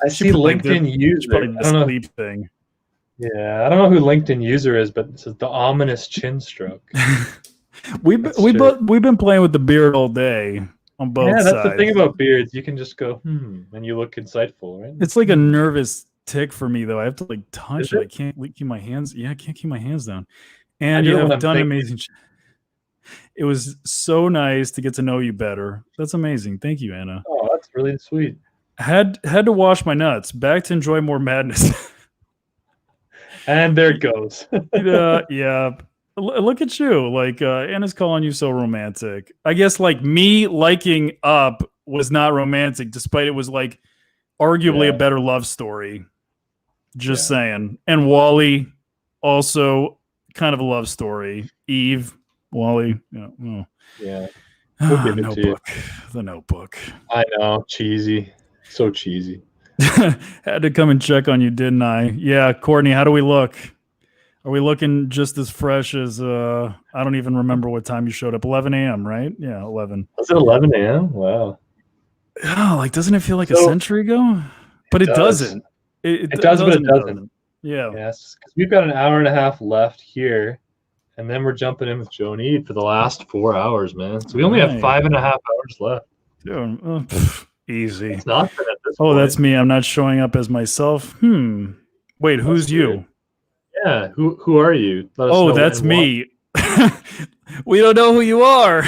I see LinkedIn user. Probably the sleep thing. Yeah, I don't know who LinkedIn user is, but it's the ominous chin stroke. we've been playing with the beard all day on both sides. Yeah, that's the thing about beards. You can just go, and you look insightful, right? It's like a nervous tick for me, though. I have to, like, touch it. I can't keep my hands. Yeah, I can't keep my hands down. And you have done amazing. It was so nice to get to know you better. That's amazing. Thank you, Anna. Oh, that's really sweet. Had to wash my nuts. Back to enjoy more madness. And there it goes. Yeah. Look at you. Like Anna's calling you so romantic. I guess like me liking Up was not romantic, despite it was like arguably a better love story. Just saying. And Wall-E, also kind of a love story. Eve, Wall-E. Yeah. We'll give it to you. The Notebook. I know. Cheesy. So cheesy. Had to come and check on you, didn't I? Yeah, Courtney, how do we look? Are we looking just as fresh as I don't even remember what time you showed up. 11 a.m., right? Yeah, 11. Was it 11 a.m.? Wow. Oh, like doesn't it feel like a century ago? But it doesn't. It does, but it doesn't. Yeah. Yes, because we've got an hour and a half left here, and then we're jumping in with Joni for the last 4 hours, man. So we only have 5.5 hours left. Dude, easy. It's nothing at this point. That's me. I'm not showing up as myself. Wait, who's you? Yeah, who are you? That's me. We don't know who you are.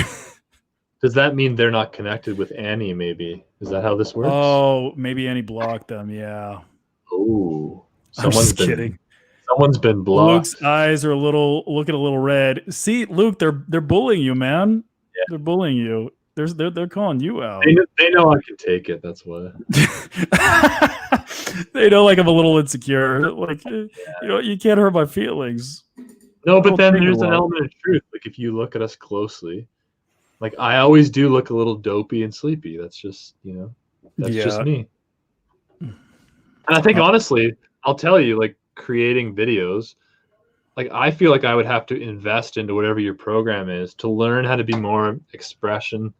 Does that mean they're not connected with Annie, maybe? Is that how this works? Oh, maybe Annie blocked them, yeah. Oh. I'm just kidding. Someone's been blocked. Luke's eyes are looking a little red. See, Luke, they're bullying you, man. Yeah. They're bullying you. They're calling you out. They know I can take it. That's why. They know, like I'm a little insecure. Like, you can't hurt my feelings. No, but then there's an element of truth. Like if you look at us closely, like I always do look a little dopey and sleepy. That's just just me. And I think honestly, I'll tell you, like creating videos, like I feel like I would have to invest into whatever your program is to learn how to be more expressionate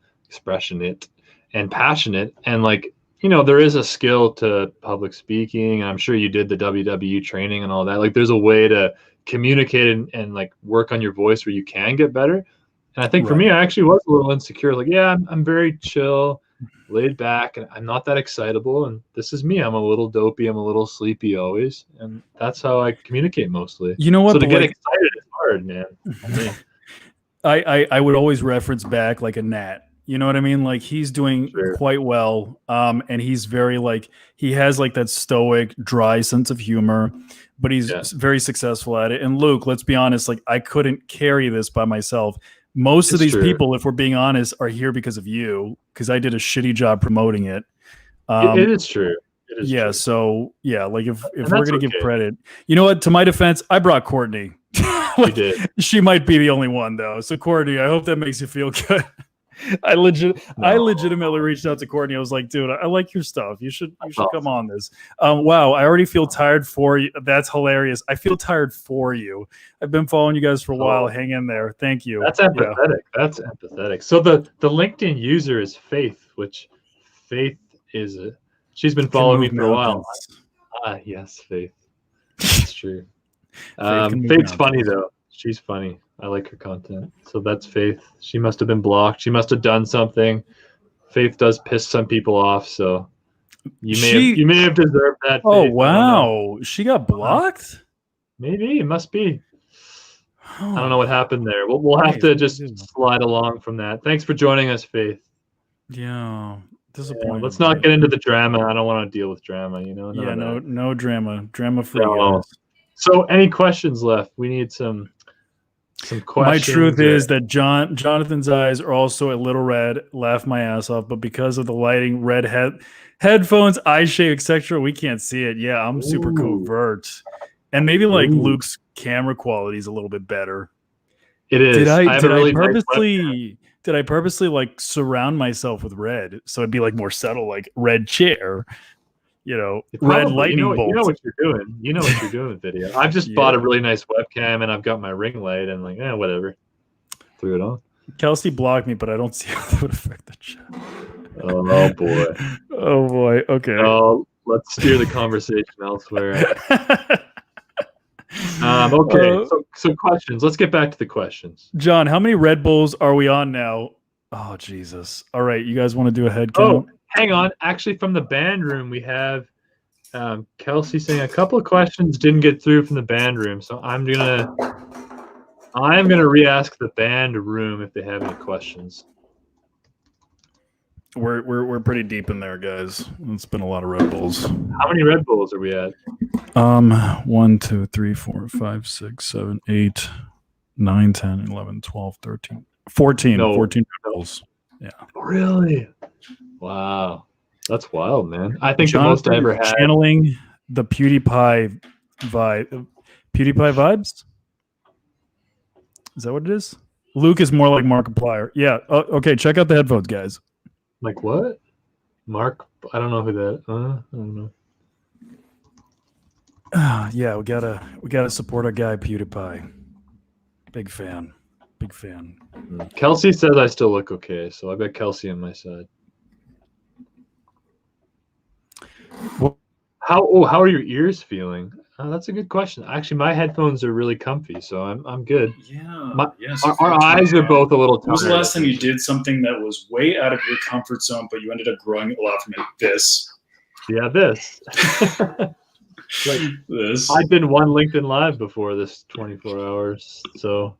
and passionate. And like, there is a skill to public speaking, and I'm sure you did the WW training and all that. Like there's a way to communicate and like work on your voice where you can get better. And I think for me, I actually was a little insecure. Like, yeah, I'm very chill, laid back, and I'm not that excitable. And this is me. I'm a little dopey. I'm a little sleepy always. And that's how I communicate mostly. You know what? So to get excited is hard, man. I would always reference back like a Nat. You know what I mean? Like he's doing quite well. And he's very like, he has like that stoic, dry sense of humor, but he's very successful at it. And Luke, let's be honest, like I couldn't carry this by myself. Most of these people, if we're being honest, are here because of you, because I did a shitty job promoting it. It is true. It is true. So like if we're gonna give credit, you know what? To my defense, I brought Courtney. You did. She might be the only one though. So Courtney, I hope that makes you feel good. I legitimately reached out to Courtney. I was like, dude, I like your stuff. You should come on this. Wow, I already feel tired for you. That's hilarious. I feel tired for you. I've been following you guys for a while. Hang in there. Thank you. That's empathetic. Yeah. That's empathetic. So the LinkedIn user is Faith, which Faith is she's been following me for a while. Yes, Faith. That's true. Faith's funny though. She's funny. I like her content. So that's Faith. She must have been blocked. She must have done something. Faith does piss some people off, so you may have deserved that. Oh, Faith. wow. She got blocked? Maybe. It must be. I don't know what happened there. We'll have to just slide along from that. Thanks for joining us, Faith. Yeah. Disappointing. Let's not get into the drama. I don't want to deal with drama, No drama. Drama free. So any questions left? We need some questions. My truth is that Jonathan's eyes are also a little red. Laugh my ass off, but because of the lighting, red headphones, eye shape, etc., we can't see it. Yeah, I'm super covert, and maybe like Luke's camera quality is a little bit better. It is. Did I purposely like surround myself with red so it'd be like more subtle, like red chair? Red lightning bolt. You know what you're doing. You know what you're doing with video. I've just bought a really nice webcam and I've got my ring light and like, whatever. Threw it on. Kelsey blocked me, but I don't see how that would affect the chat. Oh boy. Oh boy. Okay. Oh, let's steer the conversation elsewhere. Okay. So questions. Let's get back to the questions. John, how many Red Bulls are we on now? Oh Jesus. All right. You guys want to do a head count? Hang on. Actually, from the band room, we have Kelsey saying a couple of questions didn't get through from the band room. So I'm gonna re-ask the band room if they have any questions. We're pretty deep in there, guys. It's been a lot of Red Bulls. How many Red Bulls are we at? 1, 2, 3, 4, 5, 6, 7, 8, 9, 10, 11, 12, 13, 14. No. 14 Red Bulls. Yeah. Really? Wow. That's wild, man. I think Jonathan the most I ever had. channeling the PewDiePie vibe. PewDiePie vibes? Is that what it is? Luke is more like Markiplier. Yeah. Okay. Check out the headphones, guys. Like what? Mark? I don't know who that. I don't know. Yeah, we gotta support our guy PewDiePie. Big fan. Kelsey says I still look okay, so I bet Kelsey on my side. Well, how are your ears feeling? That's a good question. Actually, my headphones are really comfy, so I'm good. Yeah. Our eyes are both a little tired. When was the last time you did something that was way out of your comfort zone, but you ended up growing a lot from it? This. Yeah, this. Like this. I've been one LinkedIn Live before this 24 hours, so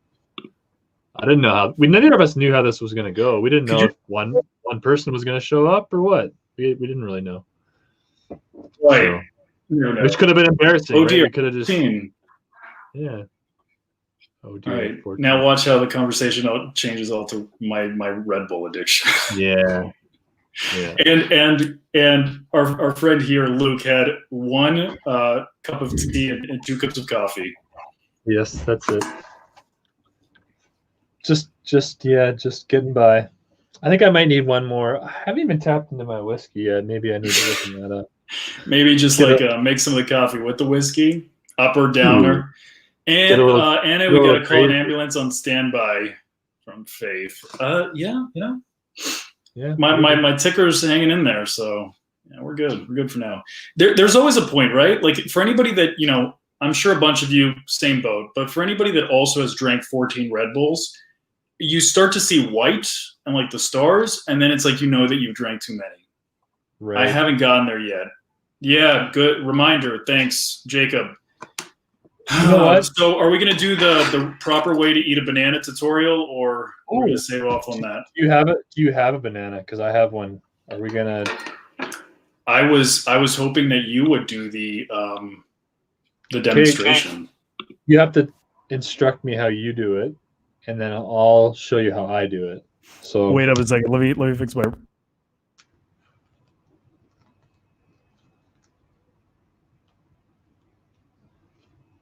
I didn't know how. Neither of us knew how this was going to go. We didn't know if one person was going to show up or what. We didn't really know. Right. So, which could have been embarrassing. Oh dear. Right? We could have just. Yeah. Oh dear. All right. Now watch how the conversation changes all to my Red Bull addiction. Yeah. And our friend here, Luke, had 1 cup of tea and 2 cups of coffee. Yes, that's it. Just getting by. I think I might need one more. I haven't even tapped into my whiskey yet. Maybe I need to open that up. Maybe just make some of the coffee with the whiskey, up or downer. And Anna, we got to call an ambulance on standby from Faith. Yeah. My ticker's hanging in there, so yeah, we're good. We're good for now. There's always a point, right? Like for anybody that, I'm sure a bunch of you, same boat, but for anybody that also has drank 14 Red Bulls, you start to see white and like the stars, and then it's like that you've drank too many. Right. I haven't gotten there yet. Yeah, good reminder. Thanks, Jacob. You know what? So are we going to do the proper way to eat a banana tutorial, or we're going to save off on that? Do you have a banana? Because I have one. Are we going to? I was hoping that you would do the demonstration. You have to instruct me how you do it, and then I'll show you how I do it. So wait up a second. Let me fix my.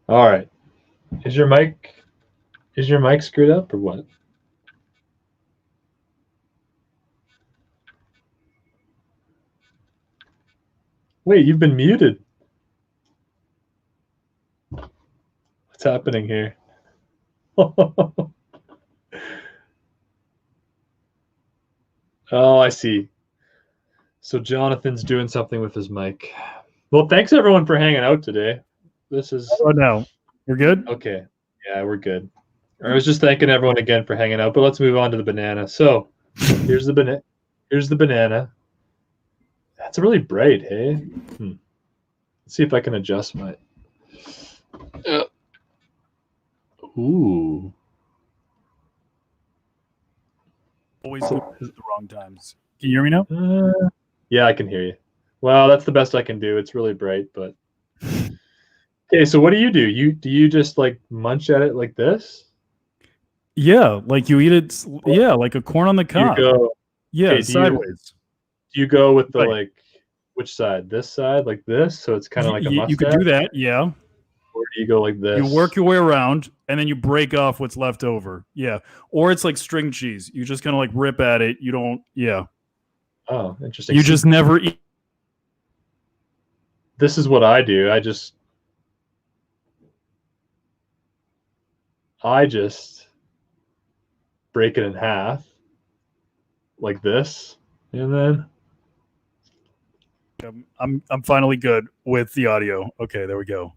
All right. Is your mic screwed up or what? Wait, you've been muted. What's happening here? Oh, I see. So Jonathan's doing something with his mic. Well, thanks everyone for hanging out today. This is. Oh no, we're good. Okay, yeah, we're good. I was just thanking everyone again for hanging out, but let's move on to the banana. So, here's the banana. Here's the banana. That's really bright, hey. Let's see if I can adjust my. Ooh. Always at the wrong times. Can you hear me now? Yeah, I can hear you. Well, that's the best I can do. It's really bright, but. Okay, so what do? Do you just like munch at it like this? Yeah, like you eat it. Yeah, like a corn on the cob. Sideways. Do you go with the like which side? This side, like this, so it's kind of like a mustache? You could do that, yeah. Or do you go like this? You work your way around, and then you break off what's left over. Yeah, or it's like string cheese. You just kind of like rip at it. You don't. Yeah. Oh, interesting. You just never eat. This is what I do. I just break it in half like this, and then I'm finally good with the audio. Okay, there we go.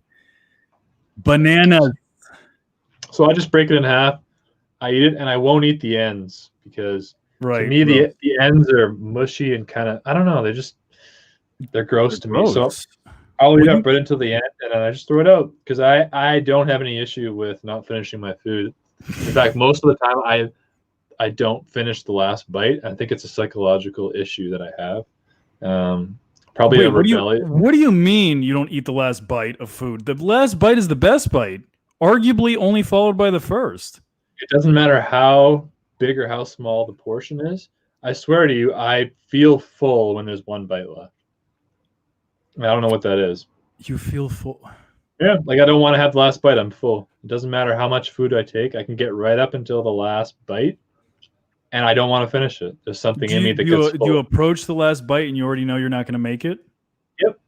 Bananas. So I just break it in half. I eat it, and I won't eat the ends because to me the ends are mushy and kind of, I don't know, they're gross to me. So I'll eat up right until the end, and then I just throw it out because I don't have any issue with not finishing my food. In fact, most of the time I don't finish the last bite. I think it's a psychological issue that I have. Probably a rebellion. What do you mean you don't eat the last bite of food? The last bite is the best bite, arguably only followed by the first. It doesn't matter how big or how small the portion is. I swear to you, I feel full when there's one bite left. I don't know what that is. You feel full? Yeah, like I don't want to have the last bite. I'm full. It doesn't matter how much food I take. I can get right up until the last bite, and I don't want to finish it. There's something in me that gets full. Do you approach the last bite and you already know you're not going to make it? Yep.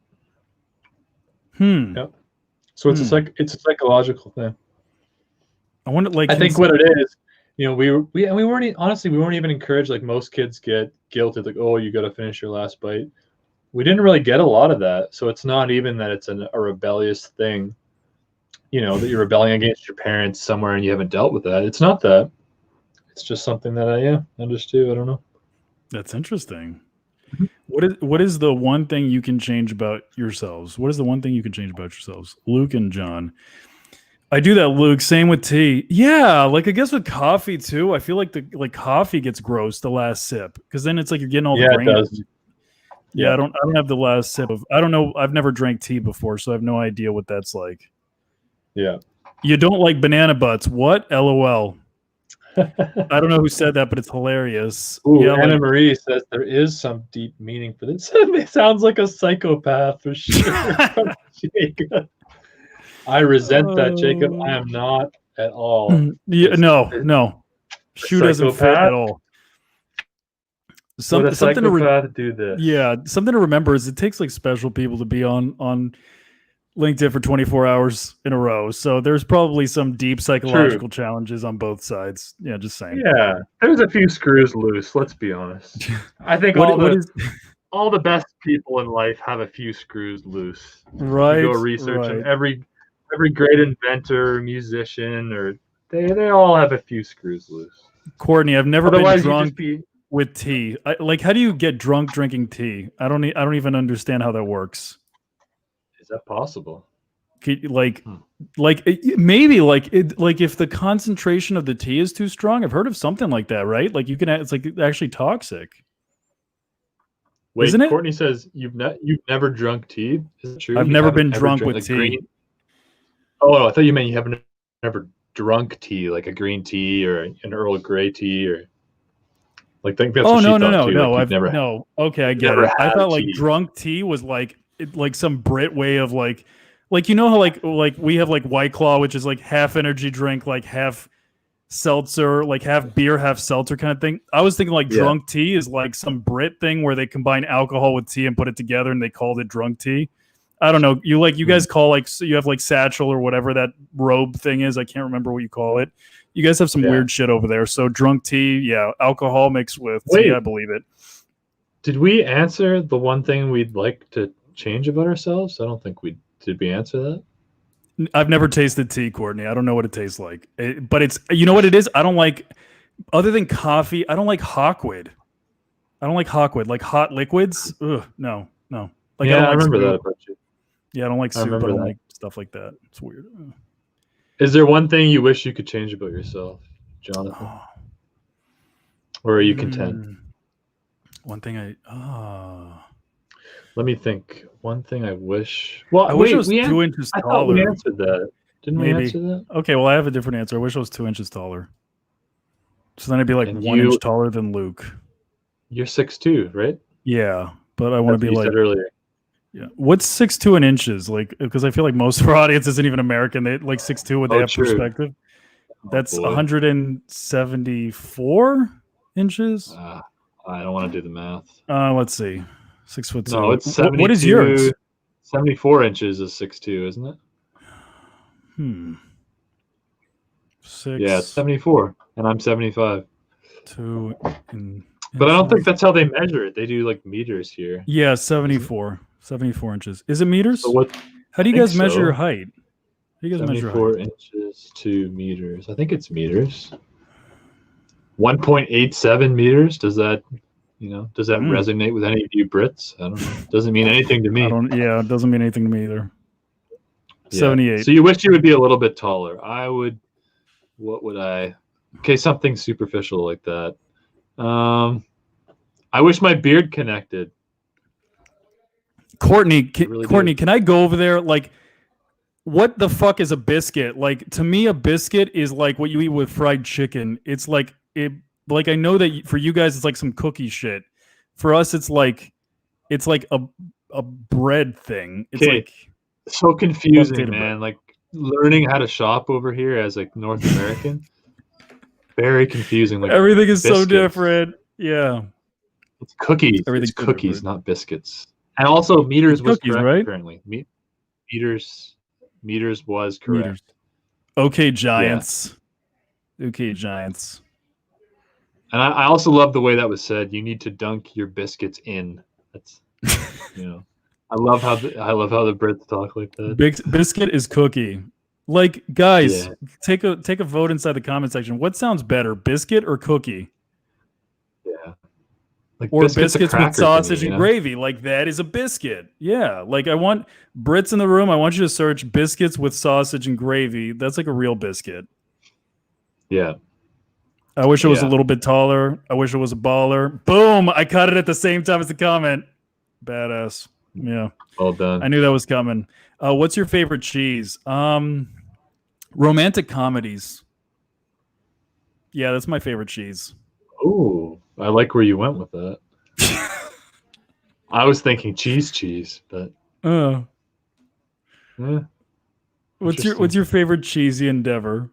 Yep. So it's a psychological thing. I wonder, like, I think what it is, we weren't even encouraged, like most kids get guilted, like, oh, you got to finish your last bite. We didn't really get a lot of that, so it's not even that it's a rebellious thing, that you're rebelling against your parents somewhere and you haven't dealt with that. It's not that. It's just something that I just do. I don't know. That's interesting. What is the one thing you can change about yourselves? What is the one thing you can change about yourselves? Luke and John. I do that, Luke. Same with tea. Yeah, like I guess with coffee too. I feel like coffee gets gross the last sip because then it's like you're getting all the grain. It does. Yeah, I don't have the last sip of. I don't know. I've never drank tea before, so I have no idea what that's like. Yeah. You don't like banana butts? What? LOL. I don't know who said that, but it's hilarious. Ooh, yeah, Anna Marie says there is some deep meaning for this. It sounds like a psychopath for sure. Jacob. I resent that, Jacob. I am not at all. Yeah, no. Shoe doesn't fit at all. Something to do this. Yeah, something to remember is it takes like special people to be on LinkedIn for 24 hours in a row. So there's probably some deep psychological challenges on both sides. Yeah, just saying. Yeah, there's a few screws loose. Let's be honest. I think all the best people in life have a few screws loose. Right. You go research and every great inventor, musician, or they all have a few screws loose. Courtney, I've never been drunk with tea. How do you get drunk drinking tea? I don't even understand how that works. Is that possible? Maybe if the concentration of the tea is too strong. I've heard of something like that, right? Like it's like actually toxic. Wait, isn't it? Courtney says you've never drunk tea. Is it true? I've never been drunk with tea. Green... Oh, I thought you meant you haven't never drunk tea, like a green tea or an Earl Grey tea or. Like, think that's what she thought too. No, like okay, I get it. I thought like drunk tea was like some Brit way of like you know how like we have like White Claw, which is like half energy drink, like half seltzer, like half beer, half seltzer kind of thing. I was thinking like drunk tea is like some Brit thing where they combine alcohol with tea and put it together, and they called it drunk tea. I don't know. You guys call you have like satchel or whatever that robe thing is. I can't remember what you call it. You guys have some weird shit over there. So drunk tea, alcohol mixed with tea, I believe it. Did we answer the one thing we'd like to change about ourselves? I don't think did we answer that? I've never tasted tea, Courtney. I don't know what it tastes like. But it's, you know what it is? I don't like, other than coffee, I don't like Hawkwood. Like hot liquids. Ugh, no. Like, I remember that about you. Yeah, I don't like soup. I don't like stuff like that. It's weird. Is there one thing you wish you could change about yourself, Jonathan? Or are you content? One thing Let me think. One thing I wish. Well, I wish I was 2 inches taller. I thought we answered that. Didn't we answer that? Okay, well, I have a different answer. I wish I was 2 inches taller. So then I'd be like 1 inch taller than Luke. You're 6'2", right? Yeah, but I want to be like. You said earlier. Yeah. What's 6'2" in inches? Like, because I feel like most of our audience isn't even American. They like 6'2" when they have perspective. That's 174 inches. I don't want to do the math. Let's see. 6'2". No, it's 72. What is yours? 74 inches is 6'2", isn't it? 6. Yeah, it's 74, and I'm 75. 2 But I don't think that's how they measure it. They do like meters here. Yeah, 74 inches. Is it meters? So how do you guys measure your height? How do you guys measure 74 inches to meters. I think it's meters. 1.87 meters. Does that resonate with any of you Brits? I don't know. Doesn't mean anything to me. It doesn't mean anything to me either. Yeah. 78. So you wish you would be a little bit taller. What would I Okay, something superficial like that. I wish my beard connected. Courtney, Really can I go over there? Like, what the fuck is a biscuit? Like, to me, a biscuit is like what you eat with fried chicken. It's like it. Like, I know that for you guys, it's like some cookie shit. For us, it's like a bread thing. It's Okay. like so confusing, man. Like learning how to shop over here as like North American. Very confusing. Like everything is so different. Yeah. It's cookies. It's cookies, not biscuits. And also meters was cookies, correct right? apparently. Meters was correct. Meters. Okay, Giants. Yeah. Okay, Giants. And I also love the way that was said. You need to dunk your biscuits in. That's I love how the Brits talk like that. Biscuit is cookie. Like, guys, take a vote inside the comment section. What sounds better, biscuit or cookie? Yeah. Like or biscuits with sausage and gravy. Like, that is a biscuit. Yeah. Like, I want Brits in the room. I want you to search biscuits with sausage and gravy. That's like a real biscuit. Yeah. I wish it was a little bit taller. I wish it was a baller. Boom. I caught it at the same time as the comment. Badass. Yeah. Well done. I knew that was coming. What's your favorite cheese? Romantic comedies. Yeah, that's my favorite cheese. Oh, I like where you went with that. I was thinking cheese, but what's your favorite cheesy endeavor?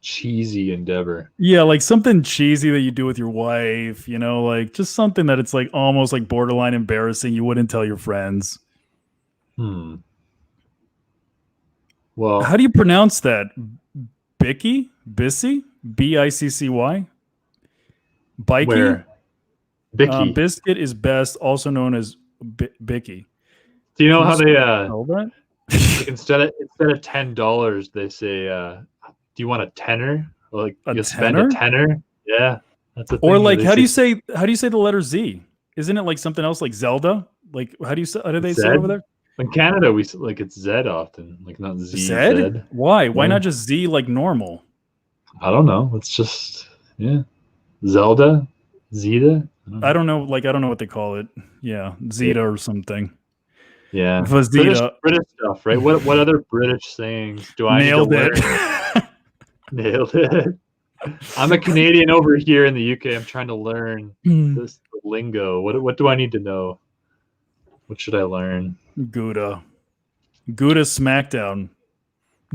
Cheesy endeavor. Yeah, like something cheesy that you do with your wife, like just something that it's like almost like borderline embarrassing. You wouldn't tell your friends. Well, how do you pronounce that? Bissy? Biccy? Bikey? Where? Bicky. Biscuit is best, also known as Bicky. Do you know how they like instead of $10 they say do you want a tenner? Like you spend a tenner? Yeah. That's a thing. Or like how do you say the letter Z? Isn't it like something else like Zelda? Like how do they say over there? In Canada we like it's Z often, like not Z. Z? Why? Why not just Z like normal? I don't know. It's just Zelda? Zeta? I don't know what they call it. Yeah, Zeta or something. Yeah. British stuff, right? What other British sayings do I Nailed need to learn? Nailed it. I'm a Canadian over here in the UK. I'm trying to learn this lingo. What do I need to know? What should I learn? Gouda Smackdown.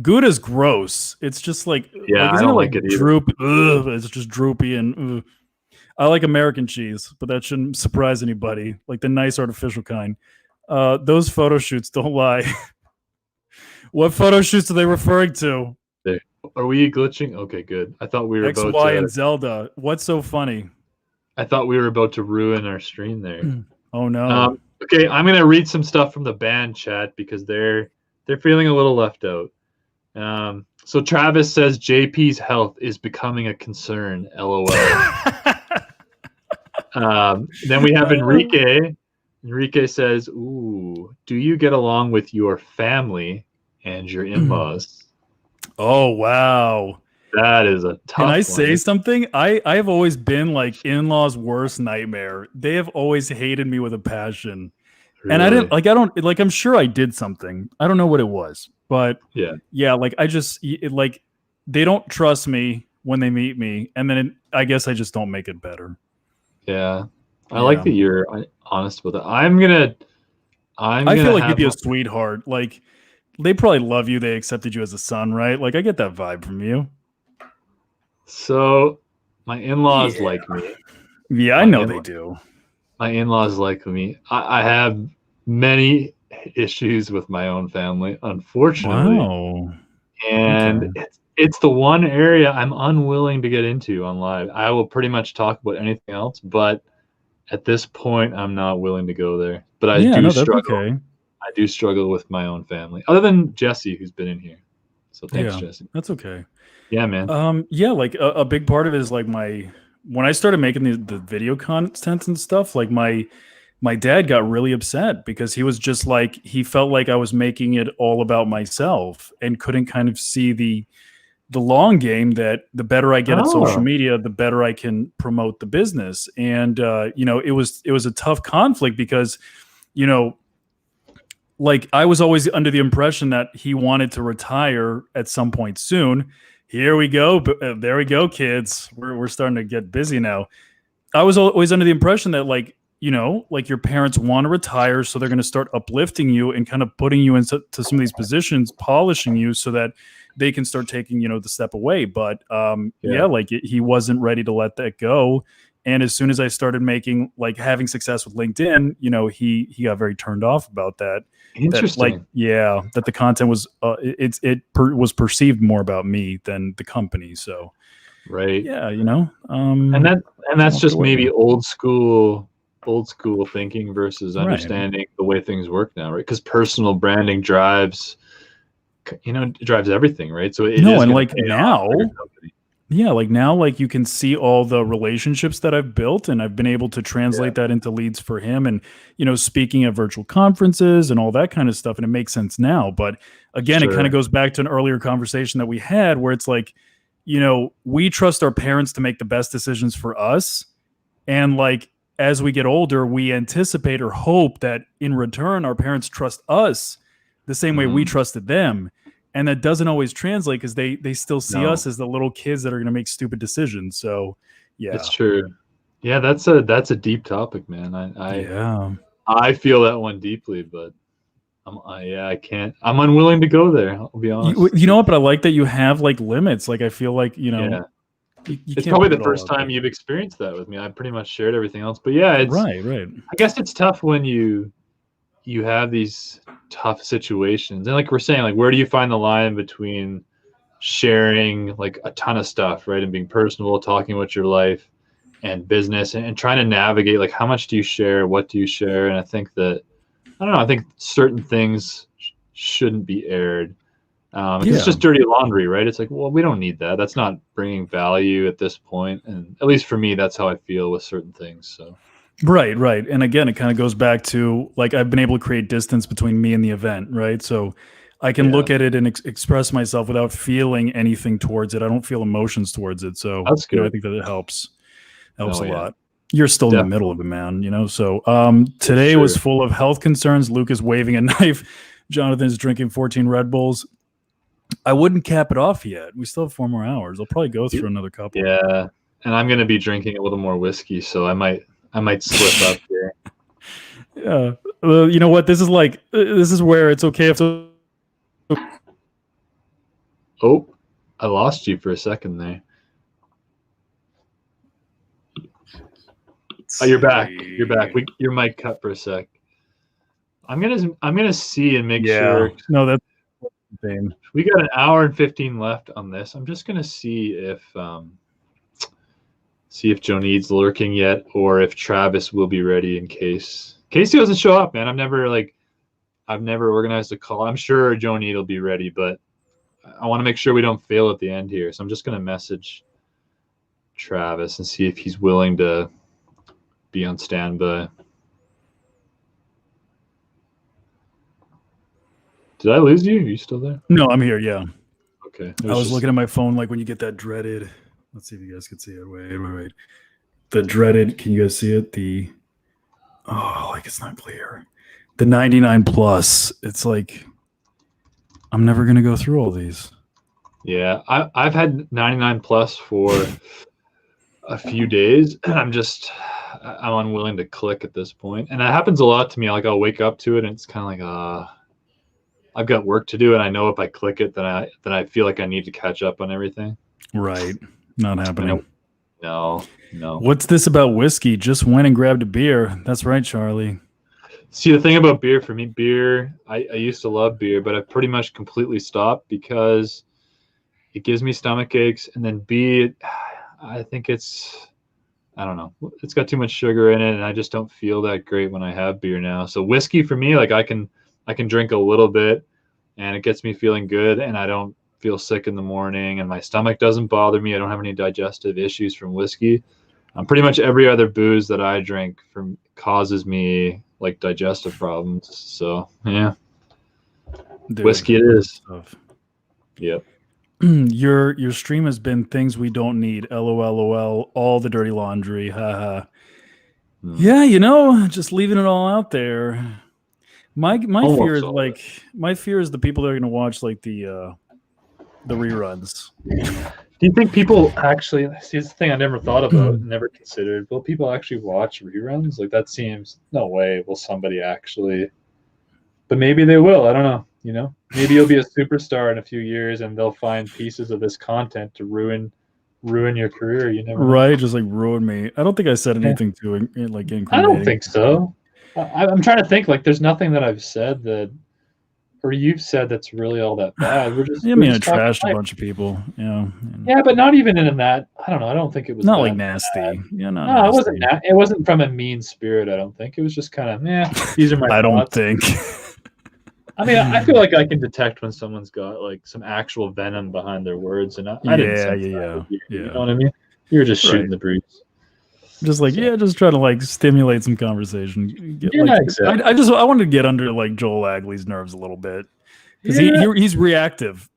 Gouda's gross. It's just like I don't like it either. Droop. It's just droopy and. I like American cheese, but that shouldn't surprise anybody. Like the nice artificial kind. Those photo shoots don't lie. What photo shoots are they referring to? Are we glitching? Okay, good. I thought we were X, Y, and Zelda. What's so funny? I thought we were about to ruin our stream there. Oh no. Okay, I'm gonna read some stuff from the band chat because they're feeling a little left out. So Travis says JP's health is becoming a concern. LOL. Then we have Enrique. Enrique says, "Ooh, do you get along with your family and your in-laws?" Oh wow, that is a tough. Can I say something? I have always been like in-laws' worst nightmare. They have always hated me with a passion, really? And I'm sure I did something. I don't know what it was, but yeah. Like I just they don't trust me when they meet me, and then I guess I just don't make it better. Yeah, I like that you're honest with it. I feel like you'd be a sweetheart. Like they probably love you. They accepted you as a son, right? Like I get that vibe from you. So my in-laws like me. Yeah, I know they do. My in-laws like me. I have many issues with my own family, unfortunately. Wow. And it's the one area I'm unwilling to get into on live. I will pretty much talk about anything else, but at this point, I'm not willing to go there. But I do struggle. Okay. I do struggle with my own family, other than Jesse, who's been in here. So thanks, Jesse. That's okay. Yeah, man. Yeah, like a big part of it is like when I started making the video content and stuff, like my dad got really upset because he was just like, he felt like I was making it all about myself and couldn't kind of see the the long game that the better I get at social Oh. media, the better I can promote the business. And it was a tough conflict because, like I was always under the impression that he wanted to retire at some point soon. Here we go. There we go, kids. We're starting to get busy now. I was always under the impression that like your parents want to retire, so they're going to start uplifting you and kind of putting you into some of these positions, polishing you so that they can start taking, the step away. But he wasn't ready to let that go. And as soon as I started having success with LinkedIn, he got very turned off about that. Interesting. That the content was was perceived more about me than the company. So right. Yeah, and that's just maybe old school thinking versus understanding the way things work now, right? Because personal branding drives everything, right? So now you can see all the relationships that I've built, and I've been able to translate that into leads for him, and speaking at virtual conferences and all that kind of stuff, and it makes sense now. But again, it kind of goes back to an earlier conversation that we had where it's like, we trust our parents to make the best decisions for us, and like as we get older, we anticipate or hope that in return our parents trust us the same way we trusted them. And that doesn't always translate because they still see us as the little kids that are going to make stupid decisions. So, yeah, it's true. Yeah, that's a deep topic, man. I feel that one deeply, but I can't. I'm unwilling to go there. I'll be honest. You know what? But I like that you have like limits. Like I feel like it's probably the first time you've experienced that with me. I pretty much shared everything else, but yeah, it's right. I guess it's tough when you have these tough situations, and like we're saying, like where do you find the line between sharing like a ton of stuff, right, and being personable, talking about your life and business, and trying to navigate like how much do you share, what do you share? And I think certain things shouldn't be aired. It's just dirty laundry, right? It's like, well, we don't need that. That's not bringing value at this point. And at least for me, that's how I feel with certain things. So. Right. And again, it kind of goes back to like I've been able to create distance between me and the event, right? So I can look at it and express myself without feeling anything towards it. I don't feel emotions towards it. So that's good. I think that it helps a lot. You're still in the middle of it, man. So today was full of health concerns. Luke is waving a knife. Jonathan is drinking 14 Red Bulls. I wouldn't cap it off yet. We still have 4 more hours. I'll probably go through another couple. Yeah, and I'm going to be drinking a little more whiskey, so I might slip up here. Yeah. Well, you know what? This is where it's okay if. Oh, I lost you for a second there. Oh, you're back. You're back. Your mic cut for a sec. I'm gonna see and make sure. No, that's the same. We got an hour and 15 left on this. I'm just gonna see if Joneed's lurking yet, or if Travis will be ready in case he doesn't show up. Man, I've never organized a call. I'm sure Joneed will be ready, but I want to make sure we don't fail at the end here. So I'm just gonna message Travis and see if he's willing to be on standby. Did I lose you? Are you still there? No, I'm here. Yeah. Okay. I was looking at my phone like when you get that dreaded. Let's see if you guys can see it. Wait. The dreaded. Can you guys see it? It's not clear. The 99 plus. It's like I'm never gonna go through all these. Yeah, I've had 99 plus for a few days, and I'm unwilling to click at this point. And that happens a lot to me. Like I'll wake up to it and it's kind of like, I've got work to do. And I know if I click it, then I feel like I need to catch up on everything. Right. Not happening. No. What's this about whiskey? Just went and grabbed a beer. That's right, Charlie. See, the thing about beer, for me, I used to love beer, but I've pretty much completely stopped because it gives me stomach aches. And then I think I don't know. It's got too much sugar in it, and I just don't feel that great when I have beer now. So whiskey for me, like I can drink a little bit, and it gets me feeling good, and I don't feel sick in the morning, and my stomach doesn't bother me. I don't have any digestive issues from whiskey. Pretty much every other booze that I drink causes me like digestive problems. So yeah, Dude, whiskey it is. Yep. Your stream has been things we don't need. LOL, all the dirty laundry. Haha. Yeah, just leaving it all out there. My fear is my fear is the people that are going to watch like the reruns. Do you think people actually see? It's the thing I never thought about, never considered. Will people actually watch reruns? Like that seems no way. Will somebody actually? But maybe they will. I don't know. Maybe you'll be a superstar in a few years, and they'll find pieces of this content to ruin your career. You never know. Right, just like ruin me. I don't think I said anything to like incriminating. I don't think so. I'm trying to think. Like, there's nothing that I've said or you've said that's really all that bad. We're just. I trashed a bunch of people. Yeah. Yeah, but not even in that. I don't know. I don't think it was not like nasty. Bad. Yeah, no, nasty. It wasn't. It wasn't from a mean spirit. I don't think it was just kind of. These are my. I don't think. I mean, I feel like I can detect when someone's got like some actual venom behind their words, and I didn't sense that. You know what I mean? You were just shooting the breeze. Just like just trying to like stimulate some conversation. Exactly. I wanted to get under like Joel Agley's nerves a little bit because he's reactive.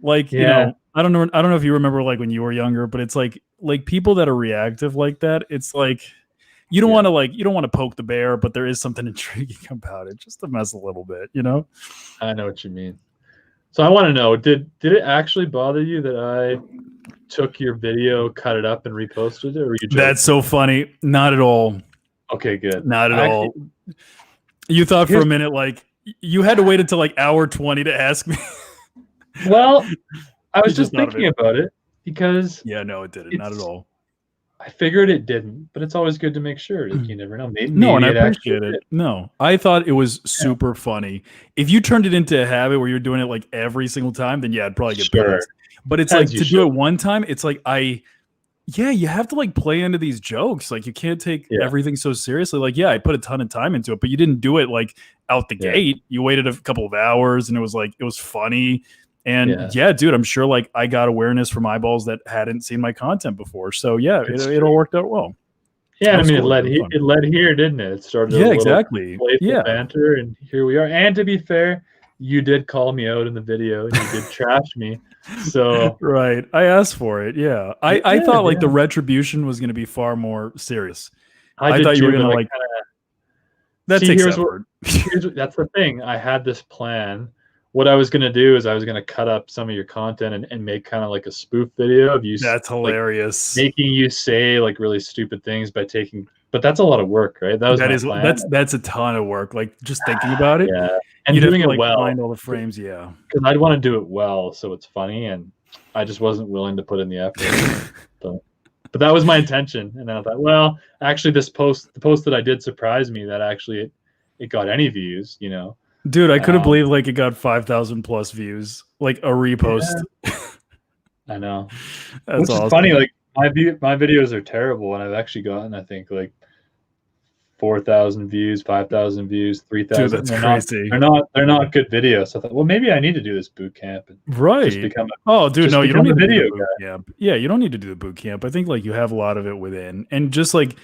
Like I don't know if you remember like when you were younger, but it's like people that are reactive like that. It's like. You don't want to poke the bear, but there is something intriguing about it, just to mess a little bit, I know what you mean. So I want to know, did it actually bother you that I took your video, cut it up, and reposted it, or were you joking? That's so funny. Not at all. Okay, good. Not at all. You thought for a minute like you had to wait until like hour 20 to ask me. Well, I was just thinking about it because no, it didn't. Not at all. I figured it didn't, but it's always good to make sure. Like, you never know. Maybe and I appreciate it. No, I thought it was super funny. If you turned it into a habit where you're doing it like every single time, then I'd probably get pissed. But it's like to do it one time, it's like you have to like play into these jokes. Like you can't take everything so seriously. Like, I put a ton of time into it, but you didn't do it like out the gate. You waited a couple of hours and it was funny. And dude, I'm sure like I got awareness from eyeballs that hadn't seen my content before. So it all worked out well. Yeah, I mean, it led here, didn't it? It started exactly. Playful banter, and here we are. And to be fair, you did call me out in the video, and you did trash me. So right, I asked for it. Yeah, I thought like the retribution was going to be far more serious. I thought you were going to like. That takes effort. That's the thing. I had this plan. What I was going to do is I was going to cut up some of your content and make kind of like a spoof video of you. That's hilarious. Like, making you say like really stupid things but that's a lot of work, right? That's a ton of work. Like just thinking about it. Yeah. And doing it well. Find all the frames. Yeah. Because I'd want to do it well. So it's funny. And I just wasn't willing to put in the effort. But that was my intention. And then I thought, well, actually the post that I did surprised me that actually it got any views, Dude, I couldn't believe like it got 5,000 plus views, like a repost. Yeah. I know. That's Which awesome. is funny. Like my videos are terrible, and I've actually gotten, I think, like 4,000 views, 5,000 views, 3,000. Dude, that's crazy. They're not good videos. So I thought, well, maybe I need to do this boot camp. Right. Just become you don't need video to do the boot camp. Yeah, you don't need to do the boot camp. I think like you have a lot of it within, and just like.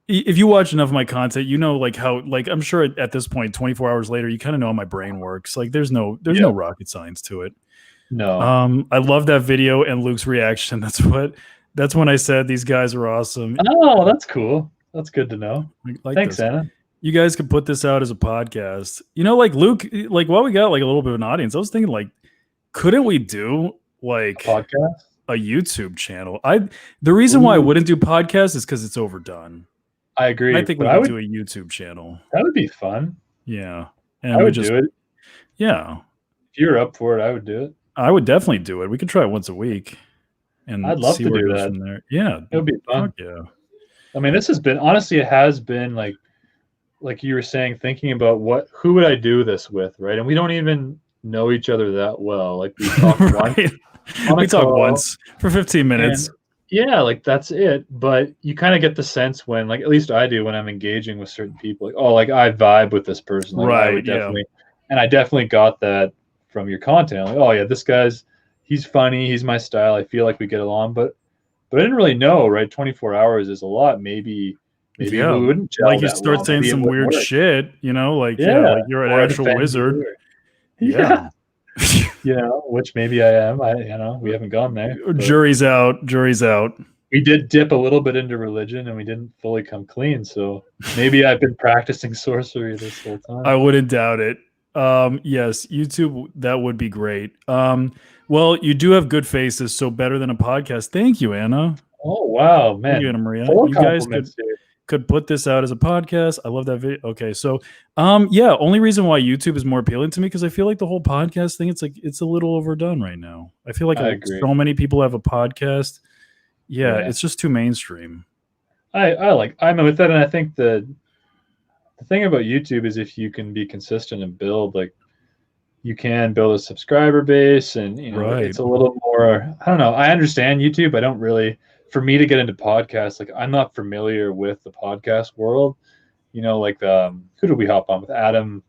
If you watch enough of my content, like how like I'm sure at this point, 24 hours later, you kind of know how my brain works. Like there's no rocket science to it. No. I love that video and Luke's reaction. That's when I said these guys are awesome. Oh, that's cool. That's good to know. Thanks, Anna. You guys could put this out as a podcast. Like Luke, like while we got like a little bit of an audience, I was thinking like, couldn't we do like a podcast? A YouTube channel? The reason why I wouldn't do podcasts is because it's overdone. I agree. I think we could do a YouTube channel. That would be fun. Yeah. And I would do it. Yeah. If you're up for it, I would do it. I would definitely do it. We could try it once a week. And I'd love to do that. From there. Yeah. It would be fun. Yeah. I mean, it has been like you were saying, thinking about who would I do this with, right? And we don't even know each other that well. Like we talk right. We talk once for 15 minutes. Yeah, like that's it. But you kind of get the sense when, like, at least I do when I'm engaging with certain people, like, oh, like I vibe with this person. Like, right. I would definitely, and I definitely got that from your content. I'm like, oh yeah, this he's funny. He's my style. I feel like we get along. But I didn't really know, right? 24 hours is a lot. Maybe we wouldn't gel like you start saying some weird shit, like, like you're an actual wizard. Yeah. which maybe I am. We haven't gone there. Jury's out. Jury's out. We did dip a little bit into religion, and we didn't fully come clean. So maybe I've been practicing sorcery this whole time. I wouldn't doubt it. Yes, YouTube, that would be great. Well, you do have good faces, so better than a podcast. Thank you, Anna. Oh, wow, man. Thank you, Anna Maria. You guys could put this out as a podcast. I love that video. Okay, so only reason why YouTube is more appealing to me because I feel like the whole podcast thing, it's a little overdone right now. I feel like so many people have a podcast. Yeah, it's just too mainstream. I'm with that, and I think the thing about YouTube is if you can be consistent and build, like, you can build a subscriber base, and it's a little more. I don't know. I understand YouTube. I don't really. For me to get into podcasts, like, I'm not familiar with the podcast world. Like who did we hop on with? Adam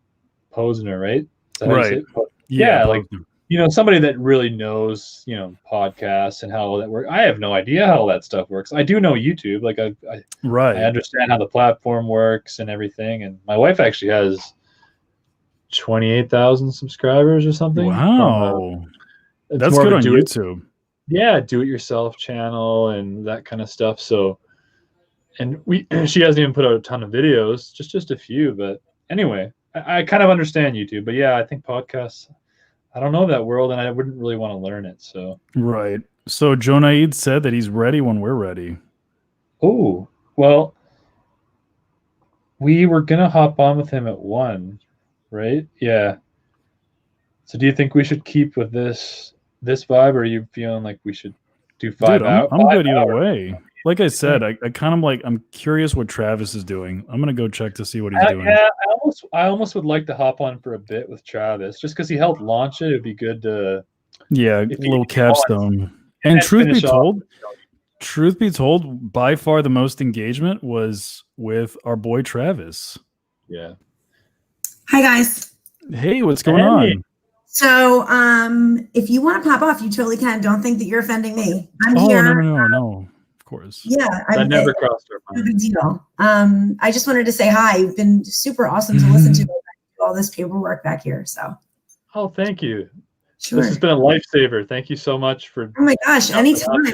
Posner, right? Right. Yeah, like somebody that really knows podcasts and how all that works. I have no idea how all that stuff works. I do know YouTube. Like I understand how the platform works and everything. And my wife actually has 28,000 subscribers or something. Wow, that's good on YouTube. Yeah, do-it-yourself channel and that kind of stuff. So, and she hasn't even put out a ton of videos, just a few. But anyway, I kind of understand YouTube. But yeah, I think podcasts, I don't know that world, and I wouldn't really want to learn it. So right. So Jonaid said that he's ready when we're ready. Oh, well, we were gonna hop on with him at 1, right? Yeah. So do you think we should keep with this vibe, or are you feeling like we should do 5 hours? I'm good either way. Like I said, I kind of like, I'm curious what Travis is doing. I'm gonna go check to see what he's doing. Yeah, I almost would like to hop on for a bit with Travis, just because he helped launch it. It'd be good to a little capstone. And truth be told, by far the most engagement was with our boy Travis. Yeah. Hi guys. Hey, what's going on? So, if you want to pop off, you totally can. Don't think that you're offending me. I'm here. No. Of course. Yeah. That never crossed our mind. No big deal. I just wanted to say hi. You've been super awesome to listen to. All this paperwork back here. So. Oh, thank you. Sure. This has been a lifesaver. Thank you so much for. Oh my gosh! Anytime.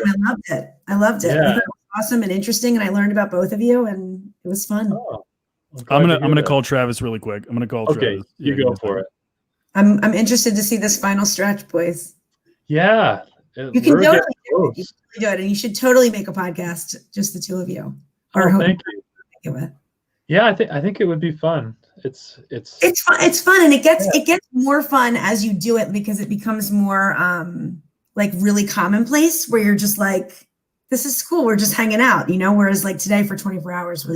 I loved it. Yeah. It was awesome and interesting, and I learned about both of you, and it was fun. Oh, I'm gonna call Travis really quick. I'm gonna call Travis. Okay, you go for it. I'm interested to see this final stretch, boys. Yeah, you can totally do it, and you should totally make a podcast, just the two of you. Thank you. Yeah, I think it would be fun. It's fun. It's fun, and it gets more fun as you do it because it becomes more like really commonplace, where you're just like, this is cool. We're just hanging out, Whereas like today for 24 hours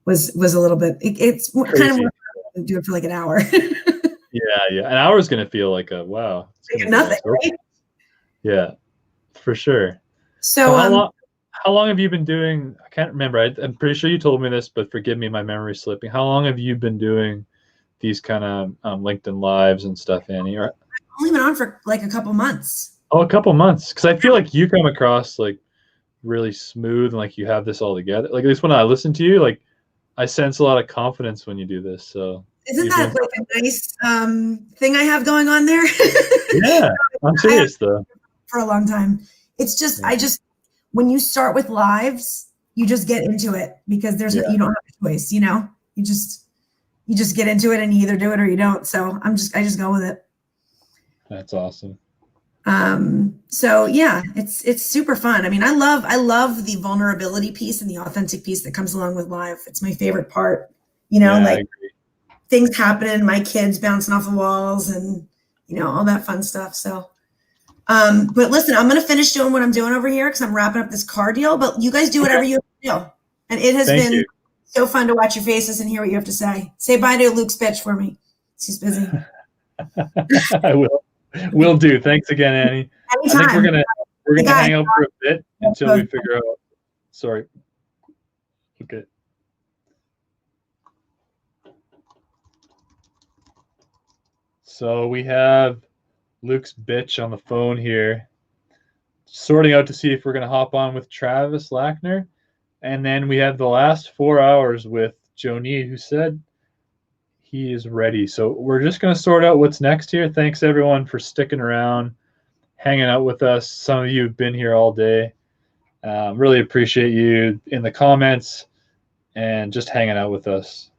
was a little bit. It's kind of more fun to do it for like an hour. Yeah. An hour is going to feel like wow. Like nothing, right? Yeah, for sure. So how long have you been doing? I can't remember. I'm pretty sure you told me this, but forgive me, my memory's slipping. How long have you been doing these kind of LinkedIn lives and stuff, Annie? I've only been on for like a couple months. Oh, a couple months. Because I feel like you come across like really smooth and like you have this all together. Like at least when I listen to you, like I sense a lot of confidence when you do this. So. Isn't that like a nice thing I have going on there? Yeah, I'm serious though. For a long time. It's just, when you start with lives, you just get into it because you don't have a choice, you just get into it and you either do it or you don't. So I just go with it. That's awesome. So yeah, it's super fun. I mean, I love the vulnerability piece and the authentic piece that comes along with live. It's my favorite part, like things happening, my kids bouncing off the walls and, all that fun stuff. So, but listen, I'm going to finish doing what I'm doing over here because I'm wrapping up this car deal, but you guys do whatever you do. And it has been so fun to watch your faces and hear what you have to say. Say bye to Luke's bitch for me. She's busy. I will. Will do. Thanks again, Annie. Anytime. I think we're gonna hang out for a bit until we figure out. Sorry. Okay. So we have Luke's bitch on the phone here, sorting out to see if we're going to hop on with Travis Lackner. And then we have the last 4 hours with Joni, who said he is ready. So we're just going to sort out what's next here. Thanks everyone for sticking around, hanging out with us. Some of you have been here all day. Really appreciate you in the comments and just hanging out with us.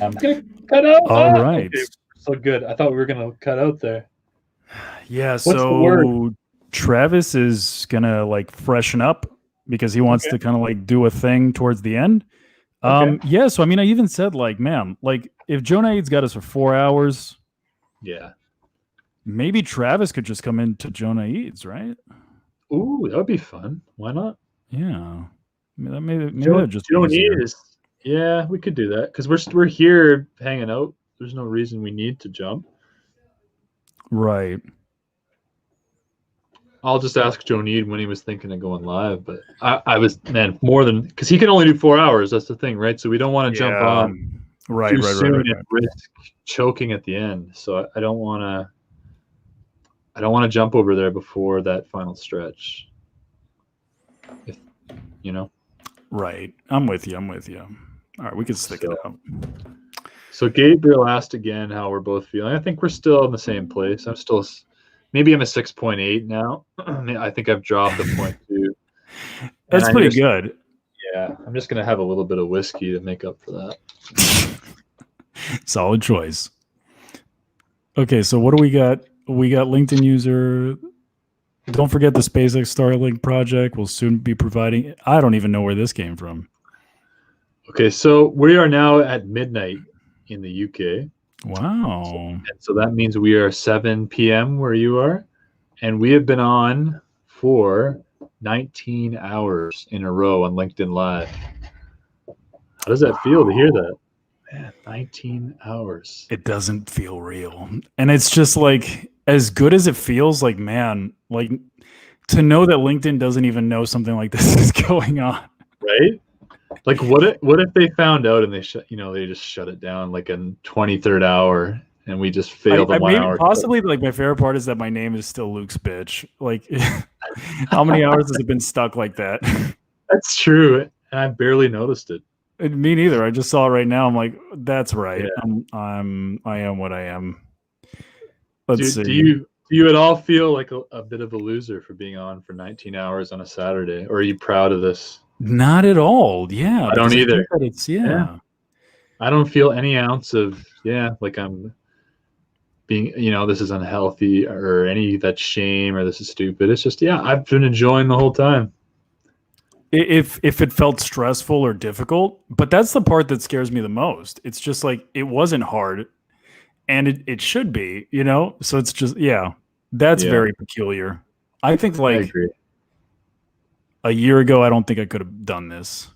I'm going to cut out. All right. Okay. So good. I thought we were going to cut out there. Yeah. What's the so word? Travis is going to like freshen up because he wants to kind of like do a thing towards the end. Yeah. So, I mean, I even said like, man, like if Jonah Eads got us for 4 hours. Yeah. Maybe Travis could just come into Jonah Eads, right? Ooh, that would be fun. Why not? Yeah. Maybe that just Jonah Eads. Yeah, we could do that because we're here hanging out. There's no reason we need to jump. Right. I'll just ask Joe Need when he was thinking of going live, but I was, man, more than, because he can only do 4 hours. That's the thing, right? So we don't want to jump on too soon and risk choking at the end. So I don't want to jump over there before that final stretch. If, you know. Right. I'm with you. All right, we can stick it out. So Gabriel asked again how we're both feeling. I think we're still in the same place. Maybe I'm a 6.8 now. I think I've dropped a 0.2. That's pretty good. Yeah, I'm just going to have a little bit of whiskey to make up for that. Solid choice. Okay, so what do we got? We got LinkedIn user. Don't forget the SpaceX Starlink project will soon be providing. I don't even know where this came from. Okay, so we are now at midnight in the UK. Wow. And so that means we are 7 p.m. where you are. And we have been on for 19 hours in a row on LinkedIn Live. How does that feel to hear that? Man, 19 hours. It doesn't feel real. And it's just like, as good as it feels, like, man, like to know that LinkedIn doesn't even know something like this is going on. Right? Like what if they found out and they just shut it down like in 23rd hour and we just failed the 1 hour. Possibly like my favorite part is that my name is still Luke's bitch. Like how many hours has it been stuck like that? That's true. And I barely noticed it. Me neither. I just saw it right now. I'm like, that's right. Yeah. I am what I am. Let's see. Do you at all feel like a bit of a loser for being on for 19 hours on a Saturday? Or are you proud of this? Not at all. Yeah. I don't either. I don't feel any ounce of, like I'm being, this is unhealthy or any that shame or this is stupid. It's just, I've been enjoying the whole time. If it felt stressful or difficult, but that's the part that scares me the most. It's just like, it wasn't hard and it should be, So it's just, that's very peculiar. I think I agree. A year ago, I don't think I could have done this.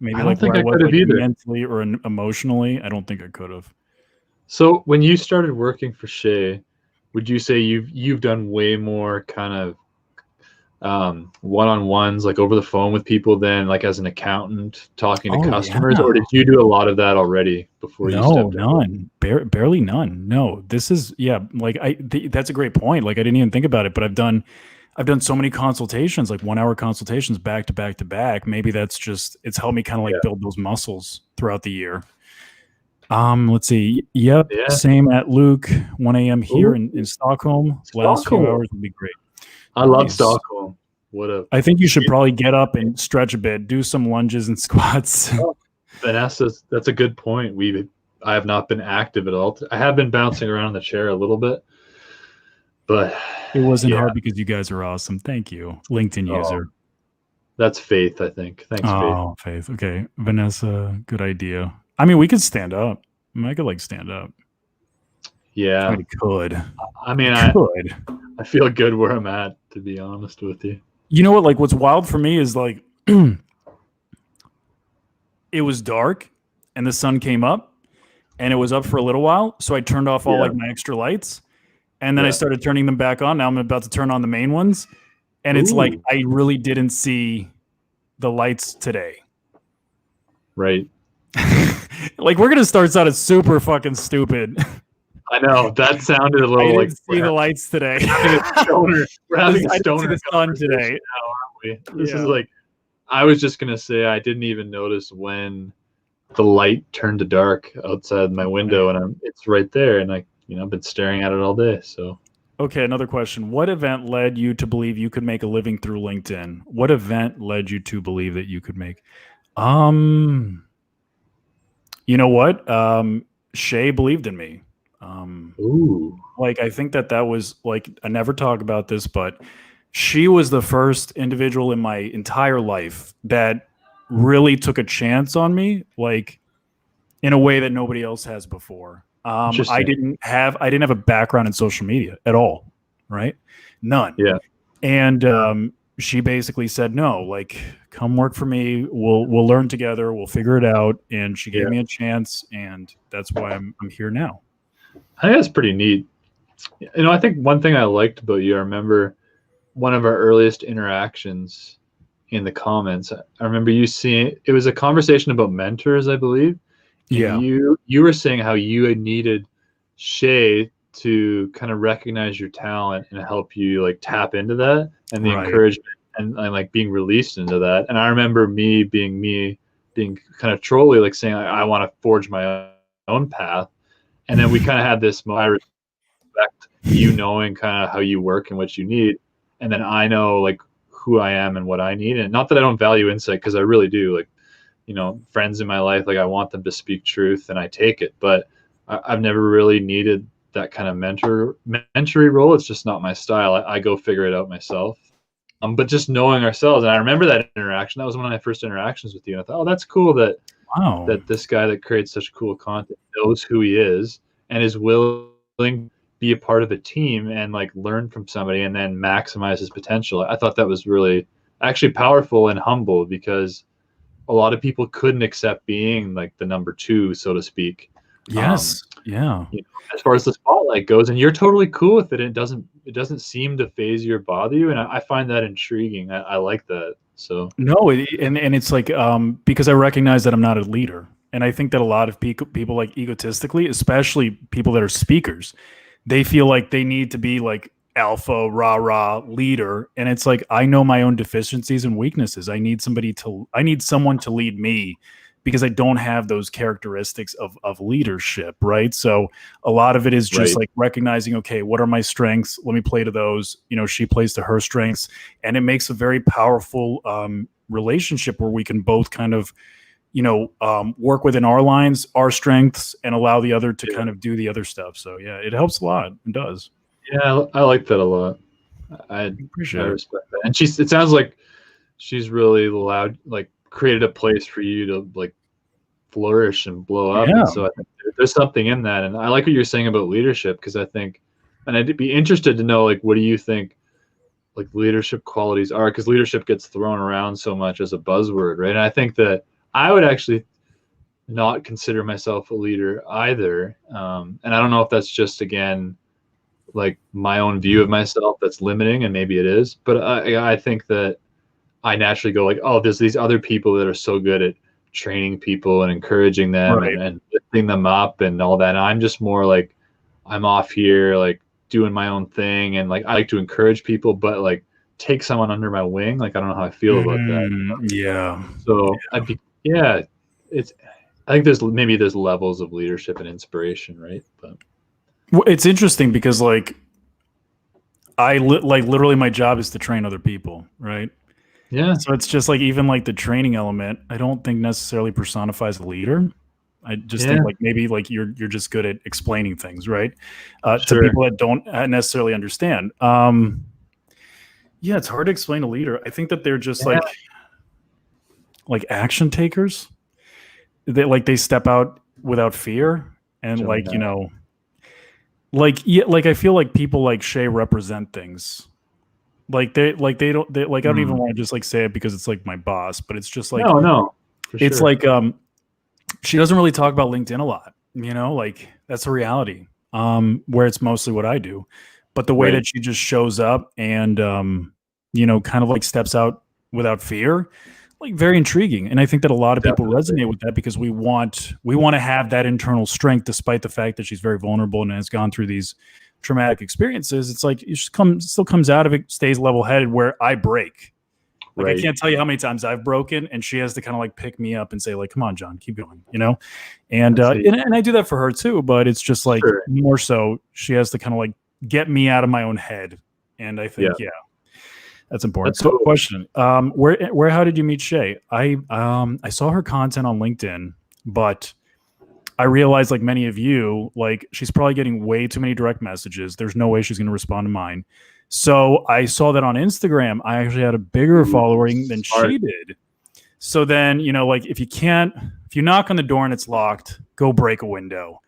Maybe I don't think I could have either. Mentally or emotionally, I don't think I could have. So when you started working for Shea, would you say you've done way more kind of one-on-ones, like over the phone with people than like as an accountant talking to customers, or did you do a lot of that already before you stepped none. Barely none. No, this is that's a great point. Like I didn't even think about it, but I've done so many consultations, like 1 hour consultations back to back to back. Maybe that's just, it's helped me kind of like build those muscles throughout the year. Let's see. Yep. Yeah. Same at Luke, 1 a.m. here in Stockholm. Last few hours would be great. I love Stockholm. I think you should probably get up and stretch a bit, do some lunges and squats. Vanessa, that's a good point. I have not been active at all. I have been bouncing around in the chair a little bit, but it wasn't hard because you guys are awesome. Thank you, LinkedIn user. That's Faith, I think. Thanks, Faith. Oh, Faith. Okay, Vanessa, good idea. I mean, we could stand up. I could stand up. Yeah, I could. I mean, I feel good where I'm at, to be honest with you. You know what? Like, what's wild for me is like, it was dark, and the sun came up, and it was up for a little while. So I turned off all like my extra lights, and then I started turning them back on. Now I'm about to turn on the main ones, and it's like I really didn't see the lights today. Right. Like we're gonna start sounding super fucking stupid. I know that sounded a I little like didn't see the lights today. we're having a I didn't see stoner the sun conversation today. now, aren't we? This is Yeah. like, I was just gonna say I didn't even notice when the light turned to dark outside my window, and it's right there, and I've been staring at it all day. So Okay, another question. What event led you to believe you could make a living through LinkedIn? What event led you to believe that you could make? You know what? Shay believed in me. ooh, Like, I think that was like, I never talk about this, but she was the first individual in my entire life that really took a chance on me, like in a way that nobody else has before. I interesting. didn't have a background in social media at all, right? None. Yeah. And she basically said, "No, like, come work for me. We'll learn together. We'll figure it out." And she gave me a chance, and that's why I'm here now. I think that's pretty neat. I think one thing I liked about you, I remember one of our earliest interactions in the comments. I remember you seeing, it was a conversation about mentors, I believe. And Yeah. you were saying how you had needed Shay to kind of recognize your talent and help you like tap into that and the encouragement and like being released into that. And I remember me being kind of trolly, like saying I want to forge my own path. And then we kind of had this, I respect you knowing kind of how you work and what you need. And then I know like who I am and what I need. And not that I don't value insight, because I really do. Like, friends in my life, like I want them to speak truth and I take it, but I've never really needed that kind of mentory role. It's just not my style. I go figure it out myself. But just knowing ourselves, and I remember that interaction, that was one of my first interactions with you. And I thought, oh, that's cool that this guy that creates such cool content knows who he is and is willing to be a part of a team and like learn from somebody and then maximize his potential. I thought that was really actually powerful and humble, because a lot of people couldn't accept being like the number two, so to speak. Yes. As far as the spotlight goes, and you're totally cool with it. It doesn't seem to phase you or bother you. And I find that intriguing. I like that. So no, and it's like, because I recognize that I'm not a leader. And I think that a lot of people like egotistically, especially people that are speakers, they feel like they need to be like alpha rah leader, and it's like, I know my own deficiencies and weaknesses. I need someone to lead me, because I don't have those characteristics of leadership, right? So a lot of it is just like recognizing, okay, what are my strengths? Let me play to those. She plays to her strengths, and it makes a very powerful relationship where we can both kind of work within our lines, our strengths, and allow the other to kind of do the other stuff. So yeah, it helps a lot. It does. Yeah, I like that a lot. I appreciate it. Respect that. And it sounds like she's really created a place for you to like flourish and blow up. Yeah. And so I think there's something in that. And I like what you're saying about leadership, because I think, and I'd be interested to know, like, what do you think like leadership qualities are? Because leadership gets thrown around so much as a buzzword, right? And I think that I would actually not consider myself a leader either. And I don't know if that's just, again, like my own view of myself that's limiting, and maybe it is, but I think that I naturally go like, oh, there's these other people that are so good at training people and encouraging them and lifting them up and all that. And I'm just more like, I'm off here like doing my own thing, and like I like to encourage people, but like take someone under my wing, like I don't know how I feel about that. Yeah. So I think there's levels of leadership and inspiration, right? But well, it's interesting because like literally my job is to train other people, right? Yeah. So it's just like, even like the training element, I don't think necessarily personifies a leader. I just think like maybe like you're just good at explaining things, right? To people that don't necessarily understand. Yeah, it's hard to explain a leader. I think that they're just like action takers. They step out without fear, and I feel like people like Shay represent things. I don't even want to just like say it because it's like my boss, but it's just like, no, it's like, she doesn't really talk about LinkedIn a lot, like that's a reality, where it's mostly what I do, but the way that she just shows up and, kind of like steps out without fear. like very intriguing. And I think that a lot of people resonate with that because we want to have that internal strength, despite the fact that she's very vulnerable and has gone through these traumatic experiences. It's like it still comes out of it, stays level headed, where I break. Like I can't tell you how many times I've broken, and she has to kind of like pick me up and say like, come on, John, keep going, you know? And I do that for her too, but it's just like more so she has to kind of like get me out of my own head. And I think, that's important. So question, how did you meet Shay? I saw her content on LinkedIn, but I realized, like many of you, like she's probably getting way too many direct messages. There's no way she's going to respond to mine. So I saw that on Instagram, I actually had a bigger following than she did. So then, you know, like if you knock on the door and it's locked, go break a window.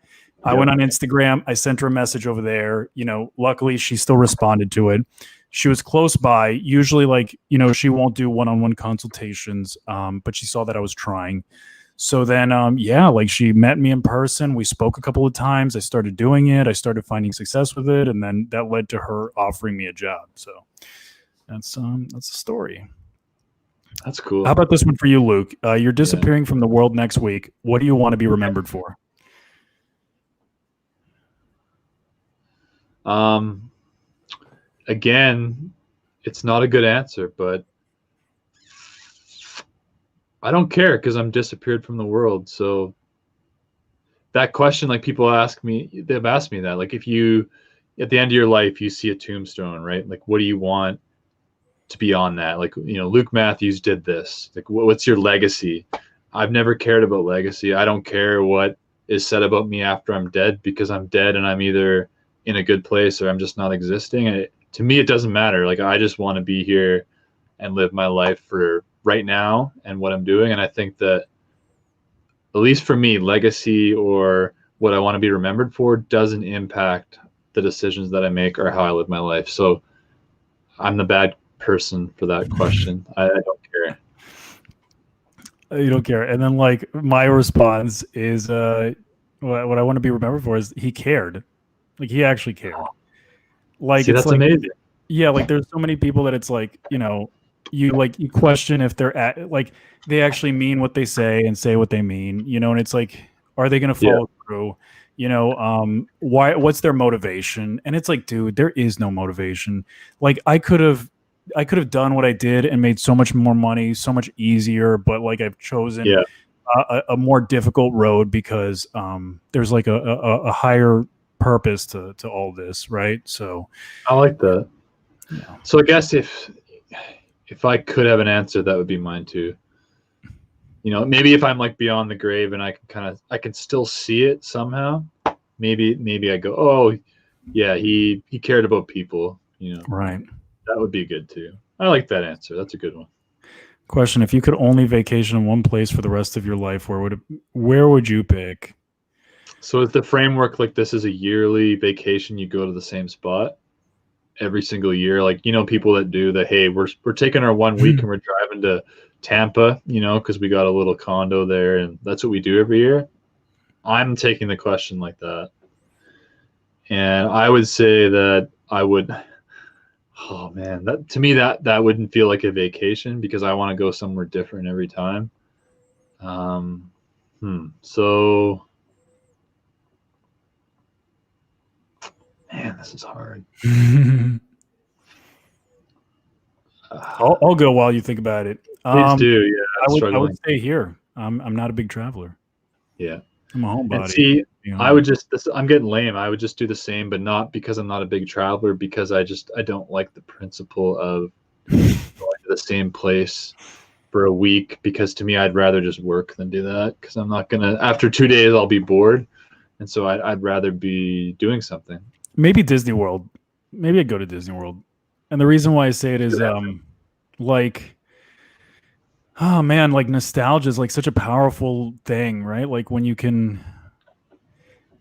I went on Instagram. I sent her a message over there. You know, luckily she still responded to it. She was close by. Usually, like, you know, she won't do one-on-one consultations, but she saw that I was trying. So then, like she met me in person. We spoke a couple of times. I started doing it. I started finding success with it. And then that led to her offering me a job. So that's the story. That's cool. How about this one for you, Luke? You're disappearing from the world next week. What do you want to be remembered for? Again, it's not a good answer, but I don't care because I'm disappeared from the world. So that question, like people ask me, they've asked me that, like if you, at the end of your life, you see a tombstone, right? Like, what do you want to be on that? Like, you know, Luke Matthews did this. Like, what's your legacy? I've never cared about legacy. I don't care what is said about me after I'm dead, because I'm dead and I'm either in a good place or I'm just not existing. To me, it doesn't matter. Like, I just want to be here and live my life for right now and what I'm doing. And I think that, at least for me, legacy or what I want to be remembered for doesn't impact the decisions that I make or how I live my life. So I'm the bad person for that question. I don't care. You don't care. And then like my response is what I want to be remembered for is he cared. Like he actually cared. Like, see, it's that's like, amazing. Yeah, like there's so many people that it's like, you know, you question if they're like they actually mean what they say and say what they mean, you know, and it's like, are they going to follow through? You know, what's their motivation? And it's like, dude, there is no motivation. Like I could have done what I did and made so much more money, so much easier, but like I've chosen a more difficult road because there's like a higher purpose to all this, right? So I like that. Yeah. So I guess if I could have an answer, that would be mine too. You know, maybe if I'm like beyond the grave and I can still see it somehow, maybe I go, oh yeah, he cared about people, you know. Right. That would be good too. I like that answer. That's a good one. Question: if you could only vacation in one place for the rest of your life, where would you pick? So is the framework like this is a yearly vacation, you go to the same spot every single year? Like, you know, people that do that, hey, we're taking our 1 week and we're driving to Tampa, you know, because we got a little condo there and that's what we do every year. I'm taking the question like that. And I would say that I would, oh man, that to me that wouldn't feel like a vacation because I want to go somewhere different every time. So man, this is hard. I'll go while you think I think about it. Please do. Yeah, I would stay here. I'm not a big traveler. Yeah, I'm a homebody. And see, I'm getting lame. I would just do the same, but not because I'm not a big traveler, because I don't like the principle of going to the same place for a week, because to me, I'd rather just work than do that, because I'm not gonna, after 2 days, I'll be bored. And so I'd rather be doing something. Maybe Disney World. Maybe I'd go to Disney World. And the reason why I say it is like, oh man, like nostalgia is like such a powerful thing, right? Like when you can,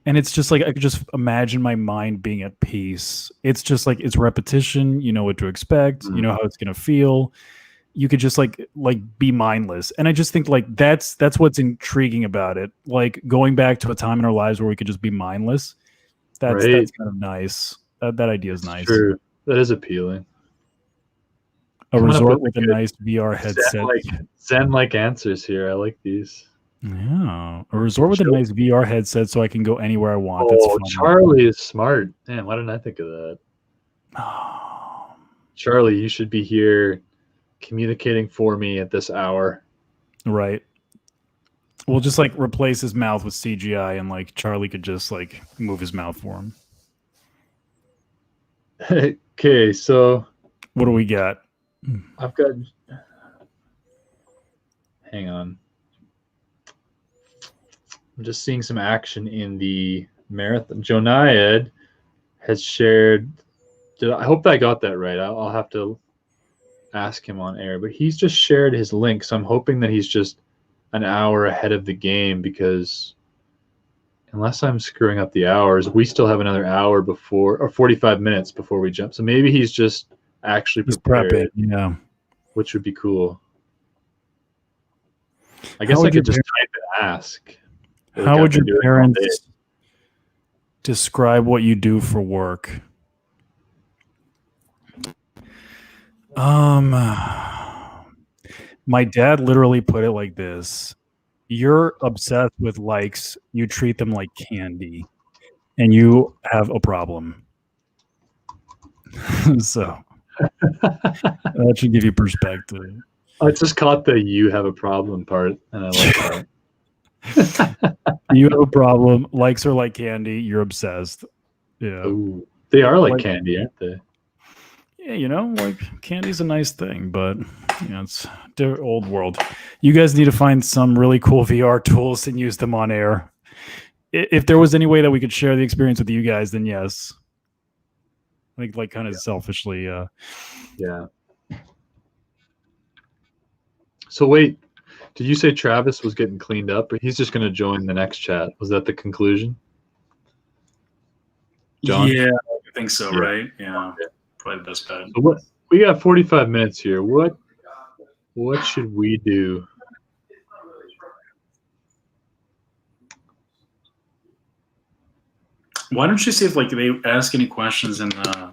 and it's just like, I could just imagine my mind being at peace. It's just like, it's repetition. You know what to expect. You know how it's going to feel. You could just like be mindless. And I just think like, that's what's intriguing about it. Like going back to a time in our lives where we could just be mindless. That's kind of nice. That idea is nice. True. That is appealing. A resort with a nice VR headset. Zen-like answers here. I like these. Yeah, a resort with a nice VR headset so I can go anywhere I want. Oh, That's fun. Charlie is smart. Man, why didn't I think of that? Charlie, you should be here communicating for me at this hour. Right. We'll just like replace his mouth with CGI and like Charlie could just like move his mouth for him. Okay, so what do we got? I've got. Hang on. I'm just seeing some action in the marathon. Joniad has shared. I hope I got that right. I'll have to ask him on air, but he's just shared his link. So I'm hoping that he's just an hour ahead of the game, because unless I'm screwing up the hours, we still have another hour before, or 45 minutes before we jump. So maybe he's just actually prepared, yeah, which would be cool. I guess I could just type and ask. How would your parents describe what you do for work? My dad literally put it like this: you're obsessed with likes, you treat them like candy, and you have a problem. So that should give you perspective. I just caught the "you have a problem" part, and I like that. You have a problem. Likes are like candy. You're obsessed. Yeah. Ooh, they are like candy, aren't they? Yeah, you know, like candy's a nice thing, but you know, it's the old world. You guys need to find some really cool VR tools and use them on air. If there was any way that we could share the experience with you guys, then yes. I think, like, kind of selfishly. Yeah. So wait, did you say Travis was getting cleaned up, or he's just going to join the next chat? Was that the conclusion? John? Yeah, I think so. Yeah. Right? Yeah. Okay. Probably the best bet. So what, we got 45 minutes here. What should we do? Why don't you see if like they ask any questions in the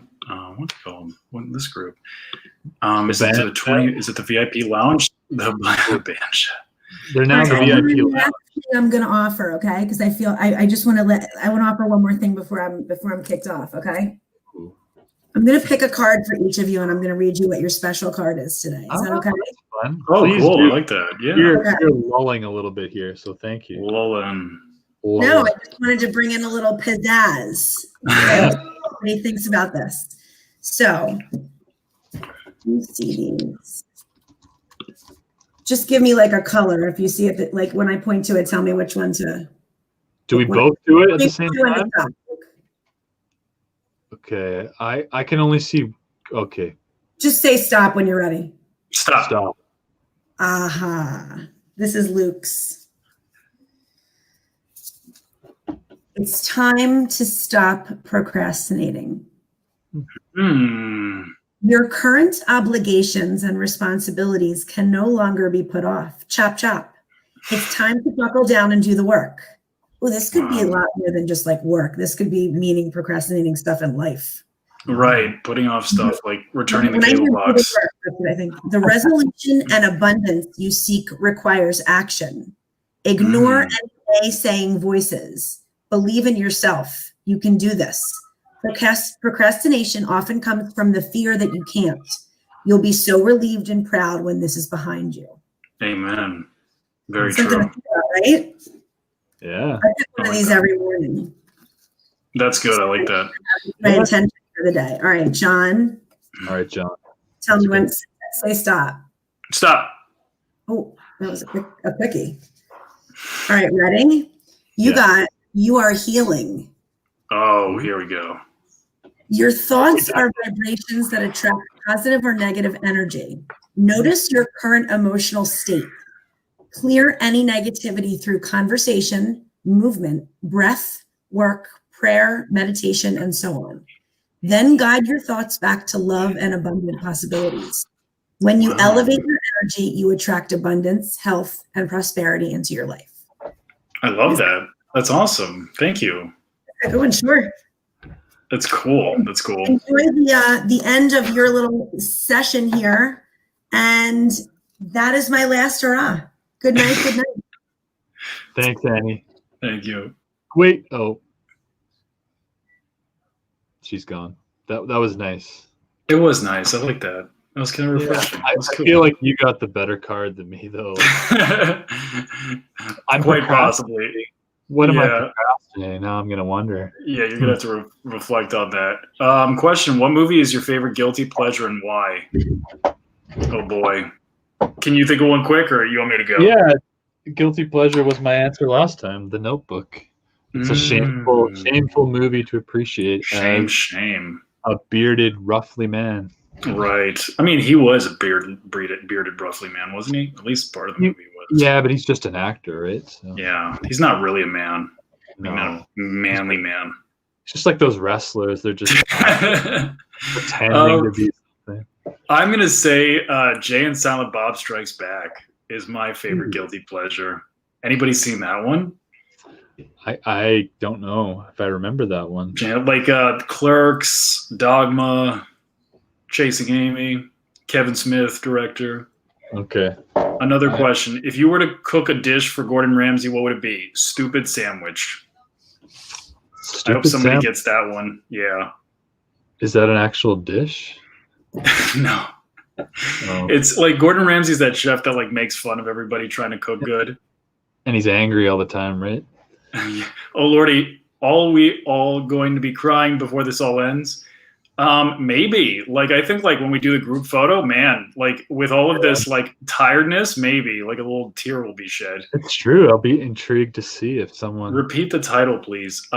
what's it called? This group? Is it the 20? Is it the VIP lounge? The band chat. They're now the VIP lounge. I'm going to offer, okay? Because I feel I just want to offer one more thing before I'm kicked off, okay? Cool. I'm going to pick a card for each of you, and I'm going to read you what your special card is today. Is that okay? That's fun. Oh, please cool. I like that. Yeah. You're lulling a little bit here, so thank you. Lulling. No, I just wanted to bring in a little pizzazz. What he thinks about this. So, you see these. Just give me like a color. If you see it, like when I point to it, tell me which one to. Do we both do it at the same time? Okay, I can only see. Okay. Just say stop when you're ready. Stop. Aha. This is Luke's. It's time to stop procrastinating. Your current obligations and responsibilities can no longer be put off. Chop, chop. It's time to buckle down and do the work. Well, this could be a lot more than just like work. This could be meaning procrastinating stuff in life. Right. Putting off stuff like returning the cable box. That's what I think. The resolution and abundance you seek requires action. Ignore any saying voices. Believe in yourself. You can do this. Procrastination often comes from the fear that you can't. You'll be so relieved and proud when this is behind you. Amen. Very true. Right? Yeah. I pick one of these every morning. That's good. I like that. My intention for the day. All right, John. All right, John. Tell me when to say stop. Stop. Oh, that was a quickie. All right, ready? You are healing. Oh, here we go. Your thoughts are vibrations that attract positive or negative energy. Notice your current emotional state. Clear any negativity through conversation, movement, breath, work, prayer, meditation, and so on. Then guide your thoughts back to love and abundant possibilities. When you elevate your energy, you attract abundance, health, and prosperity into your life. I love that. That's awesome. Thank you. Going short. That's cool. That's cool. Enjoy the end of your little session here. And that is my last hurrah. Good night. Good night. Thanks, Annie. Thank you. Wait. Oh, she's gone. That was nice. It was nice. I like that. That was kind of refreshing. I feel like you got the better card than me, though. I'm quite possibly. What am I procrastinating? Now I'm going to wonder. Yeah, you're going to have to reflect on that. Question, what movie is your favorite guilty pleasure and why? Oh, boy. Can you think of one quick, or you want me to go? Yeah, guilty pleasure was my answer last time, The Notebook. It's a shameful movie to appreciate. Shame. A bearded, roughly man. Right. I mean, he was a bearded, roughly man, wasn't he? At least part of the movie was. Yeah, but he's just an actor, right? So. Yeah, he's not really a man. No. Not a manly man. It's just like those wrestlers. They're just pretending to be something. I'm going to say Jay and Silent Bob Strikes Back is my favorite guilty pleasure. Anybody seen that one? I don't know if I remember that one. Yeah, like Clerks, Dogma, Chasing Amy, Kevin Smith, director. Okay. Another question. If you were to cook a dish for Gordon Ramsay, what would it be? Stupid sandwich. I hope somebody gets that one. Yeah. Is that an actual dish? No. Oh. It's like Gordon Ramsay's that chef that like makes fun of everybody trying to cook good. And he's angry all the time, right? Oh Lordy, we all going to be crying before this all ends? Maybe. Like I think like when we do the group photo, man, like with all of this like tiredness, maybe like a little tear will be shed. It's true. I'll be intrigued to see if someone repeat the title, please.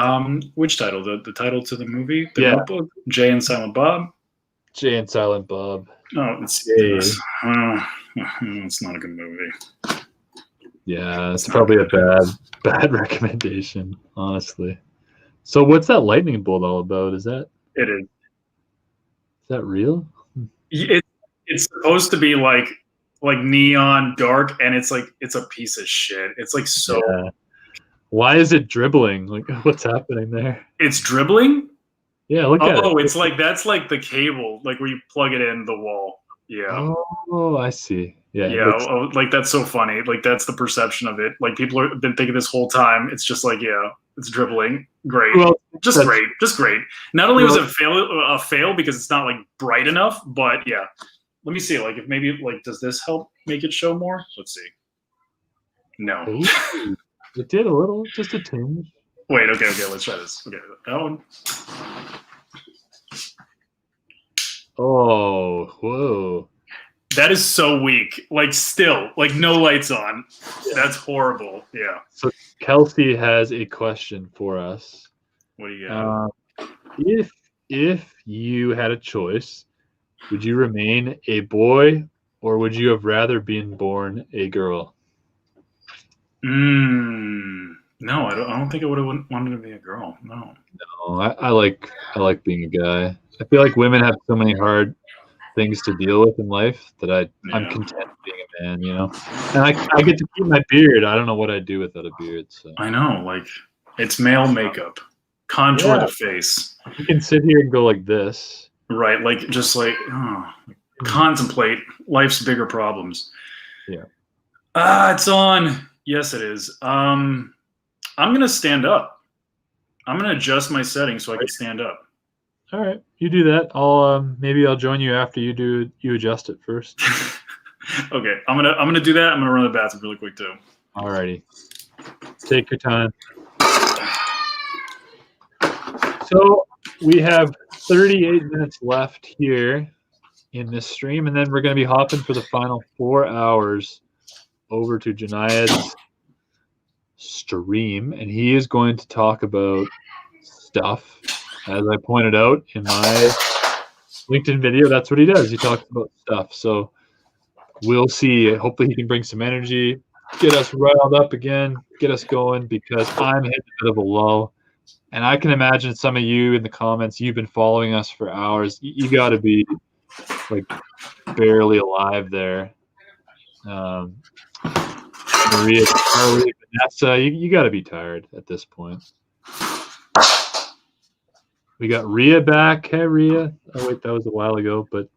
Which title? The title to the movie? The Notebook? Jay and Silent Bob? Jay and Silent Bob. Oh, it's not a good movie. Yeah, it's probably a bad recommendation, honestly. So what's that lightning bolt all about? Is that it is. Is that real? It's supposed to be like neon dark, and it's a piece of shit. It's like so. Yeah. Why is it dribbling? Like what's happening there? It's dribbling? Yeah, look at it. Oh, it's like that's like the cable, like where you plug it in the wall. Yeah. Oh, I see. Yeah. Yeah. Like that's so funny. Like that's the perception of it. Like people have been thinking this whole time. It's just like, yeah, it's dribbling. Great. Well, just great. Not only was it a fail because it's not like bright enough, but yeah. Let me see. Like if maybe like does this help make it show more? Let's see. No. Ooh, it did a little, just a tinge. Wait. Okay. Let's try this. Okay, that one. Oh, whoa. That is so weak. Like still, like no lights on. Yeah. That's horrible. Yeah. So Kelsey has a question for us. What do you got? If you had a choice, would you remain a boy or would you have rather been born a girl? No, I don't think I would have wanted to be a girl. No, I like being a guy. I feel like women have so many hard things to deal with in life that I'm content being a man, you know. And I get to keep my beard. I don't know what I'd do without a beard. So I know, like it's male makeup, contour the face. You can sit here and go like this, right? Like just like contemplate life's bigger problems. Yeah. It's on. Yes, it is. I'm gonna stand up. I'm gonna adjust my settings so I can stand up. All right, you do that. Maybe I'll join you after you adjust it first. Okay, I'm gonna do that. I'm gonna run to the bathroom really quick too. All righty, take your time. So we have 38 minutes left here in this stream, and then we're gonna be hopping for the final 4 hours over to Janayad's stream, and he is going to talk about stuff. As I pointed out in my LinkedIn video, that's what he does. He talks about stuff. So we'll see. Hopefully he can bring some energy, get us riled up again, get us going, because I'm hitting a bit of a lull. And I can imagine some of you in the comments, you've been following us for hours. You got to be like barely alive there. Maria, Charlie, Vanessa, you got to be tired at this point. We got Rhea back. Hey, Rhea. Oh, wait, that was a while ago, but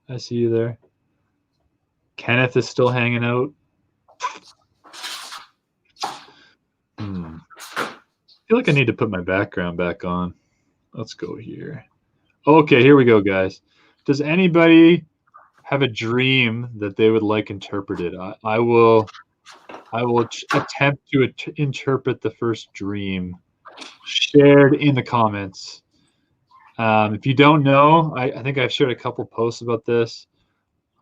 I see you there. Kenneth is still hanging out. I feel like I need to put my background back on. Let's go here. Okay, here we go, guys. Does anybody have a dream that they would like interpreted? I will attempt to interpret the first dream shared in the comments. If you don't know, I think I've shared a couple posts about this.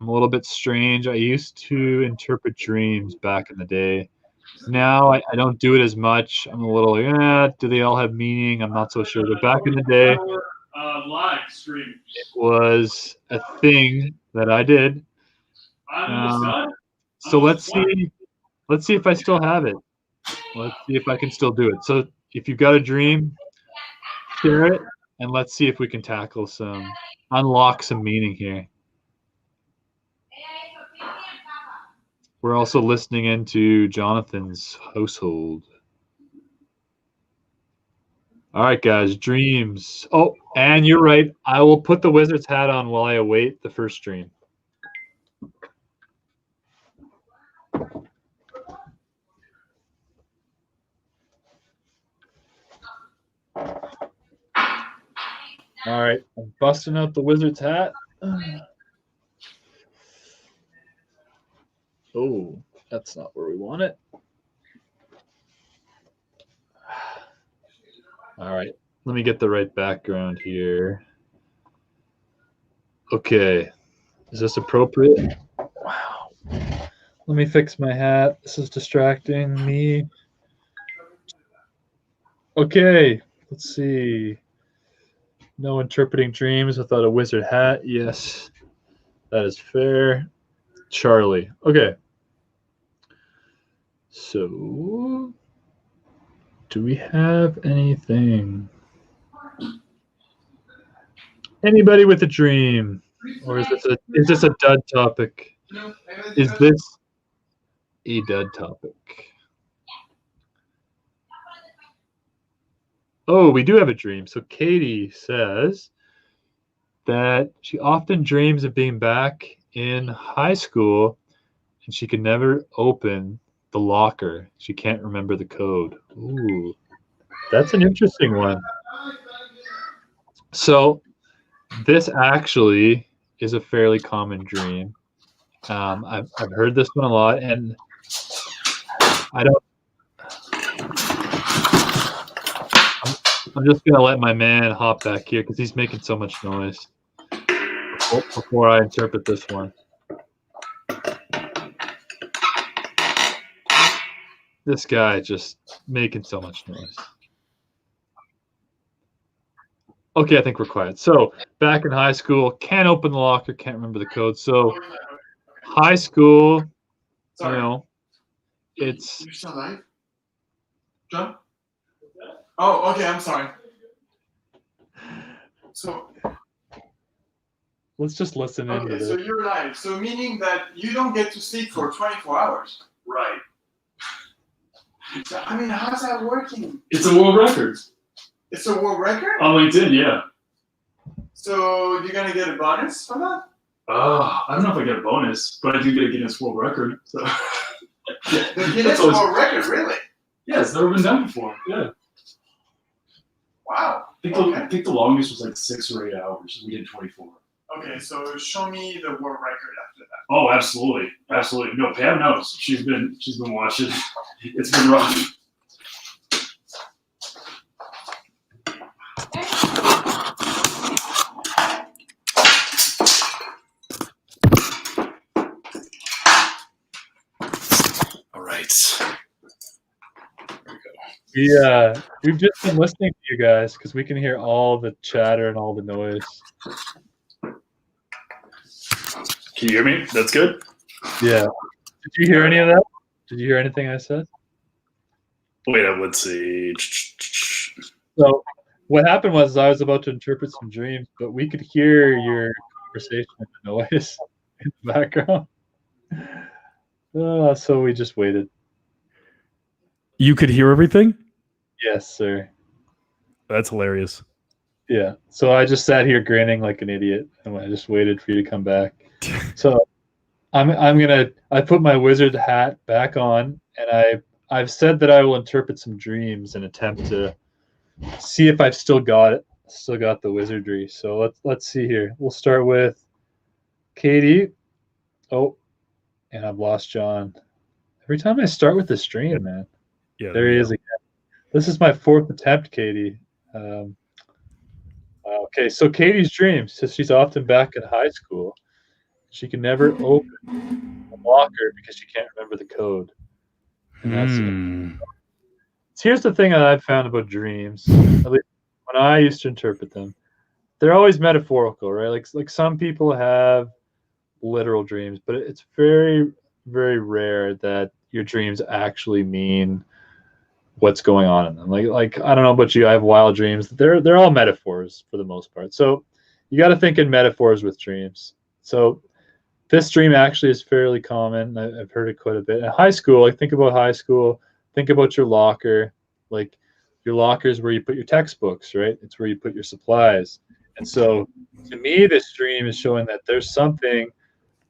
I'm a little bit strange. I used to interpret dreams back in the day. Now I don't do it as much. I'm a little like, do they all have meaning? I'm not so sure. But back in the day, live stream. it was a thing that I did. So let's see if I still have it. Let's see if I can still do it. So if you've got a dream, share it, and let's see if we can unlock some meaning here. We're also listening into Jonathan's household. All right, guys, dreams. Oh, and you're right. I will put the wizard's hat on while I await the first dream. All right, I'm busting out the wizard's hat. Oh, that's not where we want it. All right, let me get the right background here. Okay, is this appropriate? Wow. Let me fix my hat. This is distracting me. Okay, let's see. No interpreting dreams without a wizard hat. Yes, that is fair. Charlie. Okay. So, do we have anything? Anybody with a dream? Or is this a dud topic? Is this a dud topic? Oh, we do have a dream. So Katie says that she often dreams of being back in high school and she can never open the locker. She can't remember the code. Ooh, that's an interesting one. So this actually is a fairly common dream. I've heard this one a lot, and I'm just gonna let my man hop back here because he's making so much noise before I interpret this one. This guy just making so much noise. Okay, I think we're quiet. So back in high school, can't open the locker, can't remember the code. So high school, you know, it's. You're still alive, John? Oh, okay. I'm sorry. So Let's just listen into okay, this. so you're alive. So meaning that you don't get to sleep for 24 hours. Right. So, I mean, how's that working? It's a world record. It's a world record? On LinkedIn, yeah. So you're gonna get a bonus for that? I don't know if I get a bonus, but I do get a Guinness World Record. So The Guinness World Record, really? Yeah, it's never been done before. Yeah. Wow. I think the longest was like 6 or 8 hours. We did 24. Okay, so show me the world record after that. Oh, absolutely, absolutely. No, Pam knows. She's been watching. It's been rough. All right. We've just been listening to you guys because we can hear all the chatter and all the noise. Can you hear me? That's good. Yeah. Did you hear any of that? Did you hear anything I said? Wait, let's see. So what happened was I was about to interpret some dreams, but we could hear your conversation and the noise in the background. So we just waited. You could hear everything? Yes, sir. That's hilarious. Yeah. So I just sat here grinning like an idiot, and I just waited for you to come back. So I put my wizard hat back on, and I've said that I will interpret some dreams and attempt to see if I've still got the wizardry. So let's see here. We'll start with Katie. Oh, and I've lost John. Every time I start with this stream, man. Yeah, there he is again. This is my 4th attempt, Katie. Okay, so Katie's dreams. So she's often back in high school. She can never open a locker because she can't remember the code. And that's it. So here's the thing that I've found about dreams. At least when I used to interpret them, they're always metaphorical, right? Like some people have literal dreams, but it's very, very rare that your dreams actually mean what's going on in them. Like I don't know about you, I have wild dreams. They're all metaphors for the most part. So you got to think in metaphors with dreams. So this dream actually is fairly common. I've heard it quite a bit. In high school, like think about high school, think about your locker. Like your locker is where you put your textbooks, right? It's where you put your supplies. And so to me, this dream is showing that there's something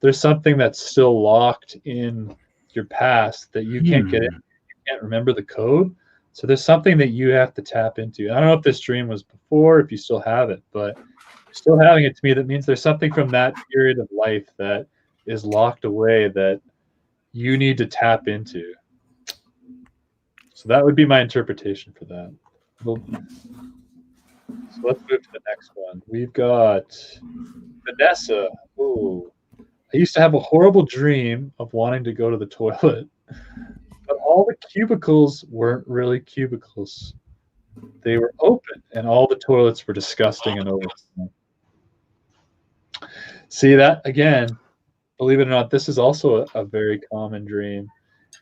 that's still locked in your past that you can't get in. You can't remember the code. So there's something that you have to tap into. I don't know if this dream was before, if you still have it, but still having it, to me, that means there's something from that period of life that is locked away that you need to tap into. So that would be my interpretation for that. So let's move to the next one. We've got Vanessa. Ooh. I used to have a horrible dream of wanting to go to the toilet, but all the cubicles weren't really cubicles. They were open, and all the toilets were disgusting and overflowing. See that again? Believe it or not, this is also a very common dream,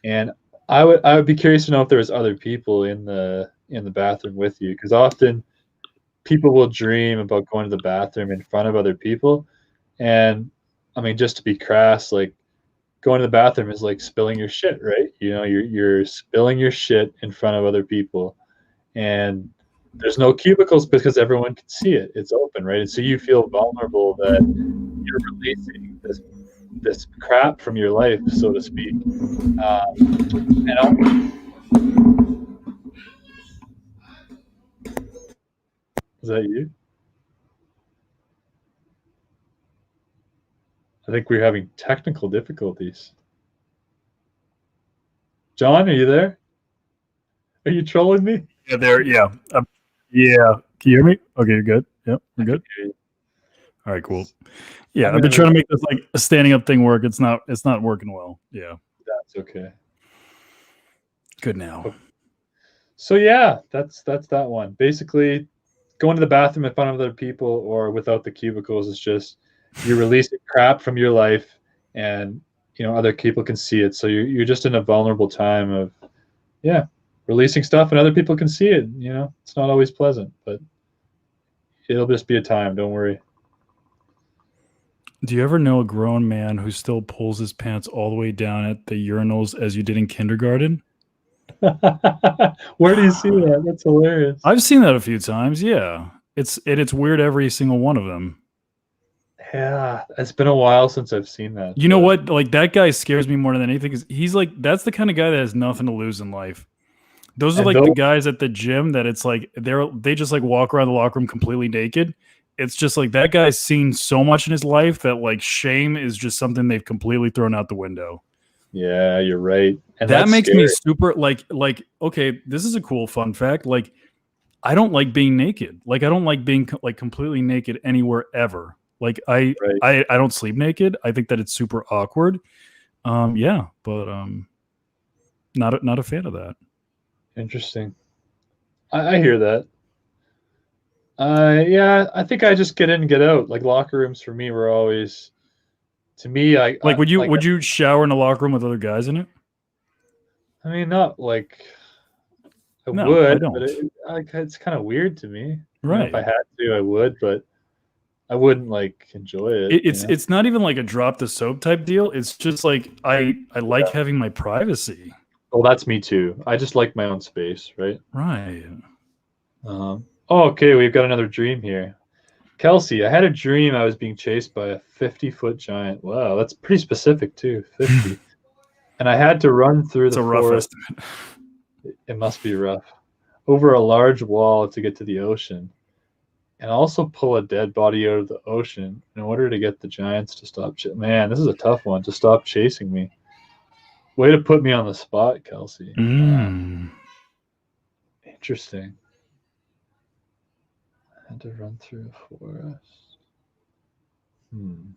and I would be curious to know if there was other people in the bathroom with you, because often people will dream about going to the bathroom in front of other people, and I mean, just to be crass, like going to the bathroom is like spilling your shit, right? You know, you're spilling your shit in front of other people, and there's no cubicles because everyone can see it. It's open, right? And so you feel vulnerable that you're releasing this crap from your life, so to speak. Is that you? I think we're having technical difficulties. John, are you there? Are you trolling me? Yeah, there. Yeah. Yeah. Can you hear me? Okay, you're good. Yep, we're good. All right, cool. Yeah, I've been trying to make this like a standing up thing work. It's not working well. Yeah. That's okay. Good now. Okay. So yeah, that's that one. Basically, going to the bathroom in front of other people or without the cubicles is just you're releasing crap from your life, and you know other people can see it. So you're just in a vulnerable time of releasing stuff, and other people can see it. You know, it's not always pleasant, but it'll just be a time. Don't worry. Do you ever know a grown man who still pulls his pants all the way down at the urinals as you did in kindergarten? Where do you see that? That's hilarious. I've seen that a few times. Yeah, it's weird. Every single one of them. Yeah, it's been a while since I've seen that. You know what? Like that guy scares me more than anything. Because he's like that's the kind of guy that has nothing to lose in life. Those are like the guys at the gym that it's like they just like walk around the locker room completely naked. It's just like that guy's seen so much in his life that like shame is just something they've completely thrown out the window. Yeah, you're right. And that makes me super like okay, this is a cool fun fact. Like I don't like being naked. Like I don't like being like completely naked anywhere ever. Like I don't sleep naked. I think that it's super awkward. But not a fan of that. Interesting. I hear that. I think I just get in and get out. Like locker rooms for me were always, to me, would you shower in a locker room with other guys in it? I mean, not like I No, would, I don't. but it's kind of weird to me. Right. You know, if I had to, I would, but I wouldn't like enjoy it. It's not even like a drop the soap type deal. It's just like I like having my privacy. Well, that's me too. I just like my own space, right? Right. Okay, we've got another dream here. Kelsey, I had a dream I was being chased by a 50-foot giant. Wow, that's pretty specific too, 50. And I had to run through It's the a rough forest. estimate. It must be rough. Over a large wall to get to the ocean. And also pull a dead body out of the ocean in order to get the giants to stop. Man, this is a tough one, to stop chasing me. Way to put me on the spot, Kelsey. Interesting. I had to run through a forest. I'm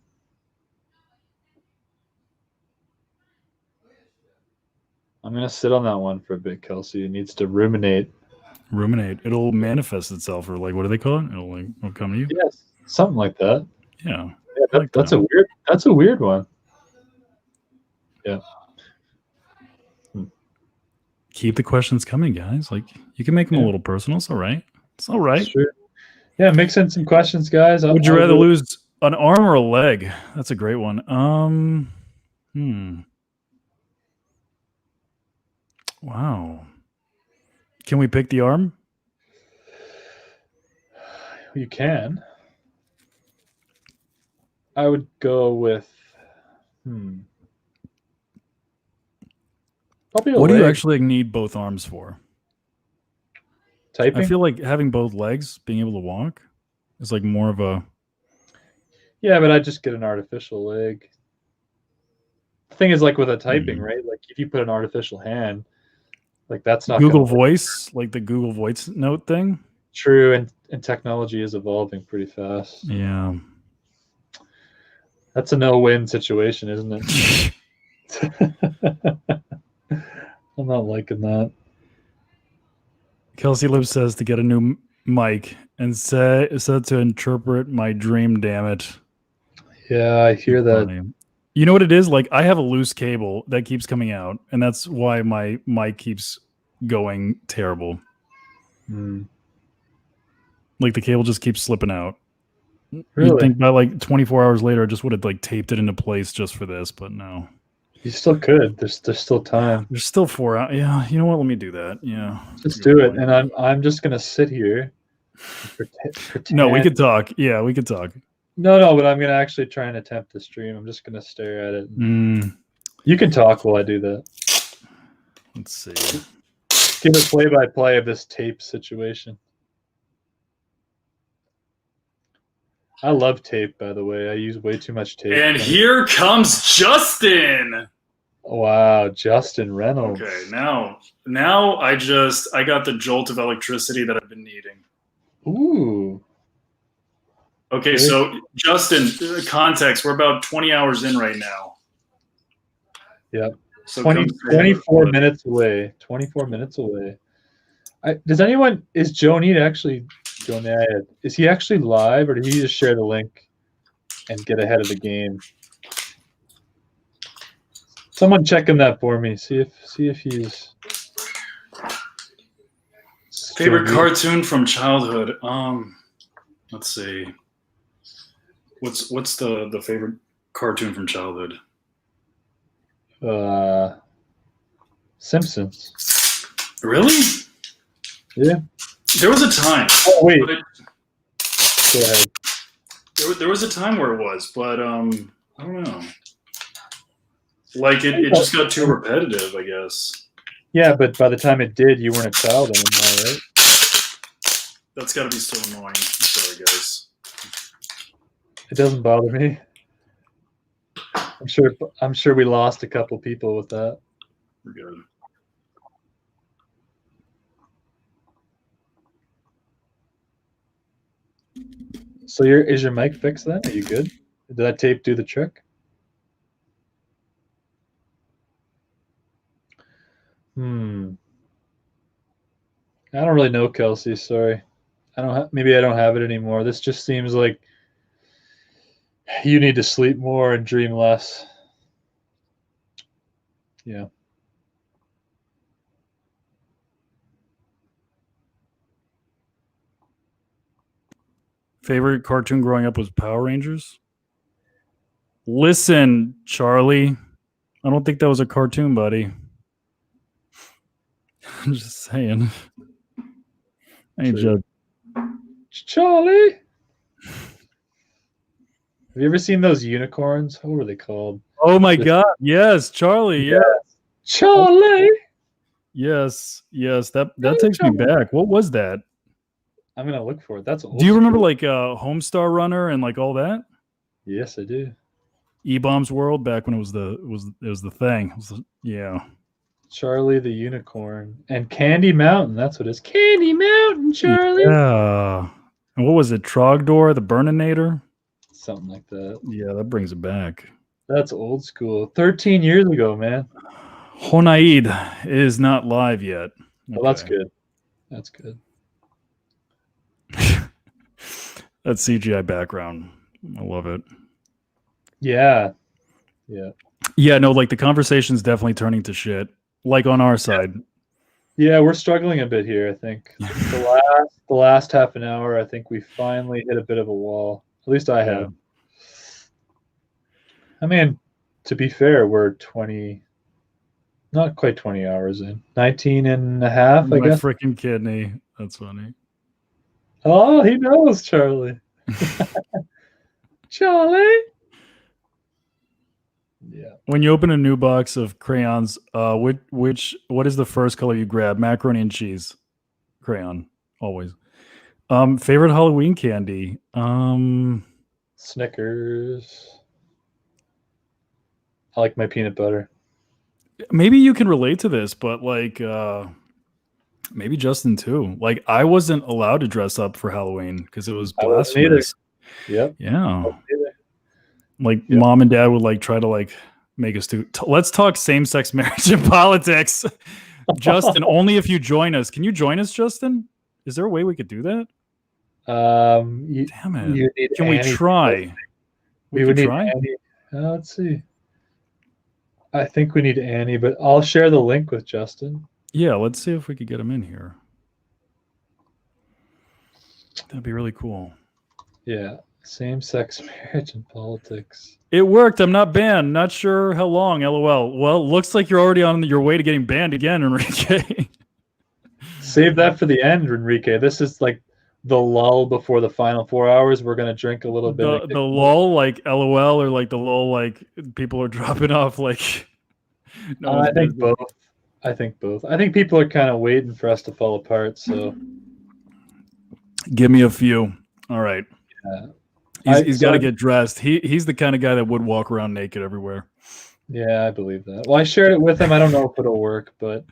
going to sit on that one for a bit, Kelsey. It needs to ruminate. Ruminate. It'll manifest itself, or like, what do they call it? It'll come to you. Yes, something like that. Yeah. That's a weird one. Yeah. Keep the questions coming, guys. Like, you can make them a little personal. It's all right. It's all right. Sure. Yeah, mix in some questions, guys. Would you rather lose an arm or a leg? That's a great one. Wow. Can we pick the arm? You can. I would go with probably a What leg. do you actually need both arms for? Typing? I feel like having both legs, being able to walk, is like more of a... Yeah, but I'd just get an artificial leg. The thing is, like with a typing, right? Like if you put an artificial hand, like that's not Google Voice, like the Google Voice note thing. True, and technology is evolving pretty fast. Yeah. That's a no-win situation, isn't it? I'm not liking that. Kelsey Lib says to get a new mic and said to interpret my dream, damn it. Yeah, I hear that. Funny. You know what it is? Like, I have a loose cable that keeps coming out, and that's why my mic keeps going terrible. Like, the cable just keeps slipping out. Really? You'd think about like 24 hours later, I just would have like taped it into place just for this, but no. You still could. There's still time. There's still 4 hours. Yeah, you know what? Let me do that. Yeah, just do it. And I'm just gonna sit here. Pretend. No, we could talk. Yeah, we could talk. No, but I'm gonna actually try and attempt the stream. I'm just gonna stare at it. You can talk while I do that. Let's see. Give a play-by-play of this tape situation. I love tape, by the way. I use way too much tape. And here comes Justin. Wow, Justin Reynolds. Okay, now I got the jolt of electricity that I've been needing. Ooh. Okay, so Justin, context, we're about 20 hours in right now. Yep. So 24 minutes away. 24 minutes away. Is Joned actually... Is he actually live, or did he just share the link and get ahead of the game? Someone checking that for me. See if he's favorite cartoon from childhood. Let's see. What's the favorite cartoon from childhood? Simpsons. Really? Yeah. There was a time. Oh wait. Go ahead. There was a time where it was, but I don't know. Like it just got too repetitive, I guess. Yeah, but by the time it did, you weren't a child anymore, right? That's got to be so annoying. Sorry, guys. It doesn't bother me. I'm sure we lost a couple people with that. We're good. So is your mic fixed then? Are you good? Did that tape do the trick? I don't really know, Kelsey. Sorry. Maybe I don't have it anymore. This just seems like you need to sleep more and dream less. Yeah. Favorite cartoon growing up was Power Rangers. Listen, Charlie, I don't think that was a cartoon, buddy. I'm just saying. I ain't joking. Charlie. Have you ever seen those unicorns? What were they called? Oh my God! Yes, Charlie. Yeah. Charlie. Yes. That takes me back. What was that? I'm gonna look for it. That's old. Do you remember like Homestar Runner and like all that? Yes, I do. E-Bombs World back when it was the thing. Yeah. Charlie the Unicorn and Candy Mountain. That's what it is. Candy Mountain, Charlie. Yeah. And what was it? Trogdor, the Burninator? Something like that. Yeah, that brings it back. That's old school. 13 years ago, man. Honaid is not live yet. Well, that's good. That's good. That CGI background. I love it. Yeah. Yeah. Yeah, no, like the conversation's definitely turning to shit. Like on our side. Yeah, we're struggling a bit here, I think. The last half an hour, I think we finally hit a bit of a wall. At least I have. I mean, to be fair, we're 20, not quite 20 hours in. 19 and a half, I guess. My freaking kidney. That's funny. Oh, he knows, Charlie. Charlie? Yeah. When you open a new box of crayons, what is the first color you grab? Macaroni and cheese crayon, always. Favorite Halloween candy? Snickers. I like my peanut butter. Maybe you can relate to this, but like maybe Justin too. Like I wasn't allowed to dress up for Halloween because it was blasphemous. Yep. Yeah. Like mom and dad would like try to like make us do. Let's talk same-sex marriage and politics. Justin, only if you join us. Can you join us, Justin? Is there a way we could do that? Damn it. Can we try? We would need try? Annie. Let's see. I think we need Annie, but I'll share the link with Justin. Yeah, let's see if we could get him in here. That'd be really cool. Yeah. Same-sex marriage and politics. It worked. I'm not banned. Not sure how long. LOL. Well, looks like you're already on your way to getting banned again, Enrique. Save that for the end, Enrique. This is like the lull before the final 4 hours. We're gonna drink a little bit. The lull, like LOL, or like the lull, like people are dropping off. Like, no, I think both. I think both. I think people are kind of waiting for us to fall apart. So, give me a few. All right. Yeah. He's got to get dressed. He's the kind of guy that would walk around naked everywhere. Yeah, I believe that. Well, I shared it with him. I don't know if it'll work, but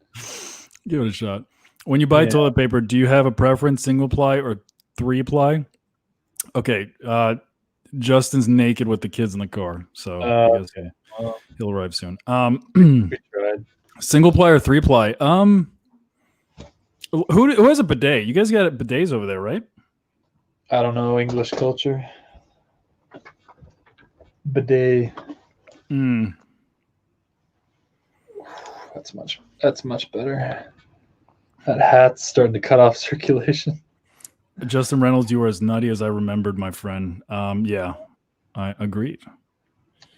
give it a shot. When you buy toilet paper, do you have a preference, single ply or 3-ply? Okay, Justin's naked with the kids in the car, so I guess he'll arrive soon. Single ply or 3-ply? Who has a bidet? You guys got bidets over there, right? I don't know English culture. Bidet. That's much better. That hat's starting to cut off circulation. Justin Reynolds, you were as nutty as I remembered, my friend. Yeah, I agreed.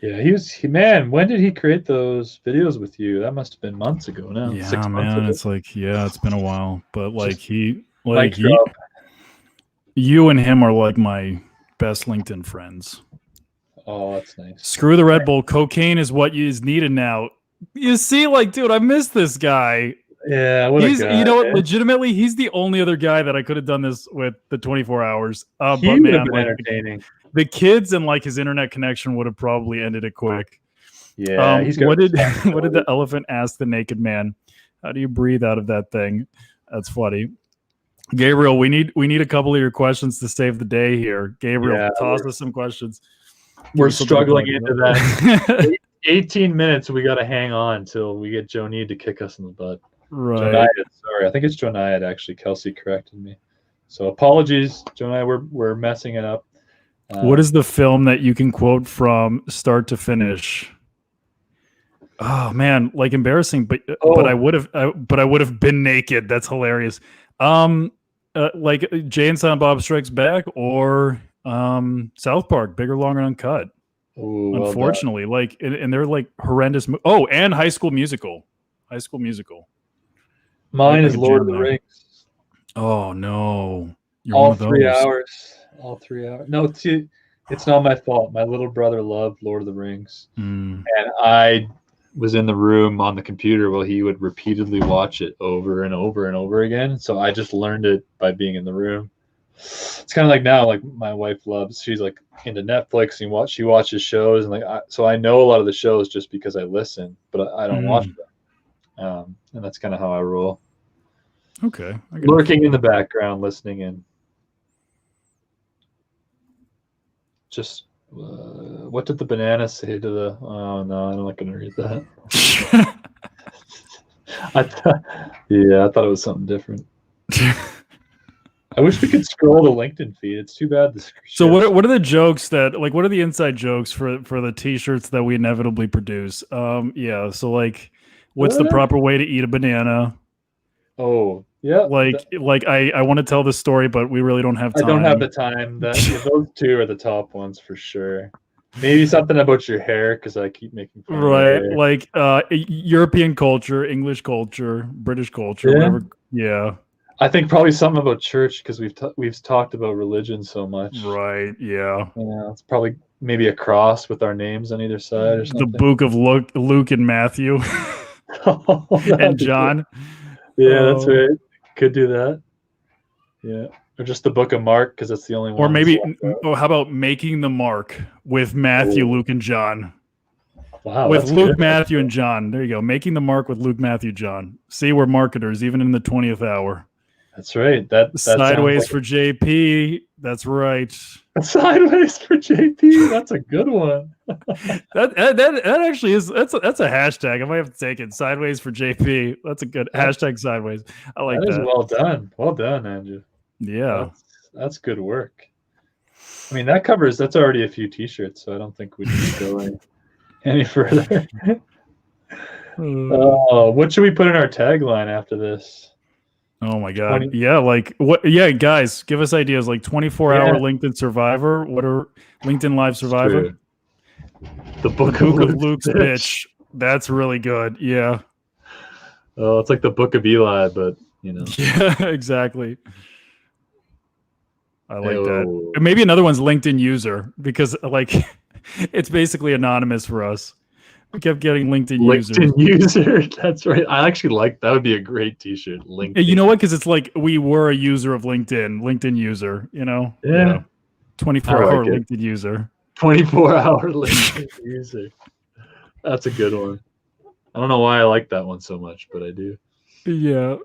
Yeah, man, when did he create those videos with you? That must have been months ago now. Yeah, 6 months ago. It's like, it's been a while. But like you and him are like my best LinkedIn friends. Oh, that's nice. Screw the Red Bull. Cocaine is what is needed now. You see, like, dude, I miss this guy. Yeah, what a guy, you know what? Legitimately, he's the only other guy that I could have done this with the 24 hours. But man, like, entertaining. The kids and like his internet connection would have probably ended it quick. Yeah. What did the elephant ask the naked man? How do you breathe out of that thing? That's funny. Gabriel, we need a couple of your questions to save the day here. Gabriel, toss us some questions. We're struggling into that. 18 minutes. We got to hang on until we get Jonied to kick us in the butt. Right. Jonied, sorry, I think it's Jonied. Actually, Kelsey corrected me. So apologies, Jonied. We're messing it up. What is the film that you can quote from start to finish? Oh man, like embarrassing, but I would have been naked. That's hilarious. Like Jay and Silent Bob Strikes Back or South Park, Bigger, Longer, Uncut. Ooh, unfortunately, like, and they're like horrendous. And High School Musical. High School Musical. Mine is Lord of the Rings. Oh no! All 3 hours. All 3 hours. No, It's not my fault. My little brother loved Lord of the Rings, Mm. and I was in the room on the computer while he would repeatedly watch it over and over and over again. So I just learned it by being in the room. It's kind of like now, like my wife she's like into Netflix and she watches shows, and so I know a lot of the shows just because I listen, but I don't watch them. And that's kind of how I roll. Okay. Lurking in the background, listening in. Just what did the banana say to the? Oh no, I'm not going to read that. I thought it was something different. I wish we could scroll the LinkedIn feed. It's too bad. So what are the jokes what are the inside jokes for the t-shirts that we inevitably produce? Yeah. So like, what's the proper way to eat a banana? Oh yeah. I want to tell this story, but we really don't have time. I don't have the time. Those two are the top ones for sure. Maybe something about your hair because I keep making fun right, of like European culture, English culture, British culture, whatever. Yeah. I think probably something about church because we've talked about religion so much. Right. Yeah. Yeah. It's probably maybe a cross with our names on either side or something. The book of Luke and Matthew and John. Yeah, that's right. Could do that. Yeah. Or just the book of Mark because that's the only one. Or maybe, how about Making the Mark with Matthew, Luke, and John? Wow. With Luke, good. Matthew, and John. There you go. Making the Mark with Luke, Matthew, John. See, we're marketers, even in the 20th hour. That's right. That Sideways for JP. That's right. Sideways for JP. That's a good one. that actually is. That's a hashtag. I might have to take it. Sideways for JP. That's a good hashtag. Sideways. I like that. That is well done. Well done, Andrew. Yeah, that's good work. I mean, that's already a few t-shirts, so I don't think we need to go any further. What should we put in our tagline after this? Oh my god. Yeah, like what? Yeah, guys, give us ideas. Like 24-hour LinkedIn Survivor. What are LinkedIn Live Survivor? The book of Luke's bitch. That's really good. Yeah. Oh, it's like the Book of Eli, but Yeah, exactly. I like that. Maybe another one's LinkedIn user because it's basically anonymous for us. We kept getting LinkedIn user. That's right. I actually like that. Would be a great t-shirt. LinkedIn. You know what? Because it's like we were a user of LinkedIn user, Yeah. 24-hour LinkedIn user. 24-hour LinkedIn user. That's a good one. I don't know why I like that one so much, but I do. Yeah.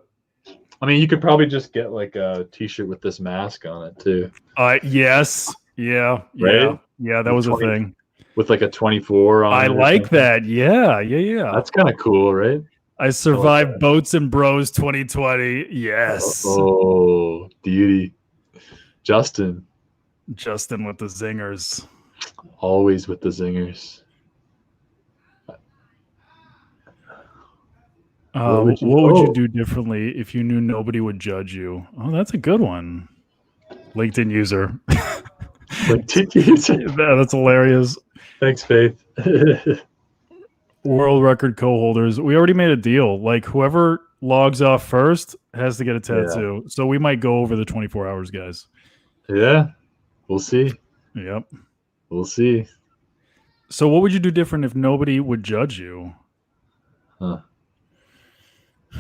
I mean, you could probably just get like a t-shirt with this mask on it too. Yes. Yeah. Right? Yeah, that was a thing. With like a 24 on it. I like that. Yeah. That's kind of cool, right? I survived Boats and Bros 2020. Yes. Oh, beauty. Justin with the zingers. Always with the zingers. What would you do differently if you knew nobody would judge you? Oh, that's a good one. LinkedIn user. LinkedIn user. That's hilarious. Thanks, Faith. World record co-holders. We already made a deal. Like whoever logs off first has to get a tattoo. Yeah. So we might go over the 24 hours, guys. Yeah. We'll see. Yep. We'll see. So what would you do different if nobody would judge you?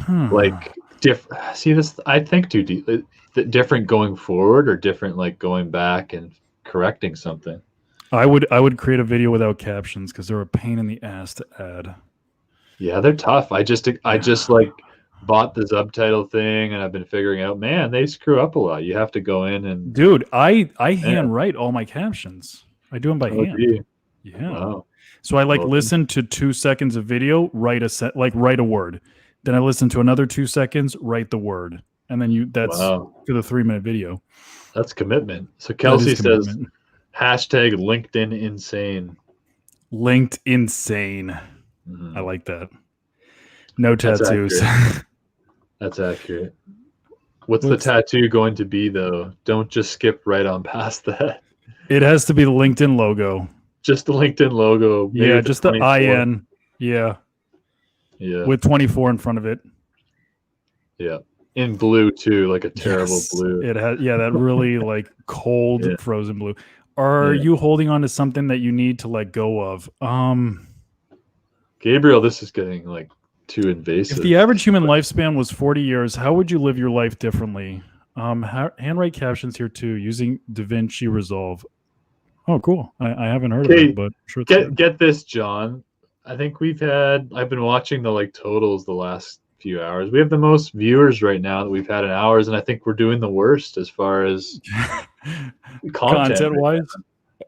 Like see this, I think too deep. Different going forward or different like going back and correcting something. I would create a video without captions because they're a pain in the ass to add. Yeah, they're tough. I just like bought the subtitle thing and I've been figuring out, man, they screw up a lot. You have to go in and dude, I hand write all my captions. I do them by hand. Yeah. Wow. So I listen to 2 seconds of video, write a word. Then I listen to another 2 seconds, write the word. And then that's for the 3-minute video. That's commitment. So Kelsey says hashtag LinkedIn insane. Linked insane. I like that. No tattoos. That's accurate. What's the tattoo going to be though? Don't just skip right on past that. It has to be the LinkedIn logo. Just the LinkedIn logo. Yeah, just the IN. Yeah. Yeah. With 24 in front of it. Yeah. In blue too, like a terrible blue. It has that really like cold frozen blue. Are you holding on to something that you need to let go of? Gabriel, this is getting like too invasive. If the average human lifespan was 40 years, how would you live your life differently? Handwrite captions here too, using DaVinci Resolve. Oh, cool. I haven't heard of it, but sure. Get this, John. I think I've been watching the like totals the last few hours. We have the most viewers right now that we've had in hours, and I think we're doing the worst as far as content wise.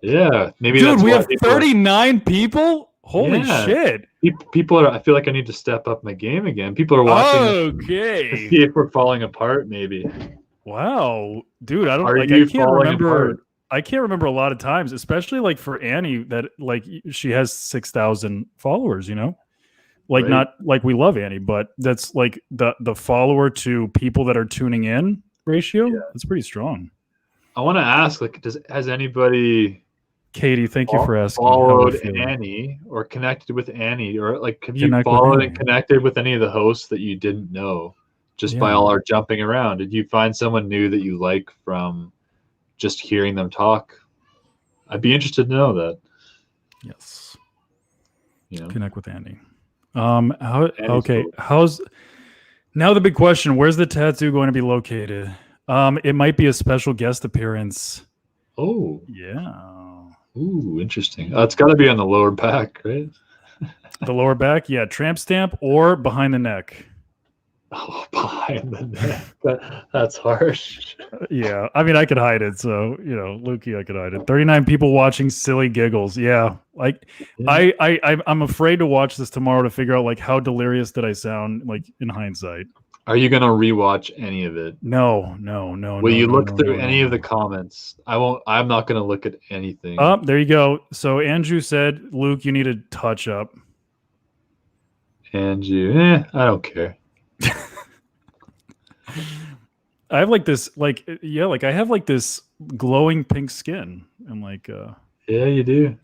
Yeah, maybe. Dude, we have 39 people. Holy shit! People are. I feel like I need to step up my game again. People are watching. Okay. To see if we're falling apart, maybe. Wow, dude, I don't I can't remember. I can't remember a lot of times, especially like for Annie, that like she has 6,000 followers. You know, like not like we love Annie, but that's like the follower to people that are tuning in ratio. Yeah. That's pretty strong. I want to ask, like, has anybody? Katie, thank you for asking. Followed Annie or connected with Annie, or like have you followed and connected with any of the hosts that you didn't know just by all our jumping around? Did you find someone new that you like from just hearing them talk? I'd be interested to know that. Yes. You know, connect with Annie. How's now the big question? Where's the tattoo going to be located? It might be a special guest appearance. Oh, yeah. Ooh, interesting. It's got to be on the lower back, right? The lower back, yeah. Tramp stamp or behind the neck. Oh, behind the neck. That's harsh. Yeah, I mean, I could hide it. So, you know, Lukey, I could hide it. 39 people watching silly giggles. Yeah, like I'm afraid to watch this tomorrow to figure out like how delirious did I sound like in hindsight. Are you gonna rewatch any of it? No. Will you look through any of the comments? I won't. I'm not gonna look at anything. Oh, there you go. So Andrew said, Luke, you need a touch up. Andrew, I don't care. I have like this, like I have like this glowing pink skin. I'm like, yeah, you do.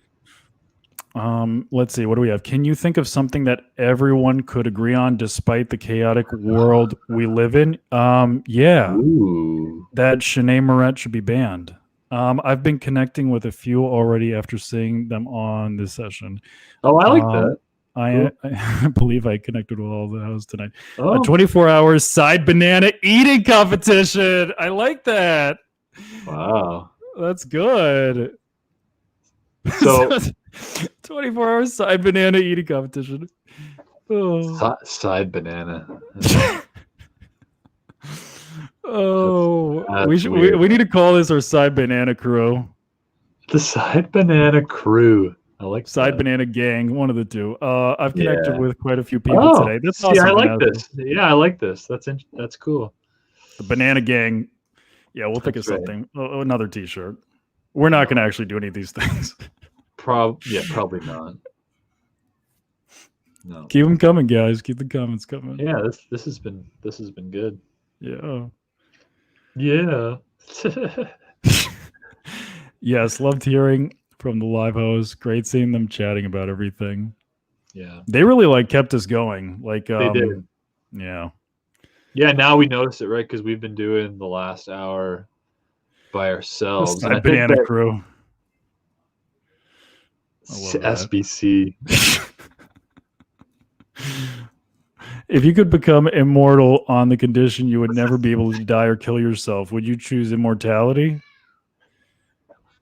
Let's see. What do we have? Can you think of something that everyone could agree on despite the chaotic world we live in? Yeah. Ooh. That Shanae Moret should be banned. I've been connecting with a few already after seeing them on this session. Oh, I like that. I believe I connected with all the hosts tonight. A 24 hours side banana eating competition. I like that. Wow. That's good. So 24 hours side banana eating competition. Oh. Side banana. We need to call this our side banana crew. The side banana crew. I like side banana gang. One of the two. I've connected with quite a few people today. That's awesome. I like this. Yeah, I like this. That's cool. The banana gang. Yeah, we'll think of something. Another T-shirt. We're not going to actually do any of these things. Probably not. No. Keep them coming, guys. Keep the comments coming. Yeah, this has been good. Yeah. Yeah. Yes, loved hearing from the live hosts. Great seeing them chatting about everything. Yeah. They really kept us going. They did. Yeah. Yeah, now we notice it, right? Because we've been doing the last hour by ourselves. The banana crew. SBC. If you could become immortal on the condition you would never be able to die or kill yourself, would you choose immortality?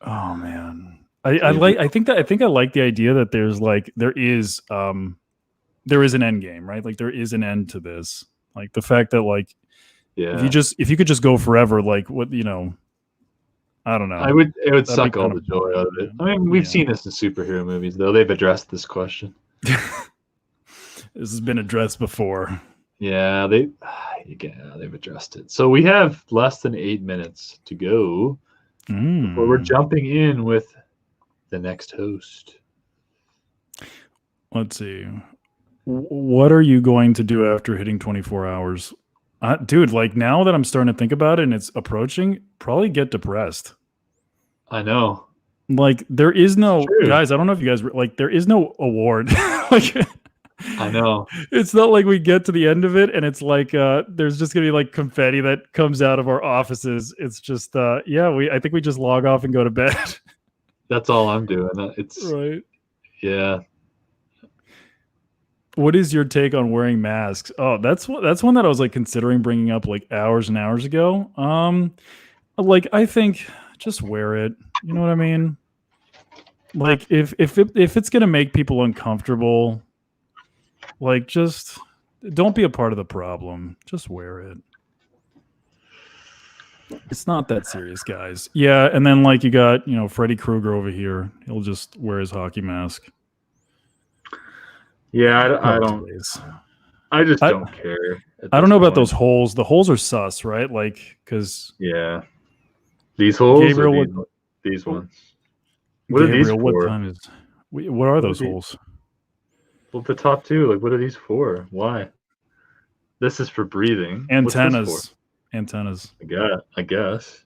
Oh man, I think I like the idea that there is an end game, right? Like there is an end to this. Like the fact that if you could just go forever, like what I don't know. It would suck all the joy out of it. I mean, we've seen this in superhero movies, though. They've addressed this question. This has been addressed before. Yeah, they've addressed it. So we have less than 8 minutes to go before we're jumping in with the next host. Let's see. What are you going to do after hitting 24 hours? Dude, now that I'm starting to think about it and it's approaching, probably get depressed. I know. There is no, guys, I don't know if you guys, there is no award. I know. It's not like we get to the end of it and it's there's just going to be confetti that comes out of our offices. It's just, I think we just log off and go to bed. That's all I'm doing. It's Right. yeah. What is your take on wearing masks? Oh, that's one that I was like considering bringing up like hours and hours ago. Like I think just wear it. You know what I mean? Like if it's gonna make people uncomfortable, like just don't be a part of the problem. Just wear it. It's not that serious, guys. Yeah, and then like you got, Freddy Krueger over here. He'll just wear his hockey mask. Yeah, I don't. Days. I just don't care. I don't know about those holes. The holes are sus, right? Like, because these holes, Gabriel, these ones. What Gabriel, are these for? what time is? What are those holes? Well, the top two. Like, what are these for? Why? This is for breathing. Antennas. Antennas. I guess.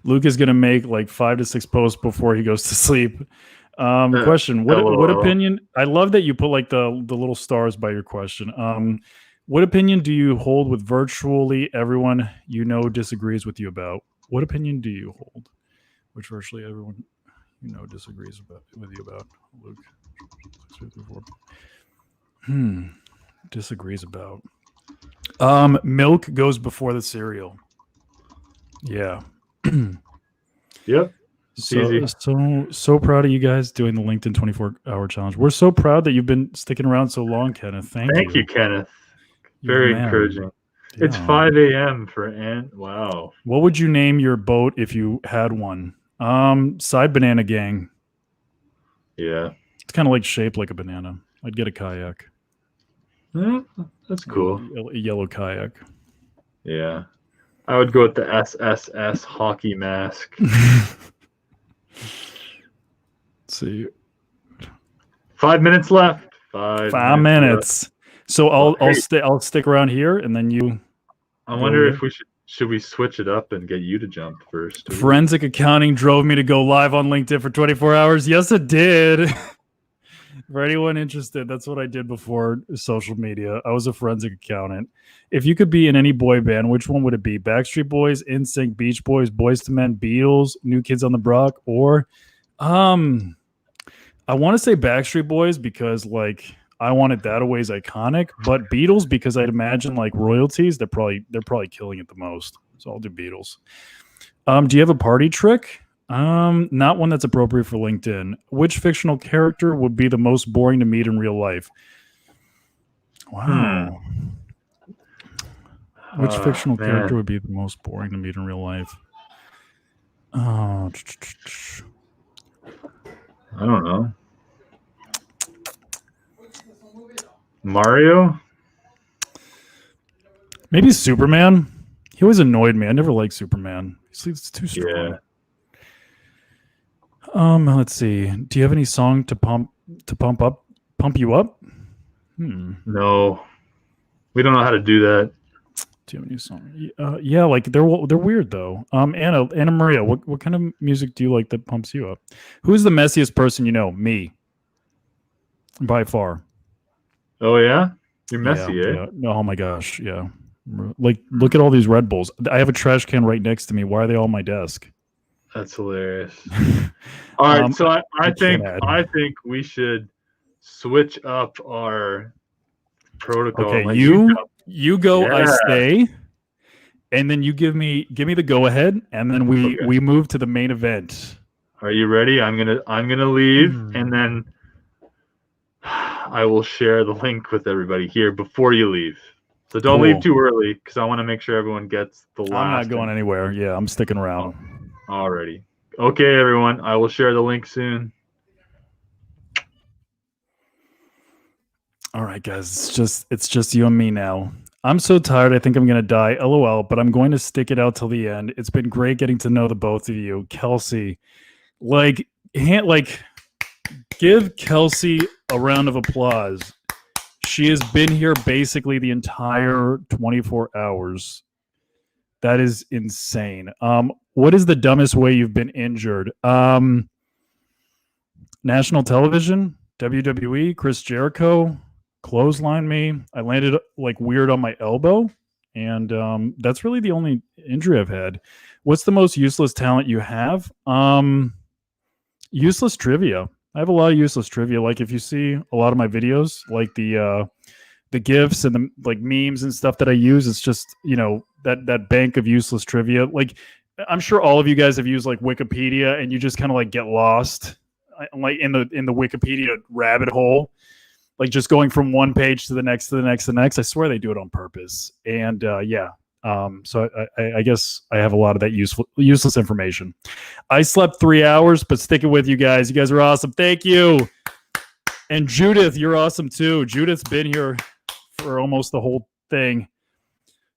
Luke is gonna make like 5 to 6 posts before he goes to sleep. Question: What opinion? I love that you put like the little stars by your question. What opinion do you hold with virtually everyone you know disagrees with you about? What opinion do you hold, which virtually everyone you know disagrees with you about? Luke, 6, 3, 4. Disagrees about. Milk goes before the cereal. Yeah. Yep. So proud of you guys doing the LinkedIn 24-hour challenge. We're so proud that you've been sticking around so long, Kenneth. Thank you, Kenneth. Very encouraging. Yeah. It's 5 a.m. for Wow. What would you name your boat if you had one? Side Banana Gang. Yeah. It's kind of like shaped like a banana. I'd get a kayak. That's cool. A yellow kayak. Yeah. I would go with the SSS hockey mask. Let's see. 5 minutes left. 5 minutes. So I'll stick around here, and then you. I wonder if we should we switch it up and get you to jump first. Forensic accounting drove me to go live on LinkedIn for 24 hours. Yes, it did. For anyone interested, that's what I did before social media. I was a forensic accountant. If you could be in any boy band, which one would it be? Backstreet Boys, NSYNC, Beach Boys, Boyz II Men, Beatles, New Kids on the Block, or I want to say Backstreet Boys because like I Want It That Away is iconic, but Beatles because I'd imagine like royalties, they're probably killing it the most. So I'll do Beatles. Do you have a party trick? Not one that's appropriate for LinkedIn. Which fictional character would be the most boring to meet in real life? Wow. Which fictional character would be the most boring to meet in real life? Oh, I don't know. Mario? Maybe Superman. He always annoyed me. I never liked Superman. He's too strong. Yeah. Let's see. Do you have any song to pump you up? No. We don't know how to do that. Do you have any song? Yeah, like they're weird though. Anna Maria, what kind of music do you like that pumps you up? Who's the messiest person you know? Me. By far. Oh yeah? You're messy, Yeah. No, oh my gosh, yeah. Like look at all these Red Bulls. I have a trash can right next to me. Why are they all on my desk? That's hilarious. All right, so I think we should switch up our protocol. Okay, you go, I stay, and then you give me the go ahead, and then we move to the main event. Are you ready? I'm gonna leave, and then I will share the link with everybody here before you leave. So don't leave too early because I want to make sure everyone gets the last. I'm not going anywhere. Yeah, I'm sticking around. Alrighty. Okay, everyone. I will share the link soon. All right, guys. It's just you and me now. I'm so tired. I think I'm gonna die. LOL. But I'm going to stick it out till the end. It's been great getting to know the both of you, Kelsey. Give Kelsey a round of applause. She has been here basically the entire 24 hours. That is insane. What is the dumbest way you've been injured? National television, WWE, Chris Jericho, clothesline me. I landed like weird on my elbow, and that's really the only injury I've had. What's the most useless talent you have? Useless trivia. I have a lot of useless trivia. Like if you see a lot of my videos, like the gifs and the like memes and stuff that I use, it's just, you know, that bank of useless trivia. Like I'm sure all of you guys have used like Wikipedia and you just kind of like get lost like in the Wikipedia rabbit hole, like just going from one page to the next to the next to the next. I swear they do it on purpose. And yeah. So I guess I have a lot of that useless information. I slept 3 hours, but sticking with you guys. You guys are awesome. Thank you. And Judith, you're awesome too. Judith's been here for almost the whole thing.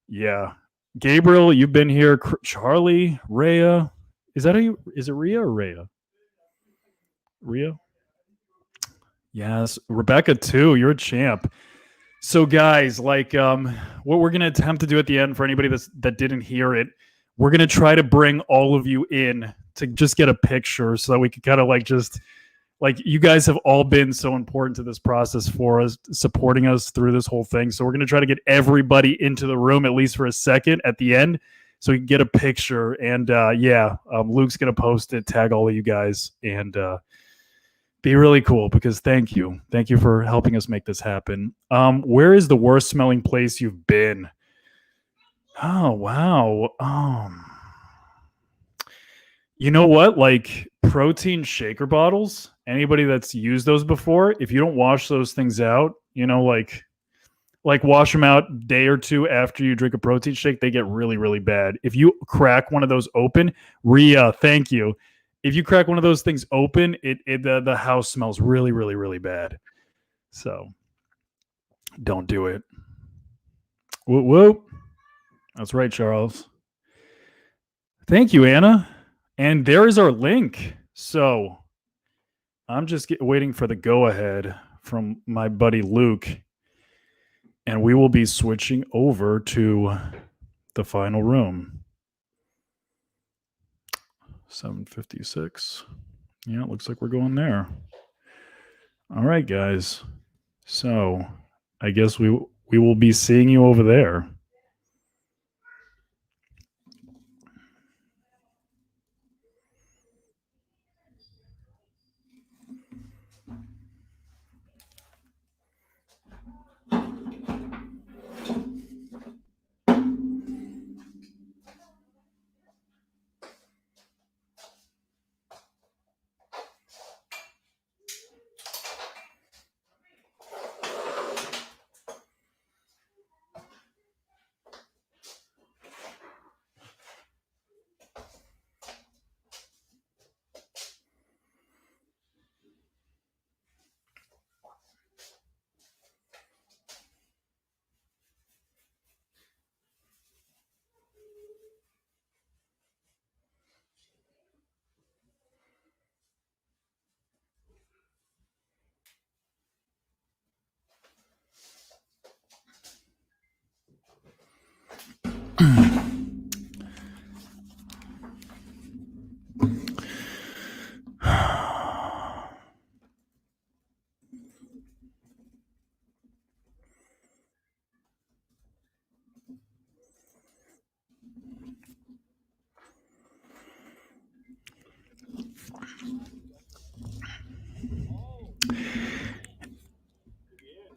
Yeah. Gabriel, you've been here. Charlie, Rhea. Is it Rhea or Rhea? Rhea? Yes. Rebecca too. You're a champ. So guys, like what we're gonna attempt to do at the end for anybody that didn't hear it, we're gonna try to bring all of you in to just get a picture so that we can kind of like just like you guys have all been so important to this process for us, supporting us through this whole thing. So we're gonna try to get everybody into the room at least for a second at the end so we can get a picture. And Luke's gonna post it, tag all of you guys, and be really cool because thank you for helping us make this happen. Where is the worst smelling place you've been? Oh wow. You know what, like protein shaker bottles, anybody that's used those before, if you don't wash those things out, you know, like wash them out a day or two after you drink a protein shake, they get really, really bad. If you crack one of those open, Rhea, thank you. If you crack one of those things open, the house smells really, really, really bad. So don't do it. Whoop, whoop. That's right, Charles. Thank you, Anna. And there is our link. So I'm just waiting for the go ahead from my buddy Luke. And we will be switching over to the final room. 756. Yeah, it looks like we're going there. All right, guys. So I guess we will be seeing you over there.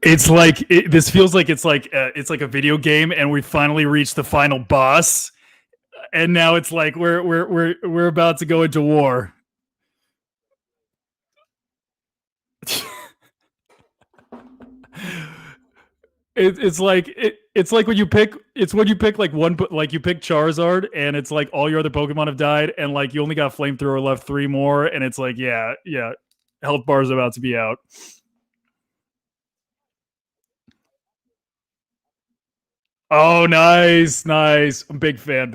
It's like this feels like it's like a video game, and we finally reached the final boss, and now it's like we're about to go into war. It's like it's like when you pick like one, like you pick Charizard and it's like all your other Pokemon have died and like you only got Flamethrower left 3 more and it's like yeah health bar's about to be out. Oh, nice. I'm big fan.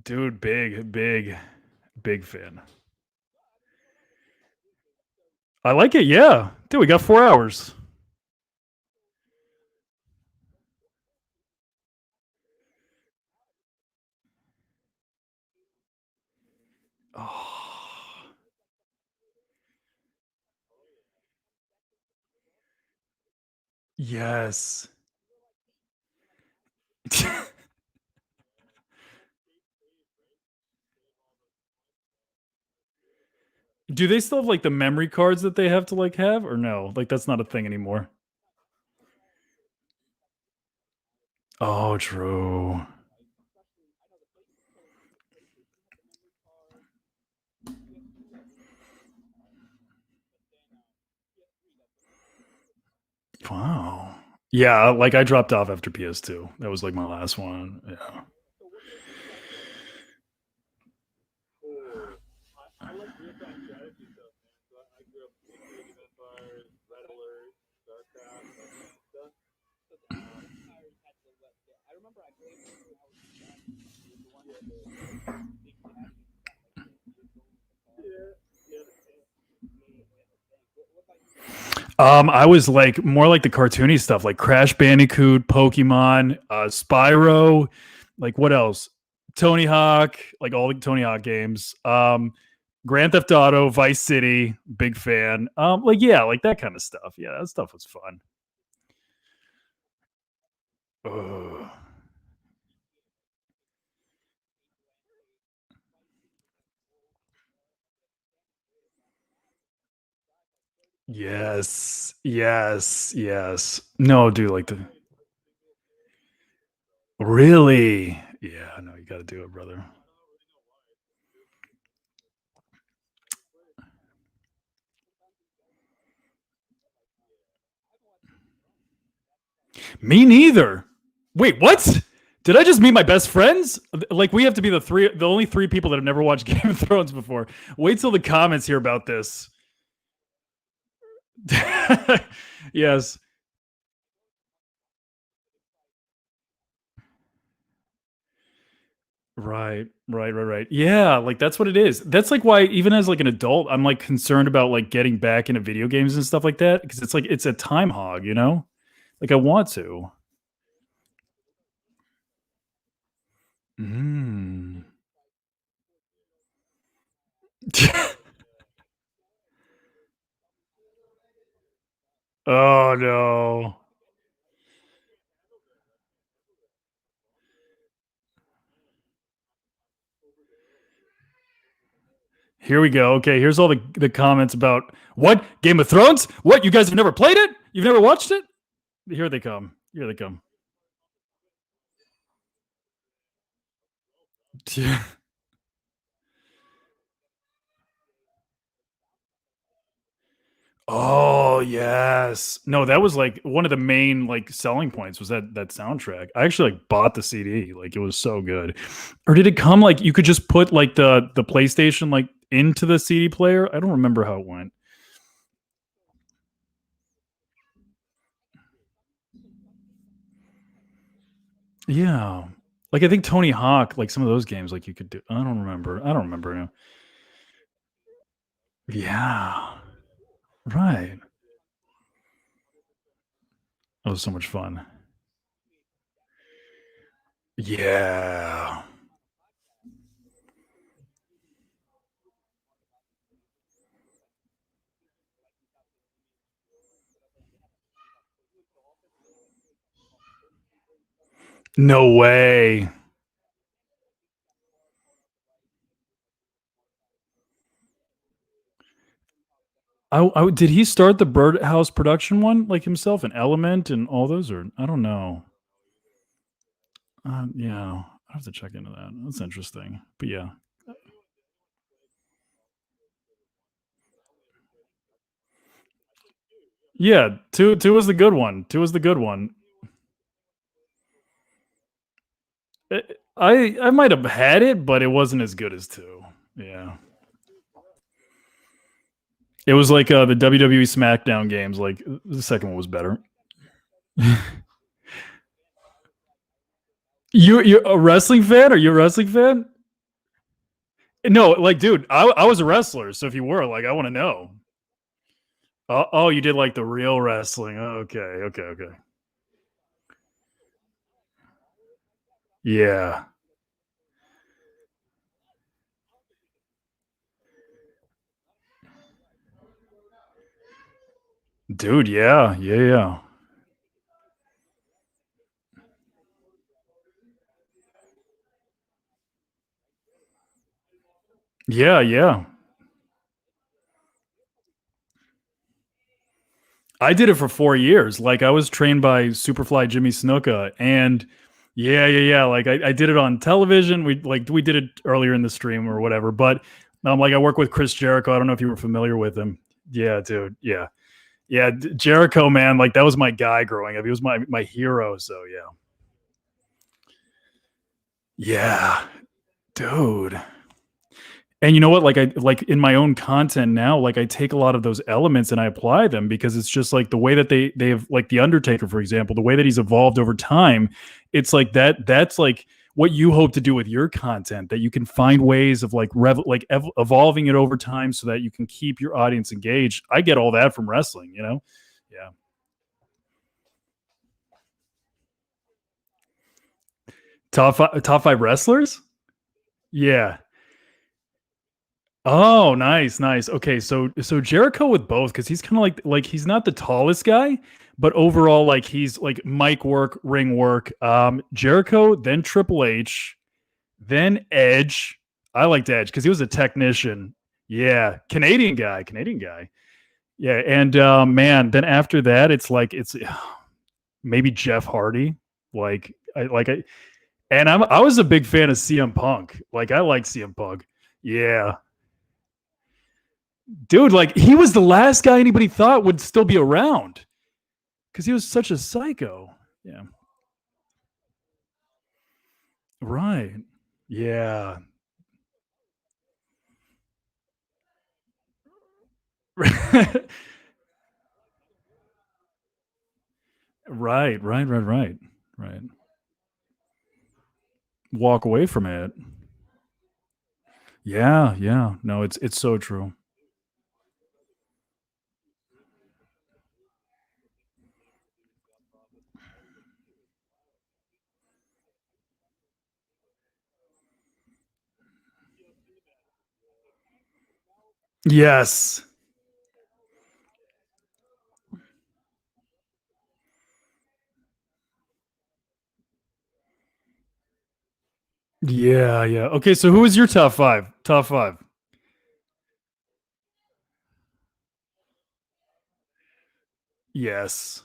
Dude, big fan. I like it. Yeah, dude, we got 4 hours. Oh, yes. Do they still have like the memory cards that they have to like have, or no? Like that's not a thing anymore. Oh, true. Wow. Yeah, like I dropped off after PS2. That was like my last one. Yeah. I was like more like the cartoony stuff, like Crash Bandicoot, Pokemon, Spyro, like what else? Tony Hawk, like all the Tony Hawk games. Grand Theft Auto, Vice City, big fan. Like yeah, like that kind of stuff. Yeah, that stuff was fun. Ugh. Yes, yes, yes. No, dude, like the really, yeah. No, you got to do it, brother. Me neither. Wait, what? Did I just meet my best friends? Like we have to be the only three people that have never watched Game of Thrones before. Wait till the comments hear about this. Yes. Right. Yeah, like that's what it is. That's like why even as like an adult, I'm like concerned about like getting back into video games and stuff like that because it's like it's a time hog, you know? Like I want to. Mm. Oh no. Here we go. Okay, here's all the comments about what Game of Thrones. What, you guys have never played it? You've never watched it? Here they come. Here they come. Oh yes. No, that was like one of the main like selling points was that soundtrack. I actually like bought the CD. Like it was so good. Or did it come like you could just put like the PlayStation like into the CD player? I don't remember how it went. Yeah. Like I think Tony Hawk, like some of those games, like you could do. I don't remember. I don't remember now. Yeah. Right. That was so much fun. Yeah. No way. Did he start the Birdhouse production one like himself, and Element and all those, or I don't know. Yeah, I have to check into that. That's interesting. But yeah, yeah. Two was the good one. Two was the good one. I might have had it, but it wasn't as good as two. Yeah. It was like the WWE SmackDown games. Like the second one was better. You're a wrestling fan? Are you a wrestling fan? No, like, dude, I was a wrestler. So if you were, like, I want to know. Oh, you did like the real wrestling. Okay. Yeah, dude. Yeah. I did it for 4 years. Like I was trained by Superfly Jimmy Snuka, and yeah. Like I did it on television. We did it earlier in the stream or whatever. But like I work with Chris Jericho. I don't know if you were familiar with him. Yeah, dude. Yeah. Jericho, man. Like that was my guy growing up. He was my hero. So yeah, dude. And you know what? Like I like in my own content now, like I take a lot of those elements and I apply them because it's just like the way that they have like the Undertaker, for example, the way that he's evolved over time. It's like that's like what you hope to do with your content, that you can find ways of like evolving it over time so that you can keep your audience engaged. I get all that from wrestling, you know? Yeah. Top five wrestlers? Yeah. Oh, nice. Okay, so Jericho with both because he's kind of like he's not the tallest guy, but overall like he's like mic work, ring work. Jericho, then Triple H, then Edge. I liked Edge because he was a technician. Yeah, Canadian guy. Yeah, and man, then after that, it's maybe Jeff Hardy. I was a big fan of CM Punk. Like I like CM Punk. Yeah. Dude, like he was the last guy anybody thought would still be around because he was such a psycho. Yeah. Right. Yeah. Right. Walk away from it. Yeah. No, it's so true. Yes. Yeah. Okay, so who is your top five? Top five. Yes.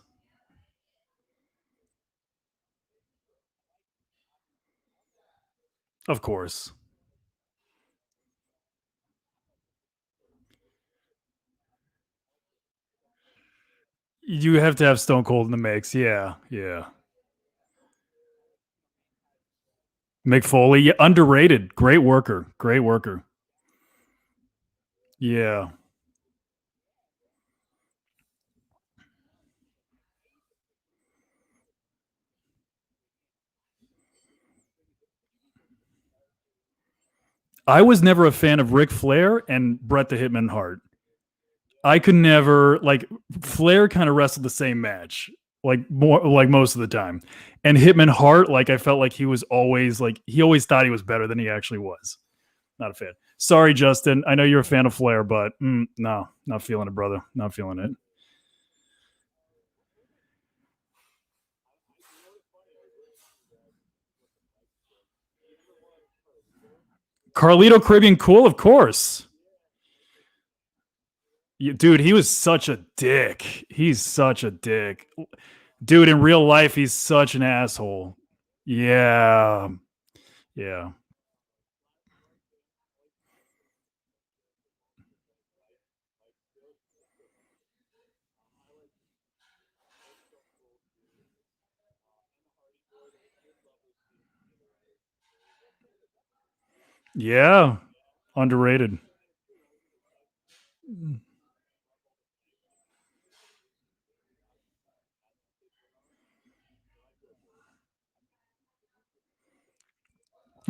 Of course. You have to have Stone Cold in the mix. Yeah. Mick Foley, yeah, underrated. Great worker. Yeah. I was never a fan of Ric Flair and Bret the Hitman Hart. I could never like Flair kind of wrestled the same match, like more like most of the time. And Hitman Hart, like I felt like he was always like he always thought he was better than he actually was. Not a fan. Sorry, Justin. I know you're a fan of Flair, but no, not feeling it, brother. Not feeling it. Carlito Caribbean Cool, of course. Dude, he was such a dick. He's such a dick. Dude, in real life, he's such an asshole. Yeah. Yeah. Yeah. Underrated.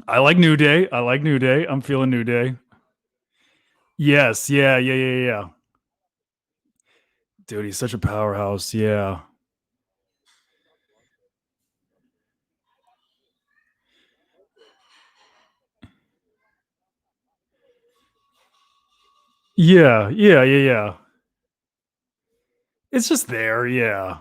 I like New Day. I'm feeling New Day. Yes. Yeah. Dude, he's such a powerhouse. Yeah. Yeah. It's just there. Yeah.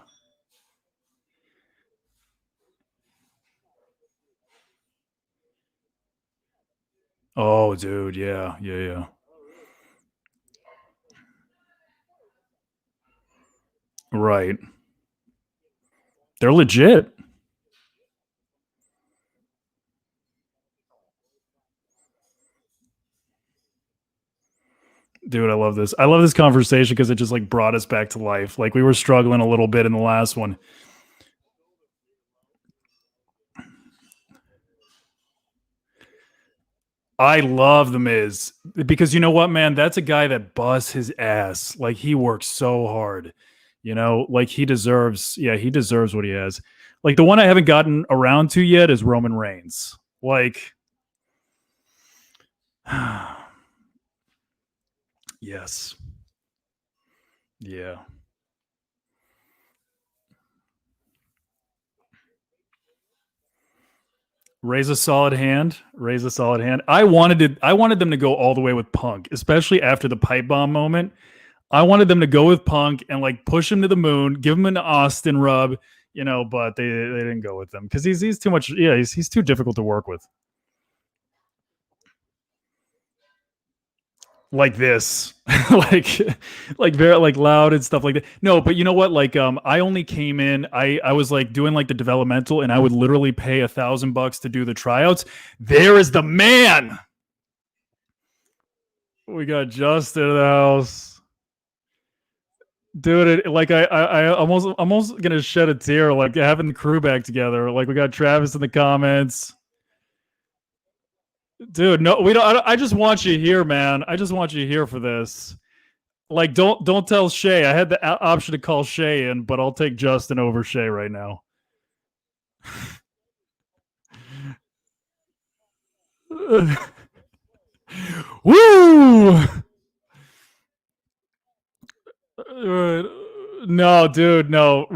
Oh, dude. Yeah. Right. They're legit. Dude, I love this. I love this conversation because it just like brought us back to life. Like we were struggling a little bit in the last one. I love The Miz because you know what, man? That's a guy that busts his ass. Like he works so hard. You know, like he deserves, he deserves what he has. Like the one I haven't gotten around to yet is Roman Reigns. Like, yes. Yeah. Raise a solid hand. Raise a solid hand. I wanted them to go all the way with Punk, especially after the pipe bomb moment. I wanted them to go with Punk and like push him to the moon, give him an Austin rub, but they didn't go with him because he's too much. Yeah, he's too difficult to work with. Like this, like very like loud and stuff like that. No, but you know what? Like, I only came in. I was like doing like the developmental, and I would literally pay $1,000 to do the tryouts. There is the man. We got Justin in the house, dude. Like I almost gonna shed a tear. Like having the crew back together. Like we got Travis in the comments. Dude, no, we don't. I just want you here, man. I just want you here for this. Like, don't tell Shay. I had the option to call Shay in, but I'll take Justin over Shay right now. Woo! No, dude, no.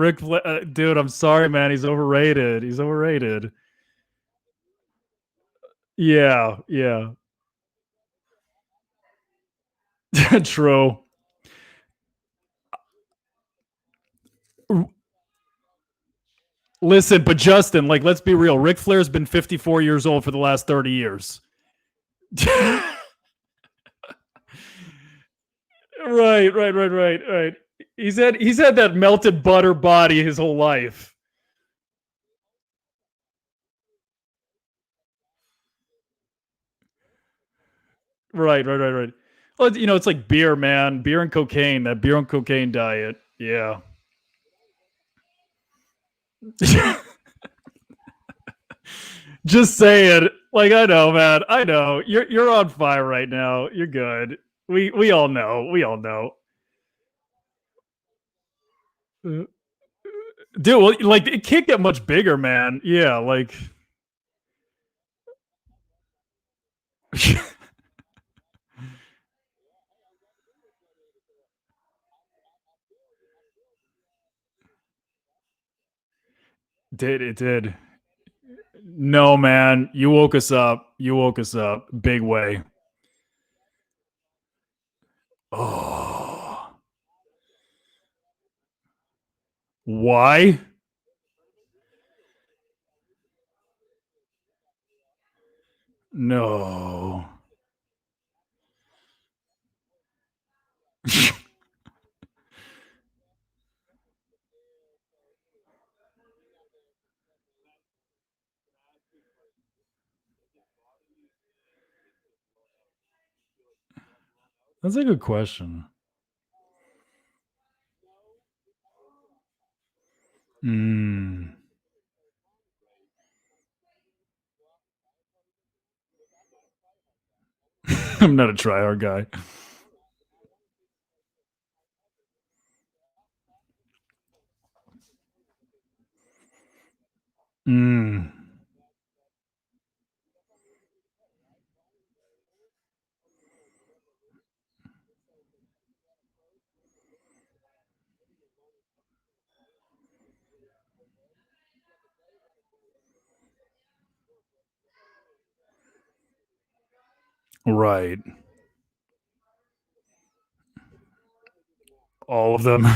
Dude, I'm sorry, man. He's overrated. He's overrated. Yeah. True. Listen, but Justin, like, let's be real. Ric Flair's been 54 years old for the last 30 years. Right. He's had that melted butter body his whole life. Right. Well, it's like beer, man. Beer and cocaine. That beer and cocaine diet. Yeah. Just saying. Like, I know, man. I know. You're on fire right now. You're good. We all know. We all know. Dude, well, like it can't get much bigger, man. Yeah, like did. No, man. You woke us up. Big way. Oh. Why? No. That's a good question. I'm not a tryhard guy. Right. All of them.